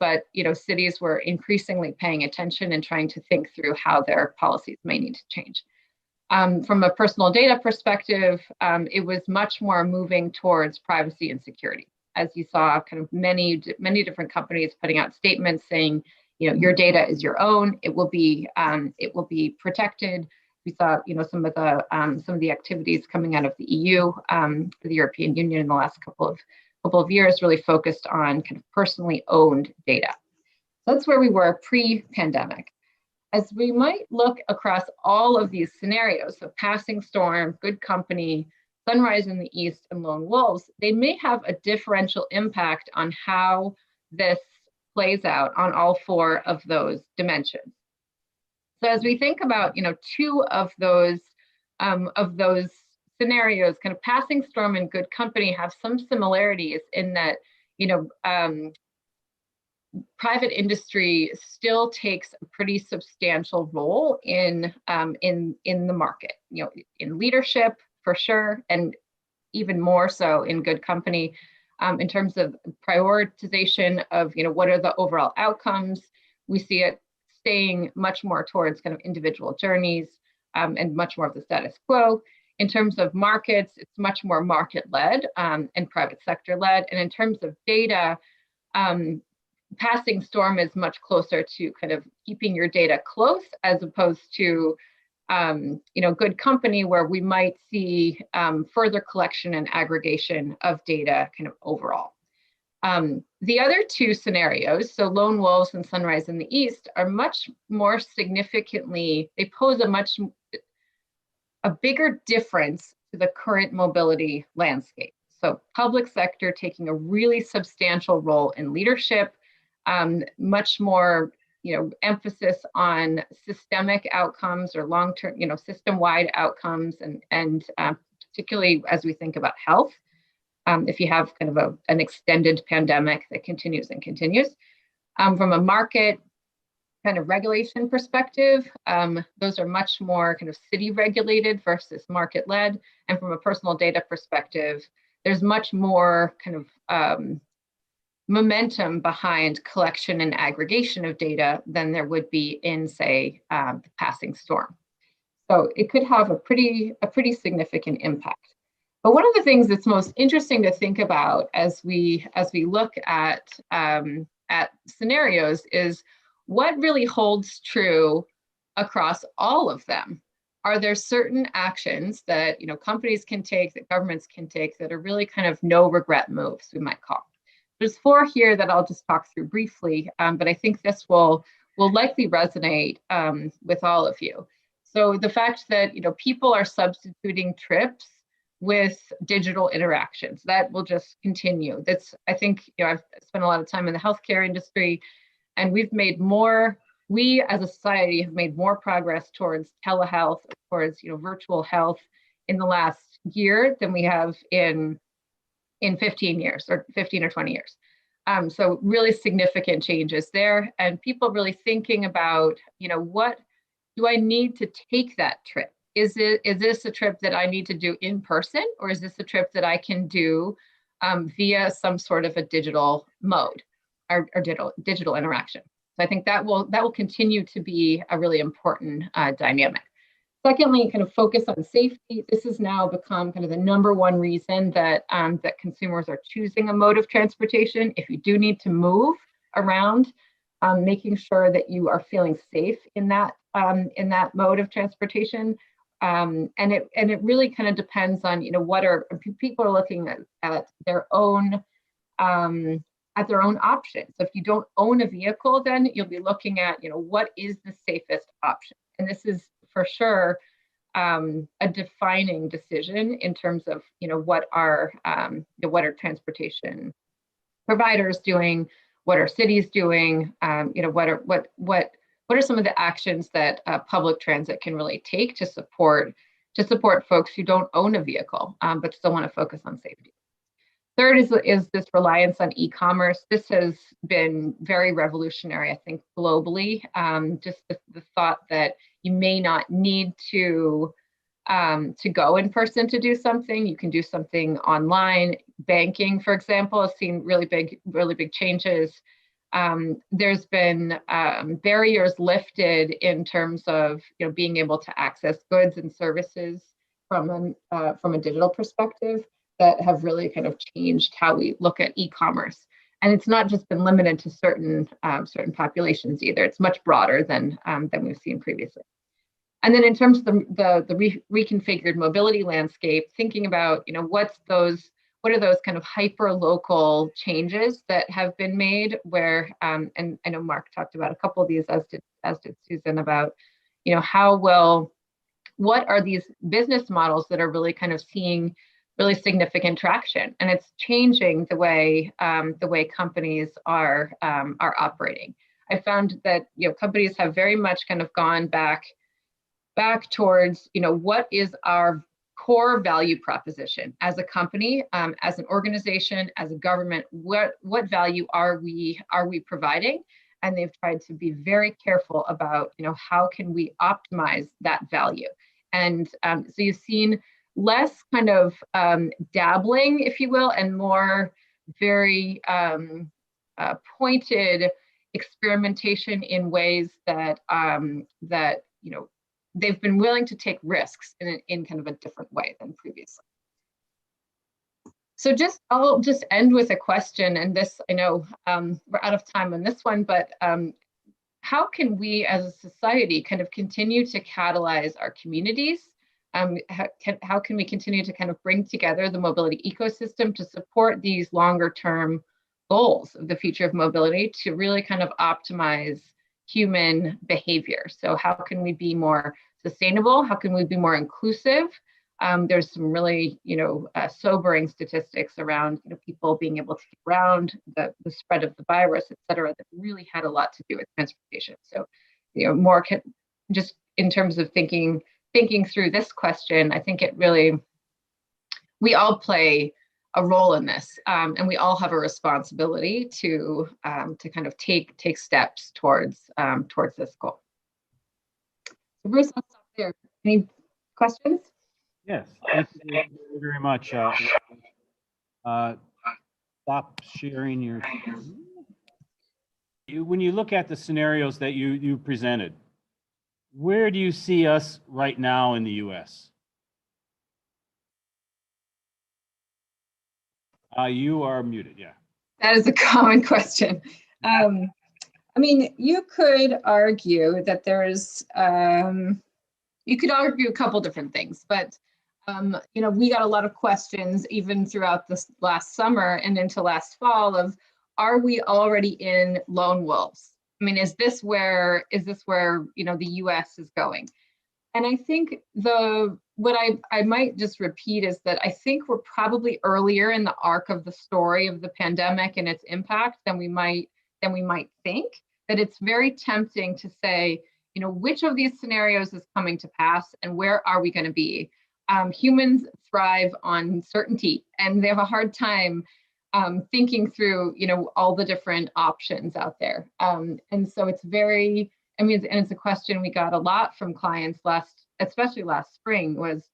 [SPEAKER 5] but cities were increasingly paying attention and trying to think through how their policies may need to change. From a personal data perspective, it was much more moving towards privacy and security. As you saw, kind of many different companies putting out statements saying, your data is your own. It will be protected. We saw, some of the activities coming out of the EU, the European Union in the last couple of years, really focused on kind of personally owned data. So that's where we were pre-pandemic. As we might look across all of these scenarios, so Passing Storm, Good Company, Sunrise in the East, and Lone Wolves, they may have a differential impact on how this plays out on all four of those dimensions. So as we think about, two of those scenarios, kind of Passing Storm and Good Company have some similarities in that, private industry still takes a pretty substantial role in the market, in leadership for sure, and even more so in Good Company, in terms of prioritization of, what are the overall outcomes. We see it staying much more towards kind of individual journeys, and much more of the status quo. In terms of markets, it's much more market-led and private sector-led. And in terms of data, Passing Storm is much closer to kind of keeping your data close, as opposed to, Good Company, where we might see further collection and aggregation of data kind of overall. The other two scenarios, so Lone Wolves and Sunrise in the East, are much more significantly, they pose a bigger difference to the current mobility landscape. So public sector taking a really substantial role in leadership, much more, emphasis on systemic outcomes or long-term, system-wide outcomes, and particularly as we think about health. If you have kind of an extended pandemic that continues and continues. From a market kind of regulation perspective, those are much more kind of city regulated versus market led. And from a personal data perspective, there's much more kind of momentum behind collection and aggregation of data than there would be in, say, the Passing Storm. So it could have a pretty significant impact. But one of the things that's most interesting to think about as we look at scenarios is what really holds true across all of them. Are there certain actions that companies can take, that governments can take, that are really kind of no regret moves, we might call? There's four here that I'll just talk through briefly, but I think this will likely resonate with all of you. So the fact that people are substituting trips with digital interactions, that will just continue. That's, I think, I've spent a lot of time in the healthcare industry, and we as a society have made more progress towards telehealth, towards virtual health in the last year than we have in 15 years or 15 or 20 years. So really significant changes there, and people really thinking about, do I need to take that trip? Is this a trip that I need to do in person, or is this a trip that I can do via some sort of a digital mode or digital interaction? So I think that will continue to be a really important dynamic. Secondly, kind of focus on safety. This has now become kind of the number one reason that that consumers are choosing a mode of transportation. If you do need to move around, making sure that you are feeling safe in that mode of transportation. And it really kind of depends on, what are people are looking at their own options. So if you don't own a vehicle, then you'll be looking at, what is the safest option? And this is for sure a defining decision in terms of, what are transportation providers doing, what are cities doing, what are some of the actions that public transit can really take to support folks who don't own a vehicle, but still want to focus on safety. Third is this reliance on e-commerce. This has been very revolutionary, I think, globally. Just the thought that you may not need to go in person to do something. You can do something online. Banking, for example, has seen really big changes. There's been barriers lifted in terms of being able to access goods and services from a digital perspective that have really kind of changed how we look at e-commerce. And it's not just been limited to certain populations either. It's much broader than we've seen previously. And then in terms of the reconfigured mobility landscape, thinking about what are those kind of hyper local changes that have been made where and I know Mark talked about a couple of these, as did Susan, about what are these business models that are really kind of seeing really significant traction, and it's changing the way companies are operating. I found that companies have very much kind of gone back towards what is our core value proposition as a company, as an organization, as a government. What value are we providing? And they've tried to be very careful about how can we optimize that value. And so you've seen less kind of dabbling, if you will, and more very pointed experimentation in ways that they've been willing to take risks in kind of a different way than previously. So I'll just end with a question, and this, I know we're out of time on this one, but how can we as a society kind of continue to catalyze our communities? How can we continue to kind of bring together the mobility ecosystem to support these longer term goals of the future of mobility to really kind of optimize human behavior? So how can we be more sustainable? How can we be more inclusive? There's some really, sobering statistics around people being able to get around the spread of the virus, et cetera, that really had a lot to do with transportation. So, more just in terms of thinking through this question, I think we all play a role in this, and we all have a responsibility to kind of take steps towards this goal. So Bruce, I'll stop there. Any questions?
[SPEAKER 1] Yes, thank you very much. Stop sharing your. When you look at the scenarios that you presented, where do you see us right now in the U.S.? You are muted, yeah.
[SPEAKER 5] That is a common question. I mean, you could argue that you could argue a couple different things, but we got a lot of questions even throughout this last summer and into last fall of, are we already in lone wolves? I mean, is this where the U.S. is going? And I think what I might just repeat is that I think we're probably earlier in the arc of the story of the pandemic and its impact than we might think. That it's very tempting to say, which of these scenarios is coming to pass and where are we going to be? Humans thrive on certainty, and they have a hard time thinking through, all the different options out there. And so it's very I mean, and it's a question we got a lot from clients especially last spring, was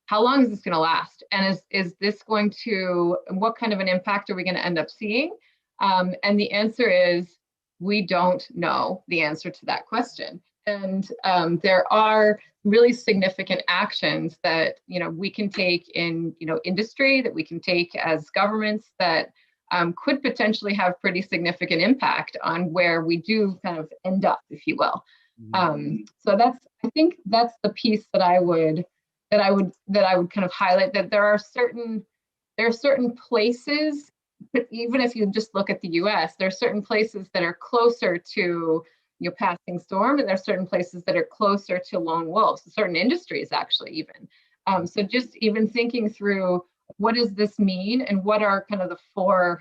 [SPEAKER 5] how long is this going to last? And is this going to, what kind of an impact are we going to end up seeing? And the answer is, we don't know the answer to that question. And there are really significant actions that, we can take in, industry, that we can take as governments, that could potentially have pretty significant impact on where we do kind of end up, if you will. So I think that's the piece that I would kind of highlight, that there are certain places, but even if you just look at the US, there are certain places that are closer to passing storm, and there are certain places that are closer to lone wolves, certain industries actually even. So just even thinking through, what does this mean, and what are kind of the four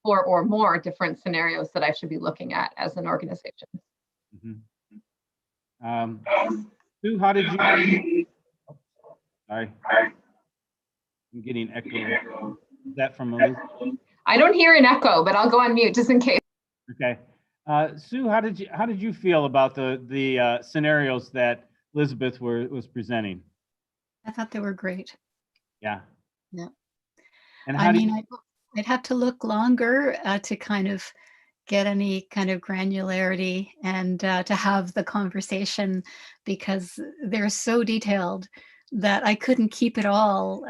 [SPEAKER 5] or more different scenarios that I should be looking at as an organization.
[SPEAKER 1] Sue, how did you? Sorry, I'm getting echo. Is that from Elizabeth?
[SPEAKER 5] I don't hear an echo, but I'll go on mute just in case.
[SPEAKER 1] Okay, Sue, how did you feel about the scenarios that Elizabeth was presenting?
[SPEAKER 2] I thought they were great.
[SPEAKER 1] Yeah.
[SPEAKER 2] Yeah.
[SPEAKER 1] And
[SPEAKER 2] I mean, I'd have to look longer to kind of get any kind of granularity and to have the conversation, because they're so detailed that I couldn't keep it all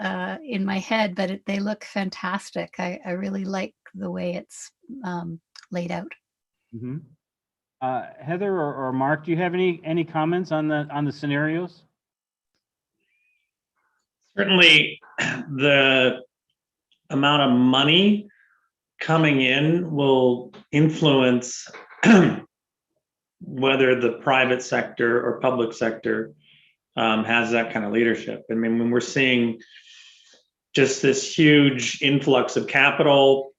[SPEAKER 2] in my head, but they look fantastic. I really like the way it's laid out.
[SPEAKER 1] Heather or Mark, do you have any comments on the scenarios?
[SPEAKER 3] Certainly, the amount of money coming in will influence whether the private sector or public sector has that kind of leadership. I mean, when we're seeing just this huge influx of capital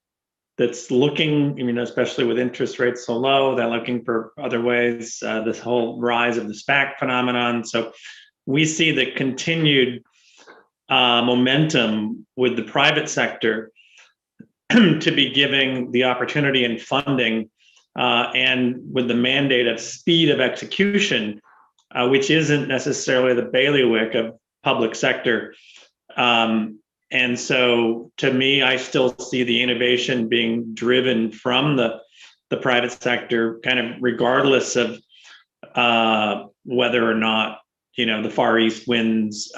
[SPEAKER 3] that's looking, especially with interest rates so low, they're looking for other ways, this whole rise of the SPAC phenomenon. So we see the continued momentum with the private sector to be giving the opportunity and funding, and with the mandate of speed of execution, which isn't necessarily the bailiwick of public sector. And so to me, I still see the innovation being driven from the private sector, kind of regardless of whether or not, the Far East wins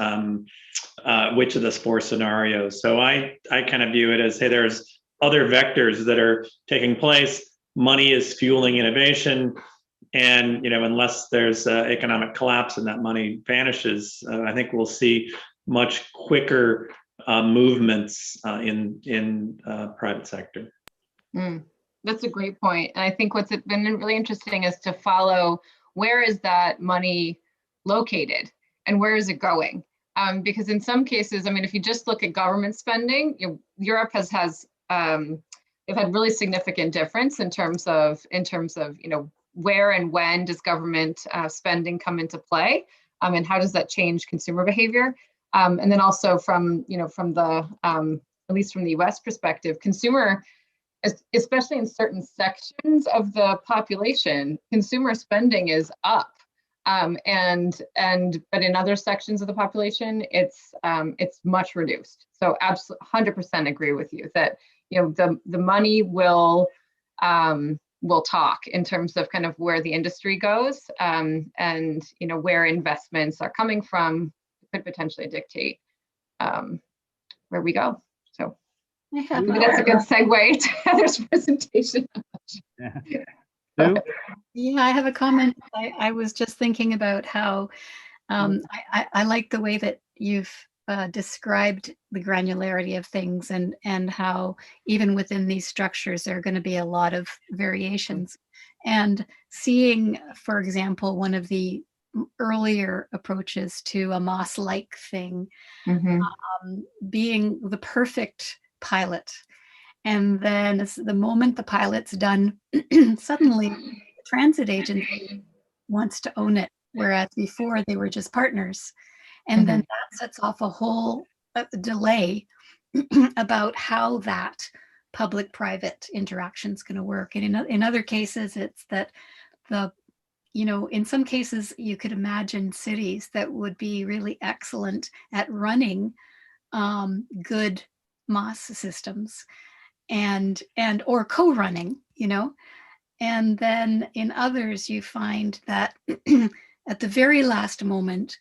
[SPEAKER 3] which of the four scenarios. So I kind of view it as, hey, there's other vectors that are taking place. Money is fueling innovation. And, unless there's economic collapse and that money vanishes, I think we'll see much quicker movements in private sector.
[SPEAKER 5] That's a great point. And I think what's been really interesting is to follow, where is that money located and where is it going? Because in some cases, I mean, if you just look at government spending, Europe has they've had really significant difference in terms of where and when does government spending come into play, and how does that change consumer behavior? And then also from the at least from the U.S. perspective, consumer, especially in certain sections of the population, consumer spending is up. But in other sections of the population, it's much reduced. So absolutely 100% agree with you that the money will talk in terms of kind of where the industry goes, and where investments are coming from could potentially dictate where we go. So maybe that's a good segue to Heather's presentation.
[SPEAKER 1] Sue?
[SPEAKER 2] Yeah, I have a comment. I was just thinking about how I like the way that you've described the granularity of things, and how even within these structures there are going to be a lot of variations. And seeing, for example, one of the earlier approaches to a Moss-like thing being the perfect pilot. And then the moment the pilot's done, suddenly the transit agency wants to own it, whereas before they were just partners. And then that sets off a whole delay about how that public-private interaction is going to work. And in other cases, it's that in some cases, you could imagine cities that would be really excellent at running good MOS systems or co-running, and then in others you find that at the very last moment,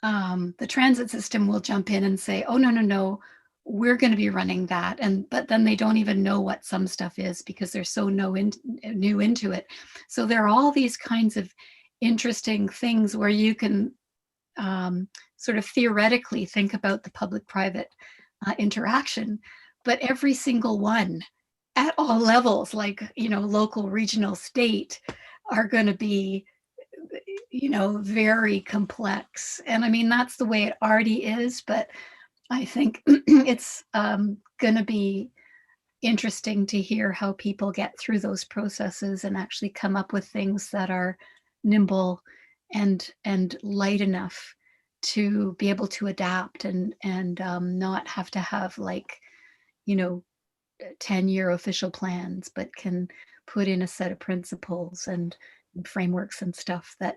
[SPEAKER 2] the transit system will jump in and say, oh, no, we're going to be running that. But then they don't even know what some stuff is because they're so new into it. So there are all these kinds of interesting things where you can sort of theoretically think about the public-private interaction, but every single one at all levels, like, local, regional, state, are going to be very complex. And I mean, that's the way it already is, but I think it's going to be interesting to hear how people get through those processes and actually come up with things that are nimble and light enough to be able to adapt and not have to have 10-year official plans, but can put in a set of principles and frameworks and stuff that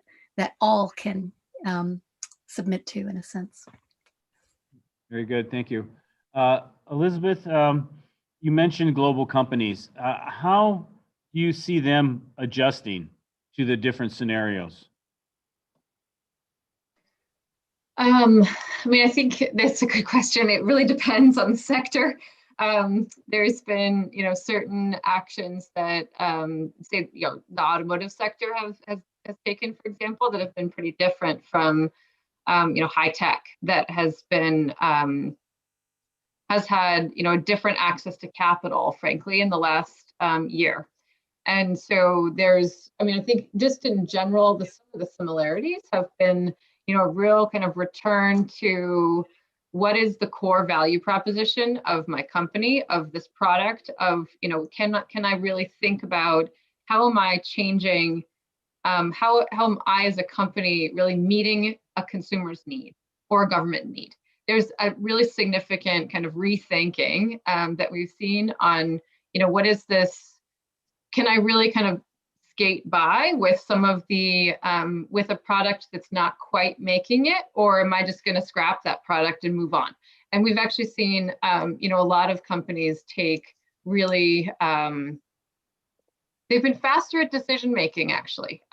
[SPEAKER 2] all can submit to, in a sense.
[SPEAKER 1] Very good, thank you. Elizabeth, you mentioned global companies. How do you see them adjusting to the different scenarios?
[SPEAKER 5] I think that's a good question. It really depends on the sector. There's been, certain actions that, say, the automotive sector has taken, for example, that have been pretty different from, high tech that has been, has had, different access to capital, frankly, in the last year. And so I think just in general, some of the similarities have been, a real kind of return to what is the core value proposition of my company, of this product, of, can I really think about how am I changing, how am I as a company really meeting a consumer's need or a government need? There's a really significant kind of rethinking that we've seen on, what is this, can I really kind of skate by with some of the, with a product that's not quite making it, or am I just going to scrap that product and move on? And we've actually seen, a lot of companies take really, they've been faster at decision making, actually,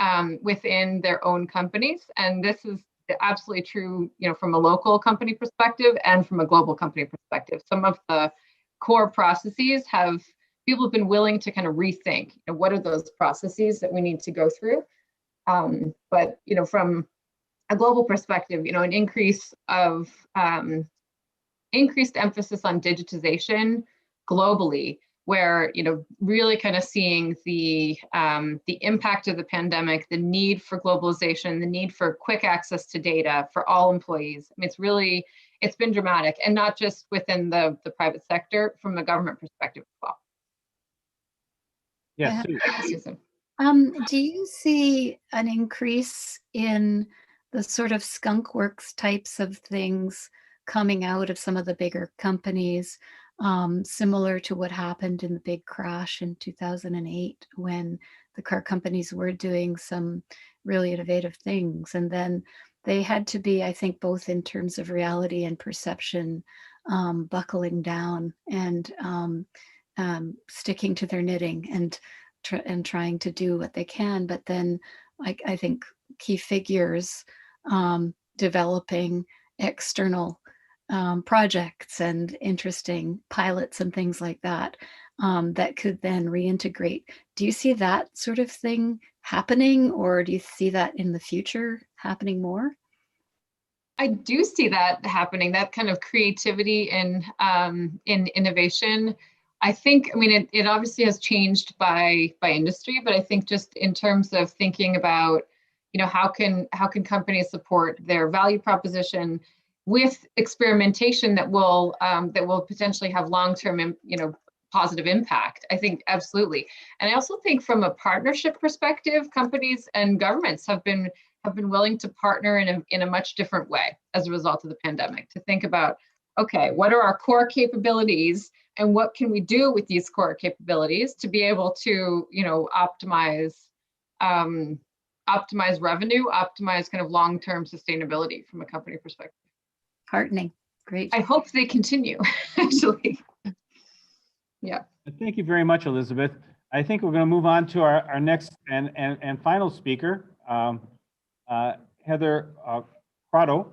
[SPEAKER 5] within their own companies. And this is absolutely true, from a local company perspective and from a global company perspective. Some of the core processes people have been willing to kind of rethink, what are those processes that we need to go through? But, from a global perspective, an increased emphasis on digitization globally, where, really kind of seeing the impact of the pandemic, the need for globalization, the need for quick access to data for all employees. I mean, it's been dramatic, and not just within the private sector, from the government perspective as well.
[SPEAKER 1] Yes.
[SPEAKER 5] Susan.
[SPEAKER 2] Do you see an increase in the sort of skunk works types of things coming out of some of the bigger companies, similar to what happened in the big crash in 2008, when the car companies were doing some really innovative things, and then they had to be, I think, both in terms of reality and perception, buckling down and sticking to their knitting and trying to do what they can. But then I think key figures developing external projects and interesting pilots and things like that, that could then reintegrate. Do you see that sort of thing happening, or do you see that in the future happening more?
[SPEAKER 5] I do see that happening, that kind of creativity in innovation. I think, it obviously has changed by industry, but I think just in terms of thinking about, how can companies support their value proposition with experimentation that will potentially have long-term, positive impact. I think absolutely. And I also think from a partnership perspective, companies and governments have been willing to partner in a much different way as a result of the pandemic, to think about, okay, what are our core capabilities and what can we do with these core capabilities to be able to, optimize optimize revenue, optimize kind of long-term sustainability from a company perspective.
[SPEAKER 2] Heartening. Great.
[SPEAKER 5] I hope they continue, actually. Yeah.
[SPEAKER 1] Thank you very much, Elizabeth. I think we're going to move on to our next and final speaker. Heather Prado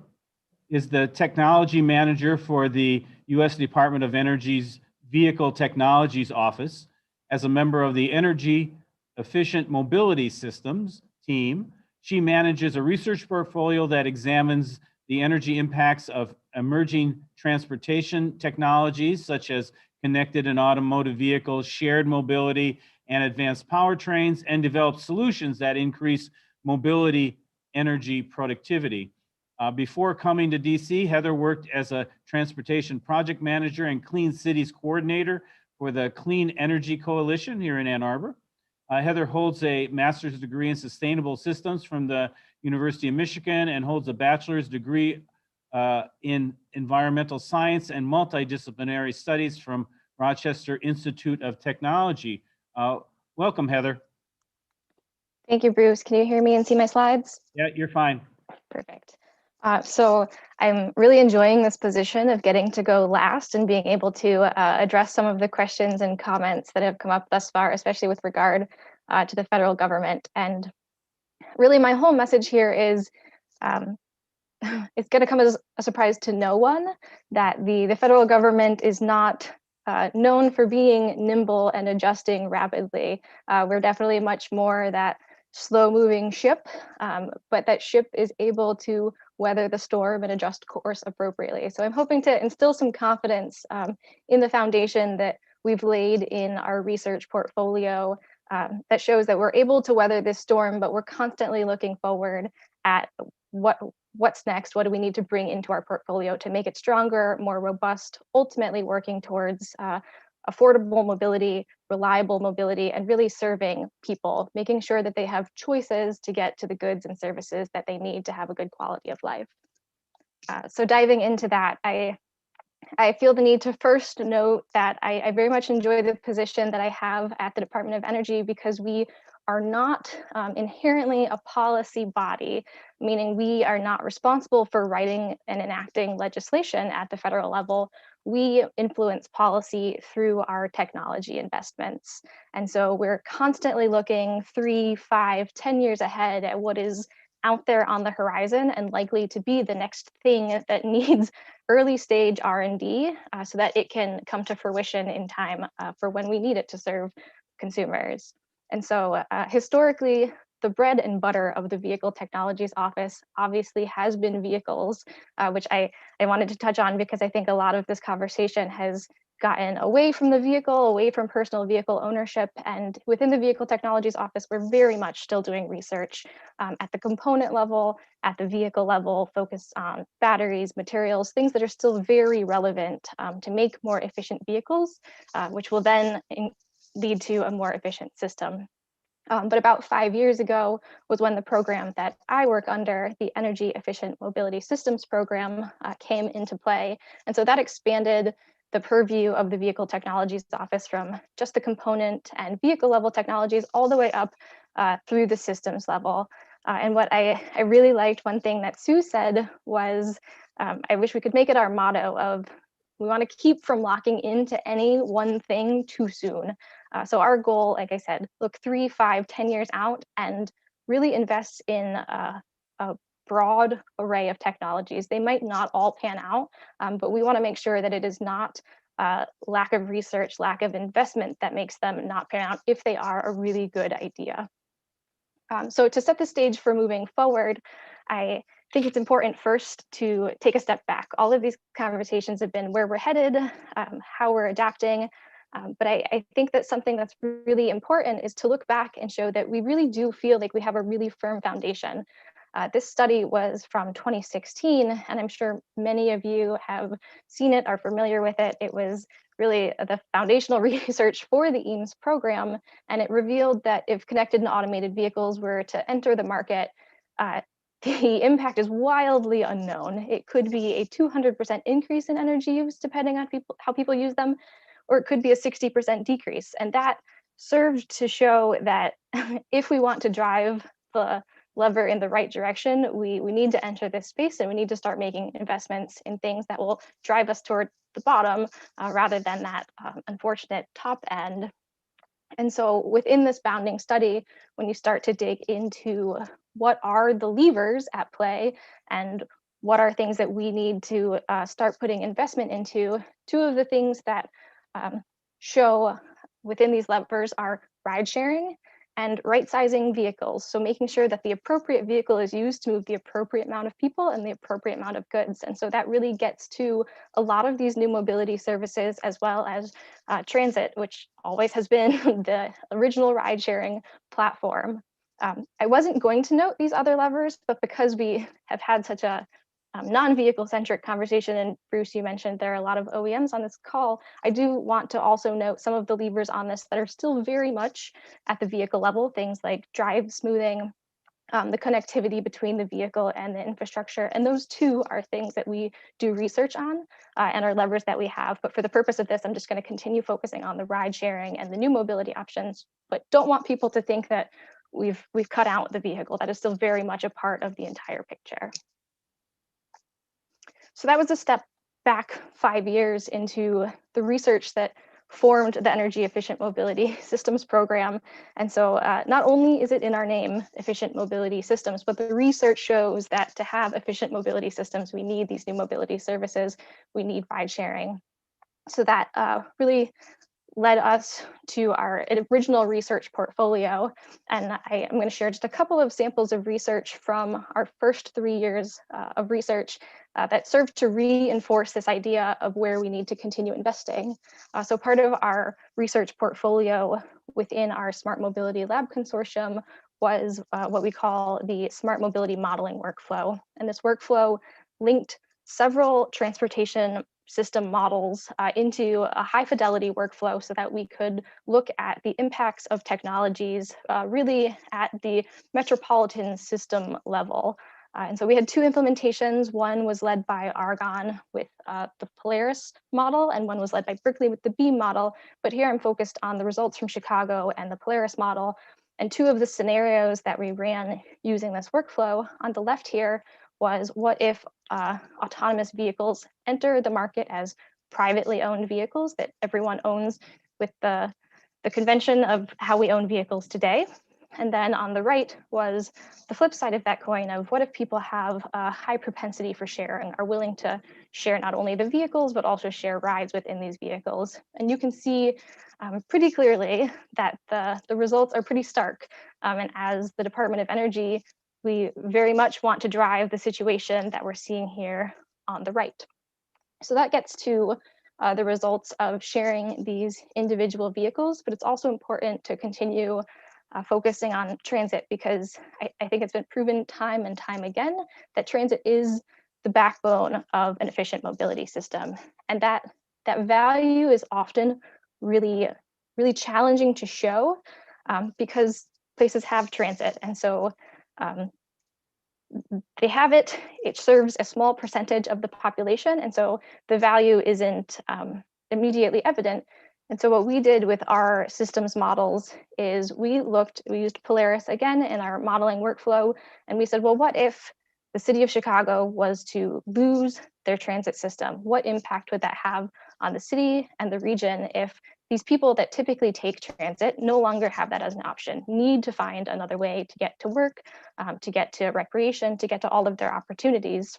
[SPEAKER 1] is the technology manager for the U.S. Department of Energy's Vehicle Technologies Office. As a member of the Energy Efficient Mobility Systems team, she manages a research portfolio that examines the energy impacts of emerging transportation technologies such as connected and automotive vehicles, shared mobility, and advanced powertrains, and develops solutions that increase mobility energy productivity. Before coming to DC, Heather worked as a transportation project manager and clean cities coordinator for the Clean Energy Coalition here in Ann Arbor. Heather holds a master's degree in sustainable systems from the University of Michigan and holds a bachelor's degree in environmental science and multidisciplinary studies from Rochester Institute of Technology. Welcome, Heather.
[SPEAKER 4] Thank you, Bruce. Can you hear me and see my slides?
[SPEAKER 1] Yeah, you're fine.
[SPEAKER 4] Perfect. So I'm really enjoying this position of getting to go last and being able to address some of the questions and comments that have come up thus far, especially with regard to the federal government. And really my whole message here is it's going to come as a surprise to no one that the federal government is not known for being nimble and adjusting rapidly. We're definitely much more that slow-moving ship, but that ship is able to weather the storm and adjust course appropriately. So I'm hoping to instill some confidence in the foundation that we've laid in our research portfolio that shows that we're able to weather this storm, but we're constantly looking forward at what's next, what do we need to bring into our portfolio to make it stronger, more robust, ultimately working towards affordable mobility, reliable mobility, and really serving people, making sure that they have choices to get to the goods and services that they need to have a good quality of life. So diving into that, I feel the need to first note that I very much enjoy the position that I have at the Department of Energy because we are not inherently a policy body, meaning we are not responsible for writing and enacting legislation at the federal level. We influence policy through our technology investments. And so we're constantly looking 3, 5, 10 years ahead at what is out there on the horizon and likely to be the next thing that needs early stage R&D so that it can come to fruition in time for when we need it to serve consumers. And so historically, the bread and butter of the Vehicle Technologies Office obviously has been vehicles, which I wanted to touch on because I think a lot of this conversation has gotten away from the vehicle, away from personal vehicle ownership. And within the Vehicle Technologies Office, we're very much still doing research at the component level, at the vehicle level, focused on batteries, materials, things that are still very relevant to make more efficient vehicles, which will then lead to a more efficient system. But about 5 years ago was when the program that I work under, the Energy Efficient Mobility Systems program, came into play. And so that expanded the purview of the Vehicle Technologies Office from just the component and vehicle level technologies all the way up through the systems level. And what I really liked, one thing that Sue said was, I wish we could make it our motto of, we want to keep from locking into any one thing too soon. So our goal, like I said, look 3, 5, 10 years out and really invest in a broad array of technologies. They might not all pan out, but we want to make sure that it is not lack of research, lack of investment that makes them not pan out if they are a really good idea. So to set the stage for moving forward, I think it's important first to take a step back. All of these conversations have been where we're headed, how we're adapting, but I think that something that's really important is to look back and show that we really do feel like we have a really firm foundation. This study was from 2016, and I'm sure many of you have seen it, are familiar with it. It was really the foundational research for the EAMS program, and it revealed that if connected and automated vehicles were to enter the market, the impact is wildly unknown. It could be a 200% increase in energy use, depending on how people use them, or it could be a 60% decrease. And that served to show that if we want to drive the lever in the right direction, we need to enter this space, and we need to start making investments in things that will drive us toward the bottom rather than that unfortunate top end. And so within this bounding study, when you start to dig into what are the levers at play and what are things that we need to start putting investment into, two of the things that show within these levers are ride sharing and right sizing vehicles. So making sure that the appropriate vehicle is used to move the appropriate amount of people and the appropriate amount of goods. And so that really gets to a lot of these new mobility services, as well as transit, which always has been the original ride sharing platform. I wasn't going to note these other levers, but because we have had such a non-vehicle centric conversation, and Bruce, you mentioned there are a lot of OEMs on this call, I do want to also note some of the levers on this that are still very much at the vehicle level, things like drive smoothing, the connectivity between the vehicle and the infrastructure. And those two are things that we do research on and are levers that we have. But for the purpose of this, I'm just going to continue focusing on the ride sharing and the new mobility options, but don't want people to think that we've cut out the vehicle. That is still very much a part of the entire picture. So that was a step back 5 years into the research that formed the Energy Efficient Mobility Systems program. And so not only is it in our name, Efficient Mobility Systems, but the research shows that to have efficient mobility systems, we need these new mobility services, we need ride sharing. So that really led us to our original research portfolio. And I am going to share just a couple of samples of research from our first 3 years of research that served to reinforce this idea of where we need to continue investing. So part of our research portfolio within our Smart Mobility Lab Consortium was what we call the Smart Mobility Modeling Workflow. And this workflow linked several transportation system models into a high fidelity workflow so that we could look at the impacts of technologies really at the metropolitan system level. And so we had 2 implementations. One was led by Argonne with the Polaris model, and one was led by Berkeley with the Beam model. But here I'm focused on the results from Chicago and the Polaris model. And 2 of the scenarios that we ran using this workflow on the left here was, what if autonomous vehicles enter the market as privately owned vehicles that everyone owns with the convention of how we own vehicles today? And then on the right was the flip side of that coin of, what if people have a high propensity for sharing, are willing to share not only the vehicles, but also share rides within these vehicles? And you can see pretty clearly that the results are pretty stark. And as the Department of Energy, we very much want to drive the situation that we're seeing here on the right. So that gets to the results of sharing these individual vehicles, but it's also important to continue focusing on transit, because I think it's been proven time and time again that transit is the backbone of an efficient mobility system. And that value is often really, really challenging to show because places have transit. And so they have it serves a small percentage of the population. And so the value isn't immediately evident. And so what we did with our systems models is we used Polaris again in our modeling workflow. And we said, well, what if the city of Chicago was to lose their transit system? What impact would that have on the city and the region if these people that typically take transit no longer have that as an option, need to find another way to get to work, to get to recreation, to get to all of their opportunities?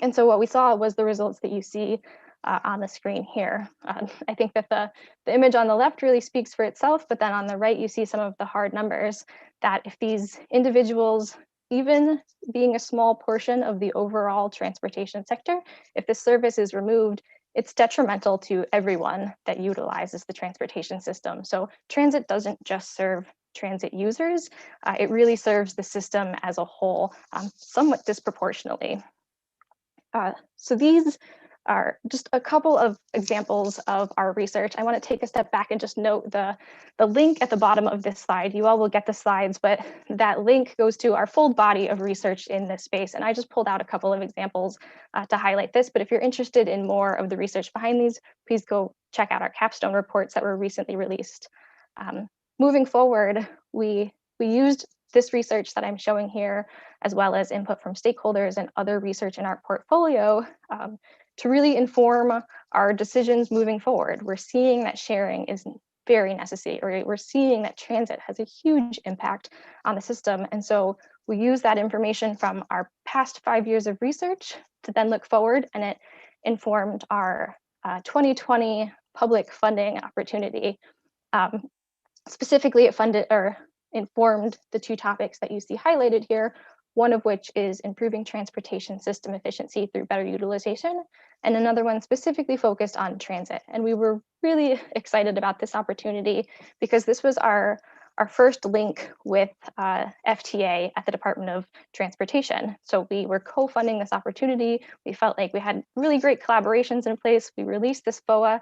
[SPEAKER 4] And so what we saw was the results that you see on the screen here. I think that the image on the left really speaks for itself, but then on the right, you see some of the hard numbers that if these individuals, even being a small portion of the overall transportation sector, if this service is removed, it's detrimental to everyone that utilizes the transportation system. So transit doesn't just serve transit users, it really serves the system as a whole, somewhat disproportionately. So these are just a couple of examples of our research. I want to take a step back and just note the link at the bottom of this slide. You all will get the slides, but that link goes to our full body of research in this space. And I just pulled out a couple of examples to highlight this. But if you're interested in more of the research behind these, please go check out our capstone reports that were recently released. Moving forward, we used this research that I'm showing here, as well as input from stakeholders and other research in our portfolio, to really inform our decisions moving forward. We're seeing that sharing is very necessary. We're seeing that transit has a huge impact on the system. And so we use that information from our past 5 years of research to then look forward, and it informed our 2020 public funding opportunity. Specifically, it funded or informed the 2 topics that you see highlighted here, one of which is improving transportation system efficiency through better utilization, and another one specifically focused on transit. And we were really excited about this opportunity because this was our first link with FTA at the Department of Transportation. So we were co-funding this opportunity. We felt like we had really great collaborations in place. We released this FOA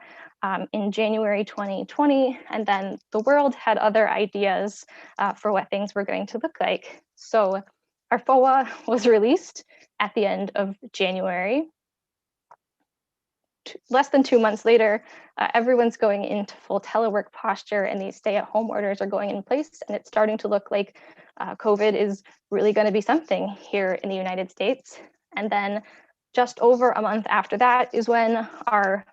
[SPEAKER 4] in January 2020, and then the world had other ideas for what things were going to look like. So our FOA was released at the end of January. Less than 2 months later, everyone's going into full telework posture, and these stay-at-home orders are going in place, and it's starting to look like COVID is really going to be something here in the United States. And then just over a month after that is when our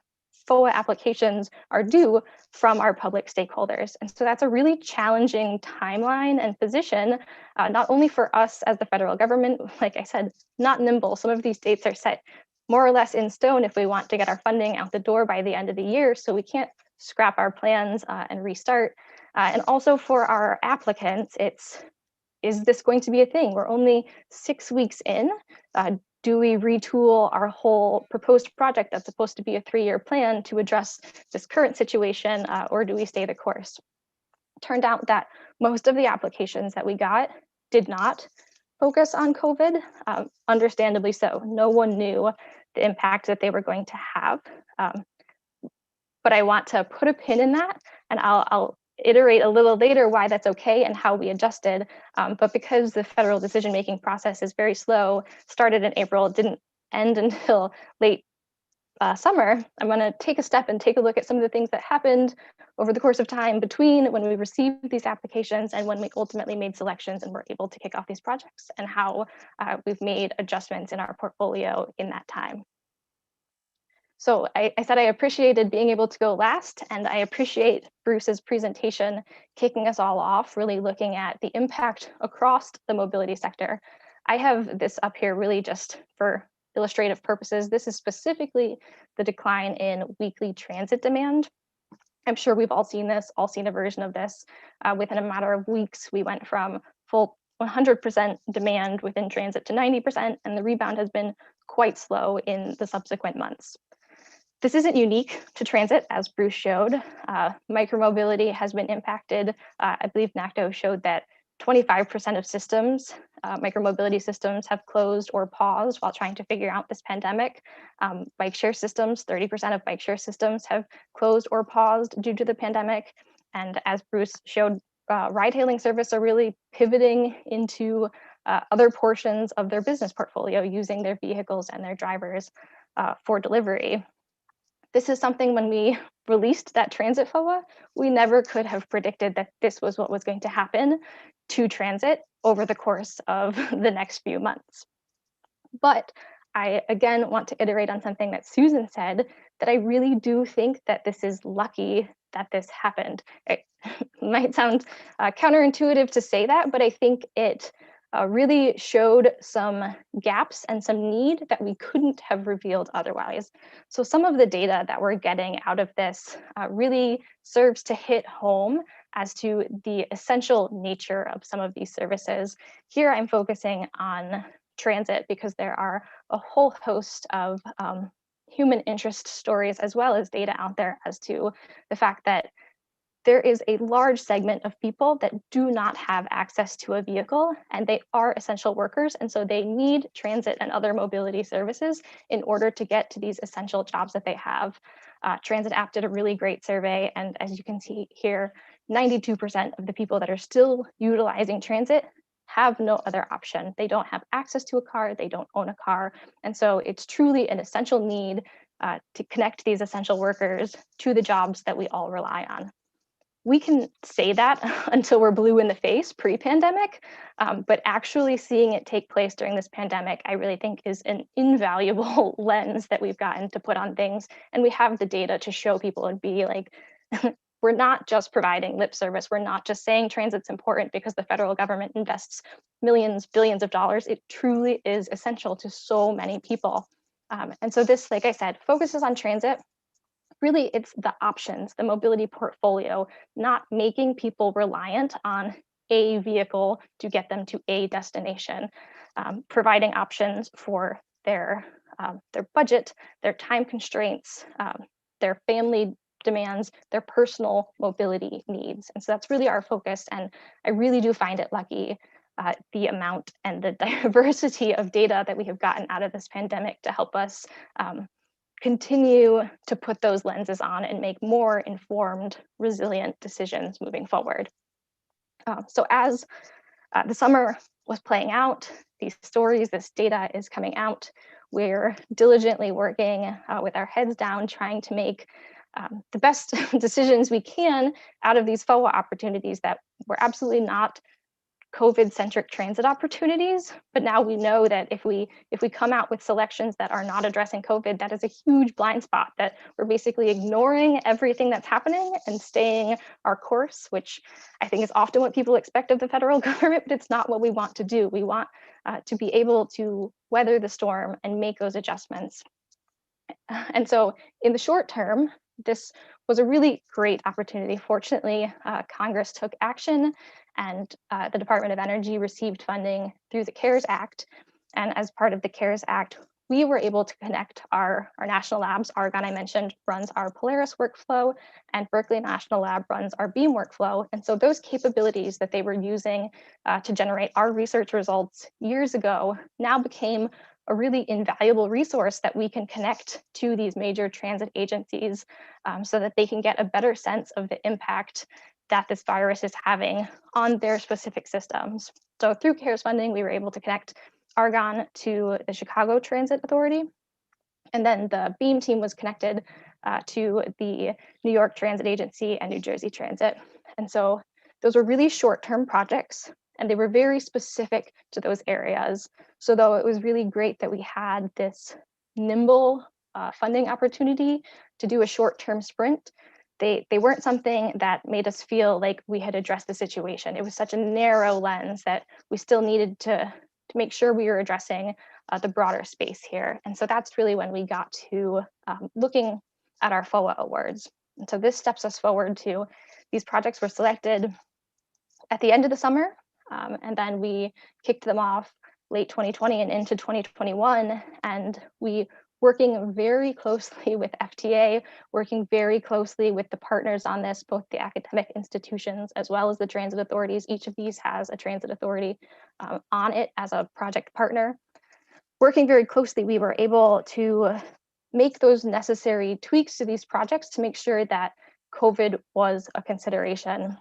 [SPEAKER 4] FOA applications are due from our public stakeholders. And so that's a really challenging timeline and position, not only for us as the federal government, like I said, not nimble. Some of these dates are set more or less in stone if we want to get our funding out the door by the end of the year. So we can't scrap our plans and restart. And also for our applicants, is this going to be a thing? We're only 6 weeks in. Do we retool our whole proposed project that's supposed to be a 3-year plan to address this current situation, or do we stay the course? Turned out that most of the applications that we got did not focus on COVID, understandably so. No one knew the impact that they were going to have. But I want to put a pin in that, and I'll iterate a little later why that's okay and how we adjusted. But because the federal decision-making process is very slow, started in April, didn't end until late summer, I'm going to take a step and take a look at some of the things that happened over the course of time between when we received these applications and when we ultimately made selections and were able to kick off these projects, and how we've made adjustments in our portfolio in that time. So I said I appreciated being able to go last, and I appreciate Bruce's presentation kicking us all off, really looking at the impact across the mobility sector. I have this up here really just for illustrative purposes. This is specifically the decline in weekly transit demand. I'm sure we've all seen this, all seen a version of this. Within a matter of weeks, we went from full 100% demand within transit to 90%, and the rebound has been quite slow in the subsequent months. This isn't unique to transit, as Bruce showed. Micromobility has been impacted. I believe NACTO showed that 25% of systems, micromobility systems, have closed or paused while trying to figure out this pandemic. Bike share systems, 30% of bike share systems have closed or paused due to the pandemic. And as Bruce showed, ride-hailing service are really pivoting into other portions of their business portfolio, using their vehicles and their drivers for delivery. This is something, when we released that transit FOA, we never could have predicted that this was what was going to happen to transit over the course of the next few months. But I, again, want to iterate on something that Susan said, that I really do think that this is lucky that this happened. It might sound counterintuitive to say that, but I think it really showed some gaps and some need that we couldn't have revealed otherwise. So some of the data that we're getting out of this really serves to hit home as to the essential nature of some of these services. Here I'm focusing on transit because there are a whole host of human interest stories, as well as data out there as to the fact that there is a large segment of people that do not have access to a vehicle, and they are essential workers, and so they need transit and other mobility services in order to get to these essential jobs that they have. Transit App did a really great survey, and as you can see here, 92% of the people that are still utilizing transit have no other option. They don't have access to a car, they don't own a car, and so it's truly an essential need to connect these essential workers to the jobs that we all rely on. we can say that until we're blue in the face pre-pandemic, but actually seeing it take place during this pandemic, I really think is an invaluable lens that we've gotten to put on things. And we have the data to show people and be like, we're not just providing lip service. We're not just saying transit's important because the federal government invests millions, billions of dollars. It truly is essential to so many people. And so this, like I said, focuses on transit. Really, it's the options, the mobility portfolio, not making people reliant on a vehicle to get them to a destination, providing options for their budget, their time constraints, their family demands, their personal mobility needs. And so that's really our focus. And I really do find it lucky, the amount and the diversity of data that we have gotten out of this pandemic to help us continue to put those lenses on and make more informed, resilient decisions moving forward. So as the summer was playing out, these stories, this data is coming out, we're diligently working with our heads down, trying to make the best decisions we can out of these FOA opportunities that were absolutely not COVID-centric transit opportunities. But now we know that if we come out with selections that are not addressing COVID, that is a huge blind spot, that we're basically ignoring everything that's happening and staying our course, which I think is often what people expect of the federal government, but it's not what we want to do. We want to be able to weather the storm and make those adjustments. And so in the short term, this was a really great opportunity. Fortunately, Congress took action and the Department of Energy received funding through the CARES Act. And as part of the CARES Act, we were able to connect our national labs. Argonne, I mentioned, runs our Polaris workflow, and Berkeley National Lab runs our Beam workflow. And so those capabilities that they were using to generate our research results years ago now became a really invaluable resource that we can connect to these major transit agencies so that they can get a better sense of the impact that this virus is having on their specific systems. So through CARES funding, we were able to connect Argonne to the Chicago Transit Authority. And then the Beam team was connected to the New York Transit Agency and New Jersey Transit. And so those were really short-term projects, and they were very specific to those areas. So though it was really great that we had this nimble funding opportunity to do a short-term sprint, they weren't something that made us feel like we had addressed the situation. It was such a narrow lens that we still needed to make sure we were addressing the broader space here. And so that's really when we got to looking at our FOA awards. And so this steps us forward to these projects were selected at the end of the summer, and then we kicked them off late 2020 and into 2021. And we working very closely with FTA, working very closely with the partners on this, both the academic institutions as well as the transit authorities. Each of these has a transit authority on it as a project partner. Working very closely, we were able to make those necessary tweaks to these projects to make sure that COVID was a consideration.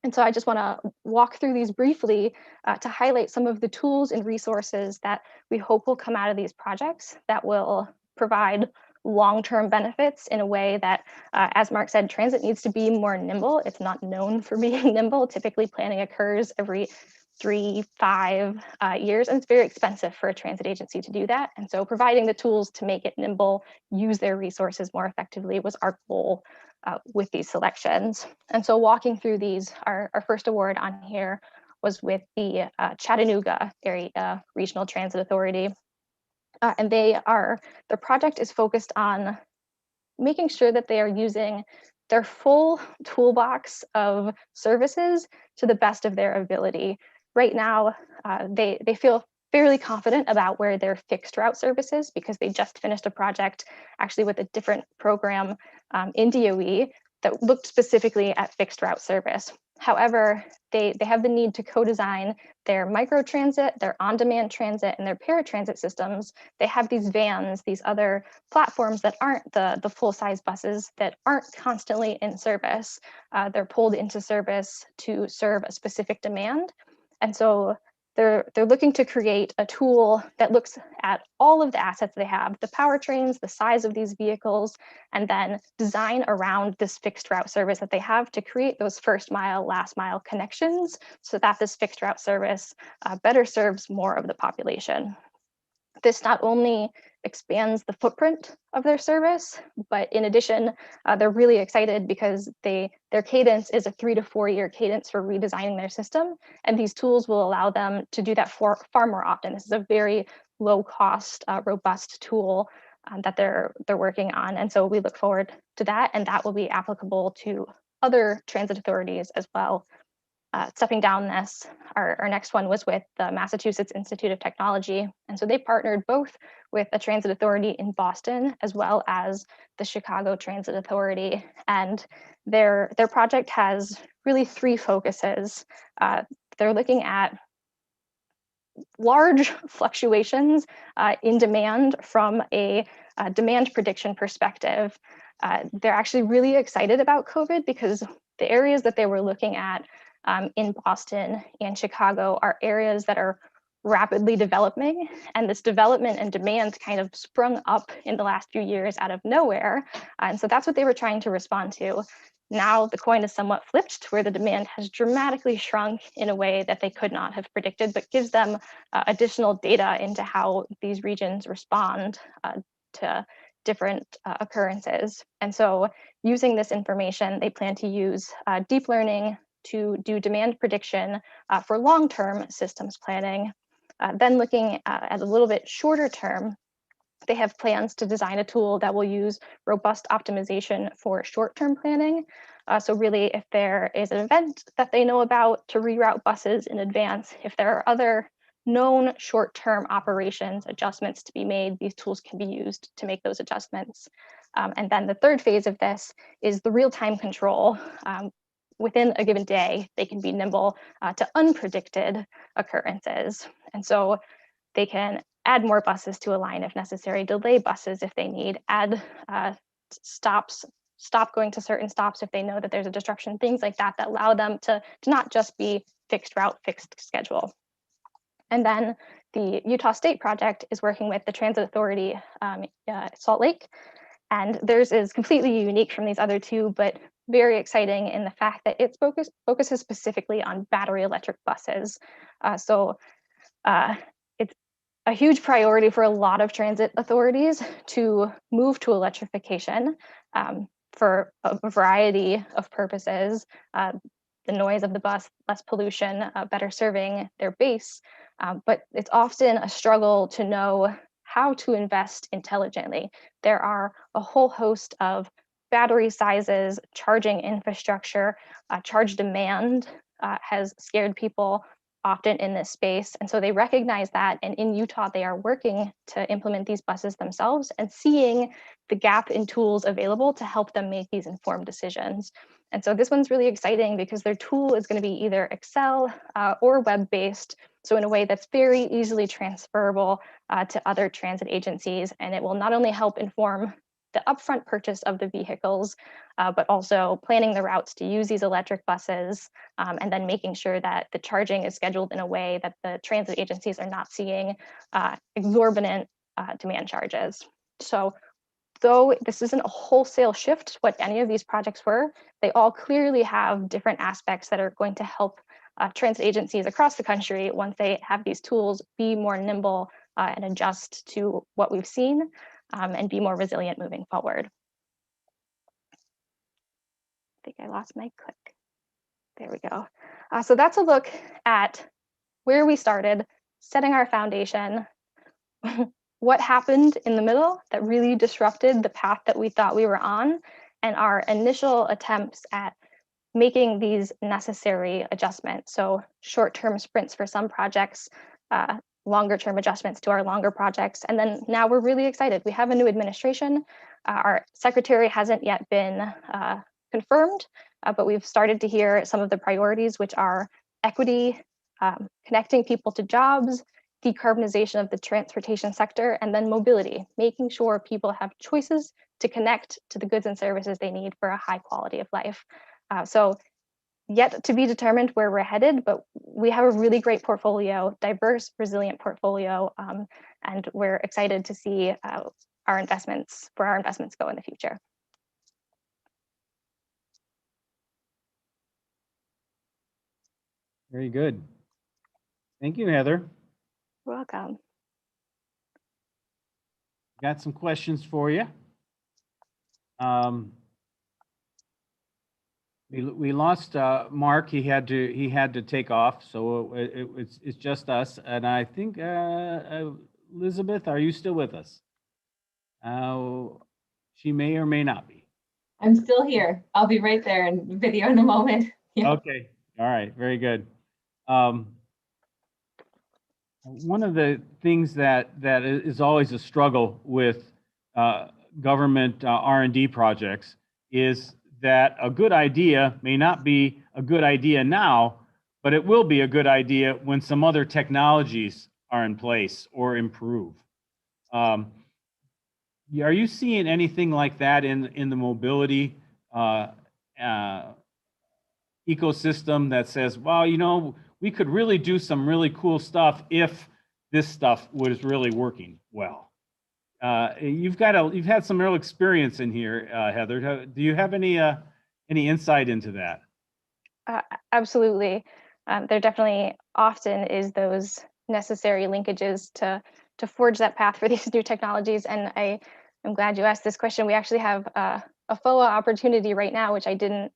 [SPEAKER 4] And so I just want to walk through these briefly to highlight some of the tools and resources that we hope will come out of these projects that will provide long-term benefits in a way that, as Mark said, transit needs to be more nimble. It's not known for being nimble. Typically, planning occurs every 3-5 years, and it's very expensive for a transit agency to do that. And so providing the tools to make it nimble, use their resources more effectively was our goal with these selections. And so walking through these, our first award on here was with the Chattanooga Area Regional Transit Authority. And the project is focused on making sure that they are using their full toolbox of services to the best of their ability. Right now, they feel fairly confident about where their fixed route services, because they just finished a project actually with a different program in DOE that looked specifically at fixed route service. However, they have the need to co-design their microtransit, their on-demand transit, and their paratransit systems. They have these vans, these other platforms that aren't the full-size buses that aren't constantly in service. They're pulled into service to serve a specific demand. And so they're looking to create a tool that looks at all of the assets they have, the powertrains, the size of these vehicles, and then design around this fixed route service that they have to create those first mile, last mile connections so that this fixed route service better serves more of the population. This not only expands the footprint of their service, but in addition, they're really excited because their cadence is a 3 to 4 year cadence for redesigning their system. And these tools will allow them to do that far more often. This is a very low cost, robust tool that they're working on. And so we look forward to that, and that will be applicable to other transit authorities as well. Stepping down this, our next one was with the Massachusetts Institute of Technology. And so they partnered both with a transit authority in Boston as well as the Chicago Transit Authority. And their project has really 3 focuses. They're looking at large fluctuations in demand from a demand prediction perspective. They're actually really excited about COVID because the areas that they were looking at in Boston and Chicago are areas that are rapidly developing, and this development and demand kind of sprung up in the last few years out of nowhere. And so that's what they were trying to respond to. Now the coin is somewhat flipped to where the demand has dramatically shrunk in a way that they could not have predicted, but gives them additional data into how these regions respond to different occurrences. And so using this information, they plan to use deep learning to do demand prediction for long-term systems planning. Then looking at a little bit shorter term, they have plans to design a tool that will use robust optimization for short-term planning. So really, if there is an event that they know about, to reroute buses in advance. If there are other known short-term operations adjustments to be made, these tools can be used to make those adjustments. And then the third phase of this is the real-time control. Within a given day, they can be nimble to unpredicted occurrences. And so they can add more buses to a line if necessary, delay buses if they need, add stops, stop going to certain stops if they know that there's a disruption, things like that, that allow them to not just be fixed route, fixed schedule. And then the Utah State project is working with the Transit Authority, Salt Lake, and theirs is completely unique from these other 2, but very exciting in the fact that it focuses specifically on battery electric buses. So it's a huge priority for a lot of transit authorities to move to electrification for a variety of purposes. The noise of the bus, less pollution, better serving their base. But it's often a struggle to know how to invest intelligently. There are a whole host of battery sizes, charging infrastructure, charge demand has scared people often in this space. And so they recognize that. And in Utah, they are working to implement these buses themselves and seeing the gap in tools available to help them make these informed decisions. And so this one's really exciting because their tool is going to be either Excel or web-based, so in a way that's very easily transferable to other transit agencies. And it will not only help inform the upfront purchase of the vehicles, but also planning the routes to use these electric buses, and then making sure that the charging is scheduled in a way that the transit agencies are not seeing exorbitant demand charges. So though this isn't a wholesale shift, what any of these projects were, they all clearly have different aspects that are going to help transit agencies across the country, once they have these tools, be more nimble and adjust to what we've seen, and be more resilient moving forward. I think I lost my click. There we go. So that's a look at where we started, setting our foundation, what happened in the middle that really disrupted the path that we thought we were on, and our initial attempts at making these necessary adjustments. So short-term sprints for some projects, longer-term adjustments to our longer projects. And then now we're really excited. We have a new administration. Our secretary hasn't yet been confirmed, but we've started to hear some of the priorities, which are equity, connecting people to jobs, decarbonization of the transportation sector, and then mobility, making sure people have choices to connect to the goods and services they need for a high quality of life. So yet to be determined where we're headed, but we have a really great portfolio, diverse, resilient portfolio, and we're excited to see where our investments go in the future.
[SPEAKER 1] Very good. Thank you, Heather.
[SPEAKER 4] You're welcome.
[SPEAKER 1] Got some questions for you. We lost Mark. He had to take off, so it's just us. And I think Elizabeth, are you still with us? She may or may not be.
[SPEAKER 6] I'm still here. I'll be right there in video in a moment. Yeah.
[SPEAKER 1] Okay. All right. Very good. One of the things that is always a struggle with government R&D projects is that a good idea may not be a good idea now, but it will be a good idea when some other technologies are in place or improve. Are you seeing anything like that in the mobility ecosystem that says, well, you know, we could really do some really cool stuff if this stuff was really working well? You've had some real experience in here, Heather. Do you have any insight into that?
[SPEAKER 4] Absolutely. There definitely often is those necessary linkages to forge that path for these new technologies. And I'm glad you asked this question. We actually have a FOA opportunity right now, which I didn't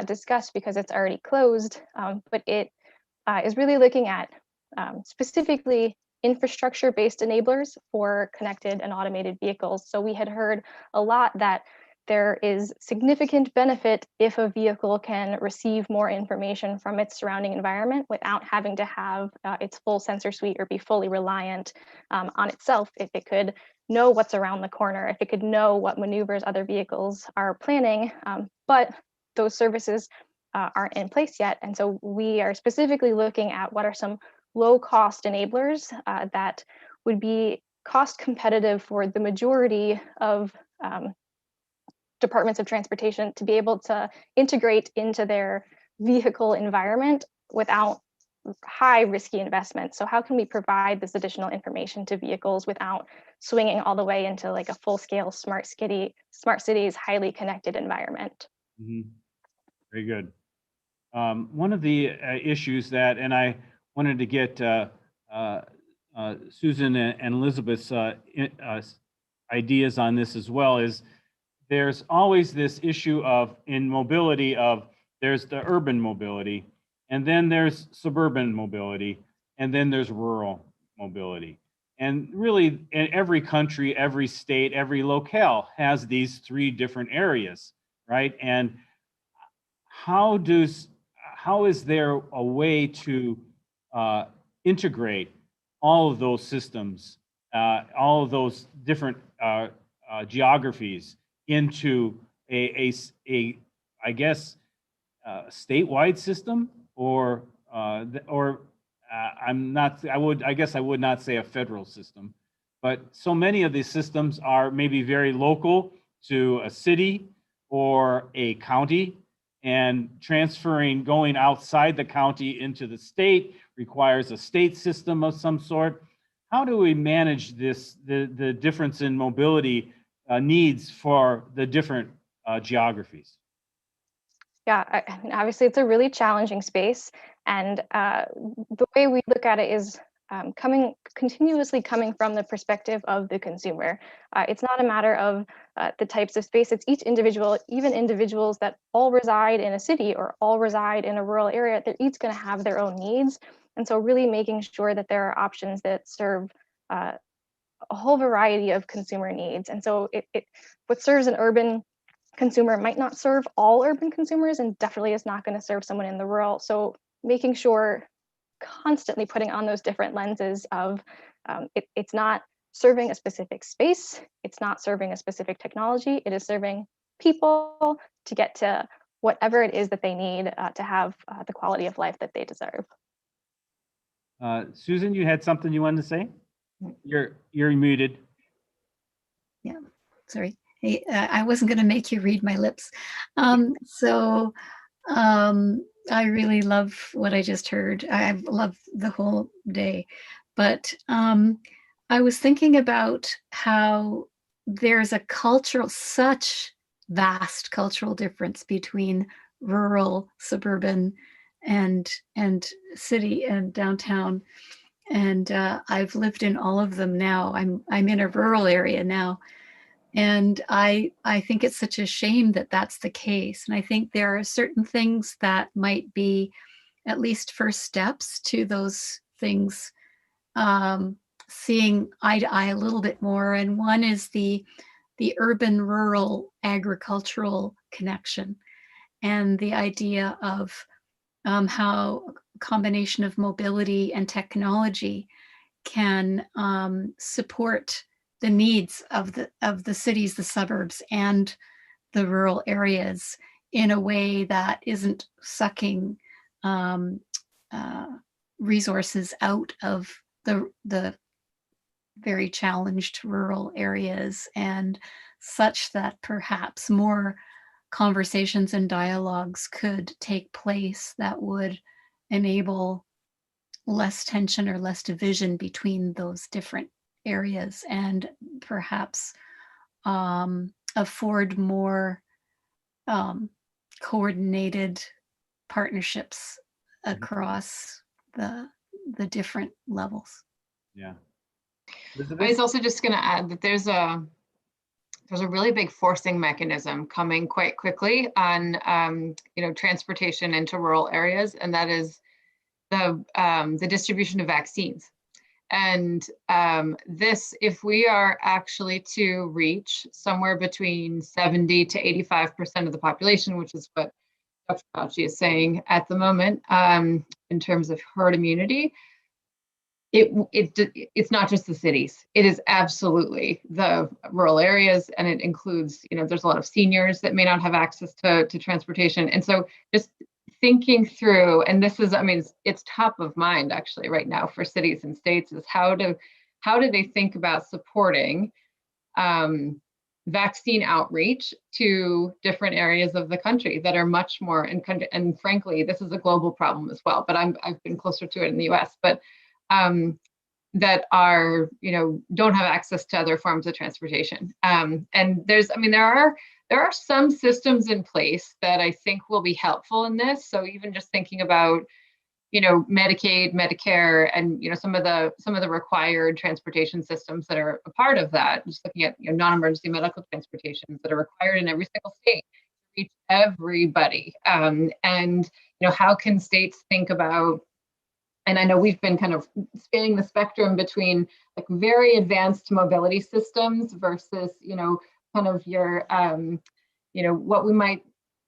[SPEAKER 4] discuss because it's already closed, but it is really looking at specifically infrastructure-based enablers for connected and automated vehicles. So we had heard a lot that there is significant benefit if a vehicle can receive more information from its surrounding environment without having to have its full sensor suite or be fully reliant on itself. If it could know what's around the corner, if it could know what maneuvers other vehicles are planning, but those services aren't in place yet. And so we are specifically looking at what are some low-cost enablers that would be cost competitive for the majority of departments of transportation to be able to integrate into their vehicle environment without high risky investment. So how can we provide this additional information to vehicles without swinging all the way into like a full-scale smart cities, highly connected environment?
[SPEAKER 1] Mm-hmm. Very good. One of the issues that, and I wanted to get Susan and Elizabeth's ideas on this as well, is there's always this issue of, in mobility, of there's the urban mobility, and then there's suburban mobility, and then there's rural mobility. And really, in every country, every state, every locale has these three different areas, right? And how is there a way to integrate all of those systems, all of those different geographies into a I guess statewide system, or I guess I would not say a federal system, but so many of these systems are maybe very local to a city or a county, and going outside the county into the state requires a state system of some sort. How do we manage this, the difference in mobility needs for the different geographies?
[SPEAKER 4] Yeah, I mean, obviously it's a really challenging space, and the way we look at it is continuously coming from the perspective of the consumer. It's not a matter of the types of space. It's each individual, even individuals that all reside in a city or all reside in a rural area, they're each going to have their own needs. And so really making sure that there are options that serve a whole variety of consumer needs. And so what serves an urban consumer might not serve all urban consumers, and definitely is not going to serve someone in the rural. So making sure, constantly putting on those different lenses of it's not serving a specific space, it's not serving a specific technology, it is serving people to get to whatever it is that they need to have the quality of life that they deserve.
[SPEAKER 1] Susan, you had something you wanted to say? You're muted.
[SPEAKER 2] Yeah, sorry. Hey, I wasn't going to make you read my lips. I really love what I just heard. I love the whole day. But I was thinking about how there's a such vast cultural difference between rural, suburban, and city and downtown. And I've lived in all of them now. I'm in a rural area now. And I think it's such a shame that that's the case. And I think there are certain things that might be at least first steps to those things um, seeing eye to eye a little bit more. And one is the urban rural agricultural connection and the idea of how a combination of mobility and technology can support the needs of the cities, the suburbs, and the rural areas in a way that isn't sucking um, uh, resources out of the very challenged rural areas, and such that perhaps more conversations and dialogues could take place that would enable less tension or less division between those different areas, and perhaps afford more coordinated partnerships across the different levels.
[SPEAKER 1] Yeah.
[SPEAKER 5] I was also just going to add that there's a really big forcing mechanism coming quite quickly on transportation into rural areas, and that is the distribution of vaccines. And this, if we are actually to reach somewhere between 70 to 85% of the population, which is what Dr. Fauci is saying at the moment, in terms of herd immunity, it's not just the cities. It is absolutely the rural areas, and it includes, there's a lot of seniors that may not have access to transportation. And so just thinking through, and this is, it's top of mind actually right now for cities and states, is how do they think about supporting vaccine outreach to different areas of the country that are much more, and frankly, this is a global problem as well, but I've been closer to it in the US, but that are, don't have access to other forms of transportation. And there are some systems in place that I think will be helpful in this. So even just thinking about, Medicaid, Medicare, and some of the required transportation systems that are a part of that. Just looking at non-emergency medical transportations that are required in every single state to reach everybody. And how can states think about? And I know we've been kind of spanning the spectrum between like very advanced mobility systems versus, kind of your, what we might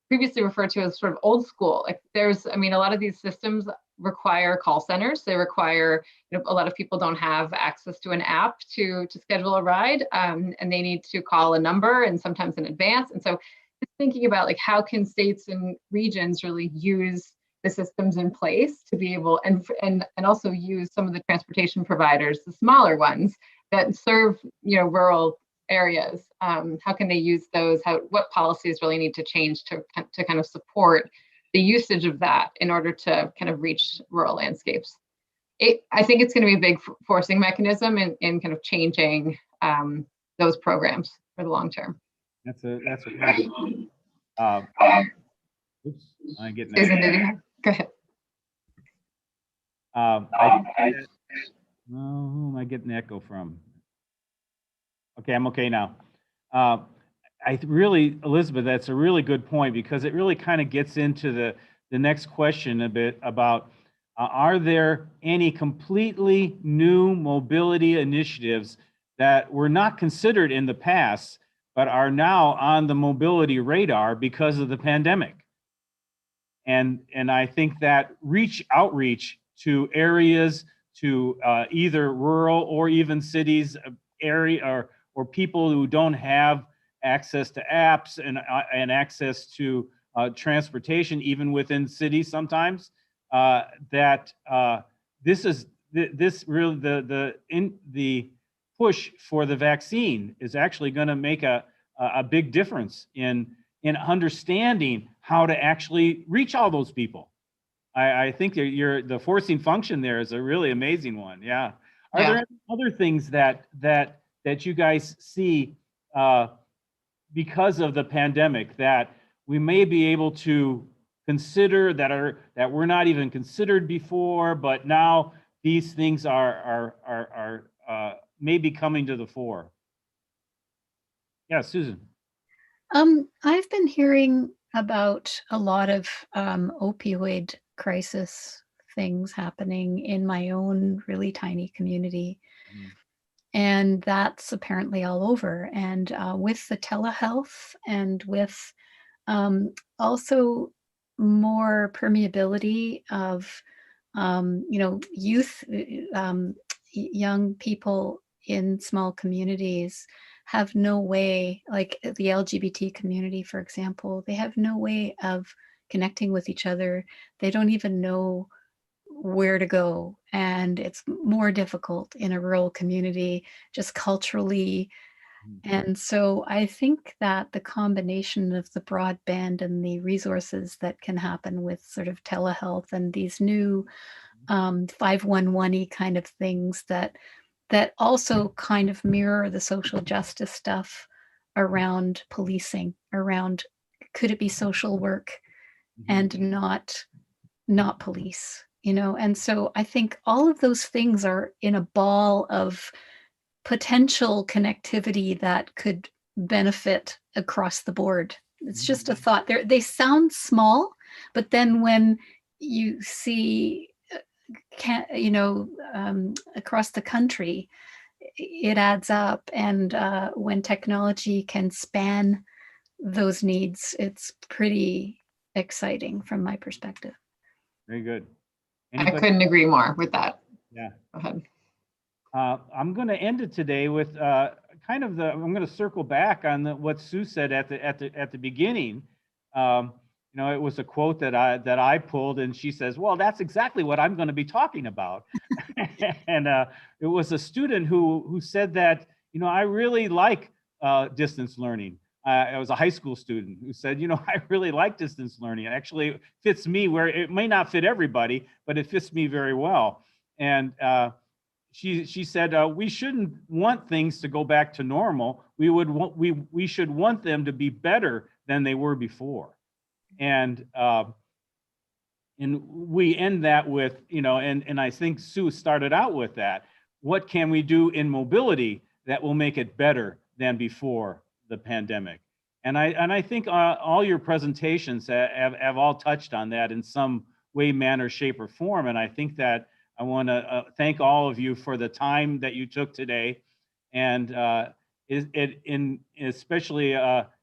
[SPEAKER 5] previously refer to as sort of old school. Like there's, a lot of these systems require call centers. They require, a lot of people don't have access to an app to schedule a ride, and they need to call a number and sometimes in advance. And so just thinking about like how can states and regions really use the systems in place to be able, and also use some of the transportation providers, the smaller ones that serve, rural areas. How can they use those? What policies really need to change to kind of support the usage of that in order to kind of reach rural landscapes? I think it's going to be a big forcing mechanism in kind of changing those programs for the long term.
[SPEAKER 1] That's a oops, I get
[SPEAKER 5] Susan, did you go ahead?
[SPEAKER 1] Who am I getting the echo from? Okay, I'm okay now. Elizabeth, that's a really good point, because it really kind of gets into the next question a bit about, are there any completely new mobility initiatives that were not considered in the past, but are now on the mobility radar because of the pandemic? And I think that outreach to areas, to either rural or even cities area, or people who don't have access to apps and access to transportation, even within cities sometimes, that this really the push for the vaccine is actually going to make a big difference in understanding how to actually reach all those people. I think the forcing function there is a really amazing one. Yeah. Are there any other things that you guys see because of the pandemic that we may be able to consider that were not even considered before, but now these things are maybe coming to the fore? Yeah, Susan.
[SPEAKER 2] I've been hearing about a lot of opioid crisis things happening in my own really tiny community.
[SPEAKER 1] Mhm.
[SPEAKER 2] And that's apparently all over. And with the telehealth and with also more permeability of, youth, young people in small communities have no way, like the LGBT community, for example, they have no way of connecting with each other. They don't even know where to go. And it's more difficult in a rural community, just culturally. And so I think that the combination of the broadband and the resources that can happen with sort of telehealth and these new 511-y kind of things that also kind of mirror the social justice stuff around policing, around could it be social work and not police, and so I think all of those things are in a ball of potential connectivity that could benefit across the board. It's just a thought. They sound small, but then when you see across the country, it adds up. And when technology can span those needs, it's pretty exciting from my perspective.
[SPEAKER 1] Very good.
[SPEAKER 5] I couldn't agree more with that.
[SPEAKER 1] Yeah.
[SPEAKER 5] Go ahead.
[SPEAKER 1] I'm going to end it today with I'm going to circle back on what Sue said at the beginning. It was a quote that I pulled, and she says, "Well, that's exactly what I'm going to be talking about." And it was a student who said that, I really like distance learning. It was a high school student who said, I really like distance learning. It actually fits me where it may not fit everybody, but it fits me very well. And she said, we shouldn't want things to go back to normal. We should want them to be better than they were before. And we end that with, and I think Sue started out with that. What can we do in mobility that will make it better than before the pandemic? And I think all your presentations have all touched on that in some way, manner, shape, or form. And I think that I want to thank all of you for the time that you took today, and especially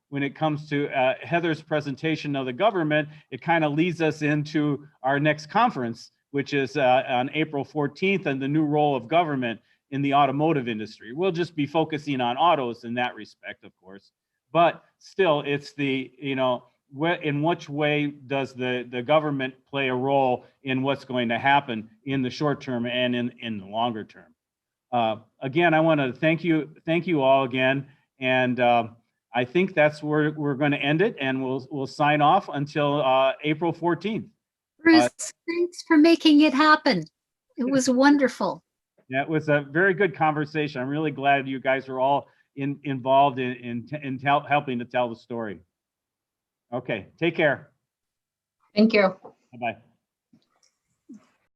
[SPEAKER 1] when it comes to Heather's presentation of the government, it kind of leads us into our next conference, which is on April 14th, and the new role of government in the automotive industry. We'll just be focusing on autos in that respect, of course, but still, it's in which way does the government play a role in what's going to happen in the short term and in the longer term? Again, I want to thank you all again, and I think that's where we're going to end it, and we'll sign off until April 14th.
[SPEAKER 2] Bruce, thanks for making it happen. It was wonderful.
[SPEAKER 1] Yeah, it was a very good conversation. I'm really glad you guys are all involved in helping to tell the story. Okay, take care.
[SPEAKER 5] Thank you.
[SPEAKER 1] Bye-bye.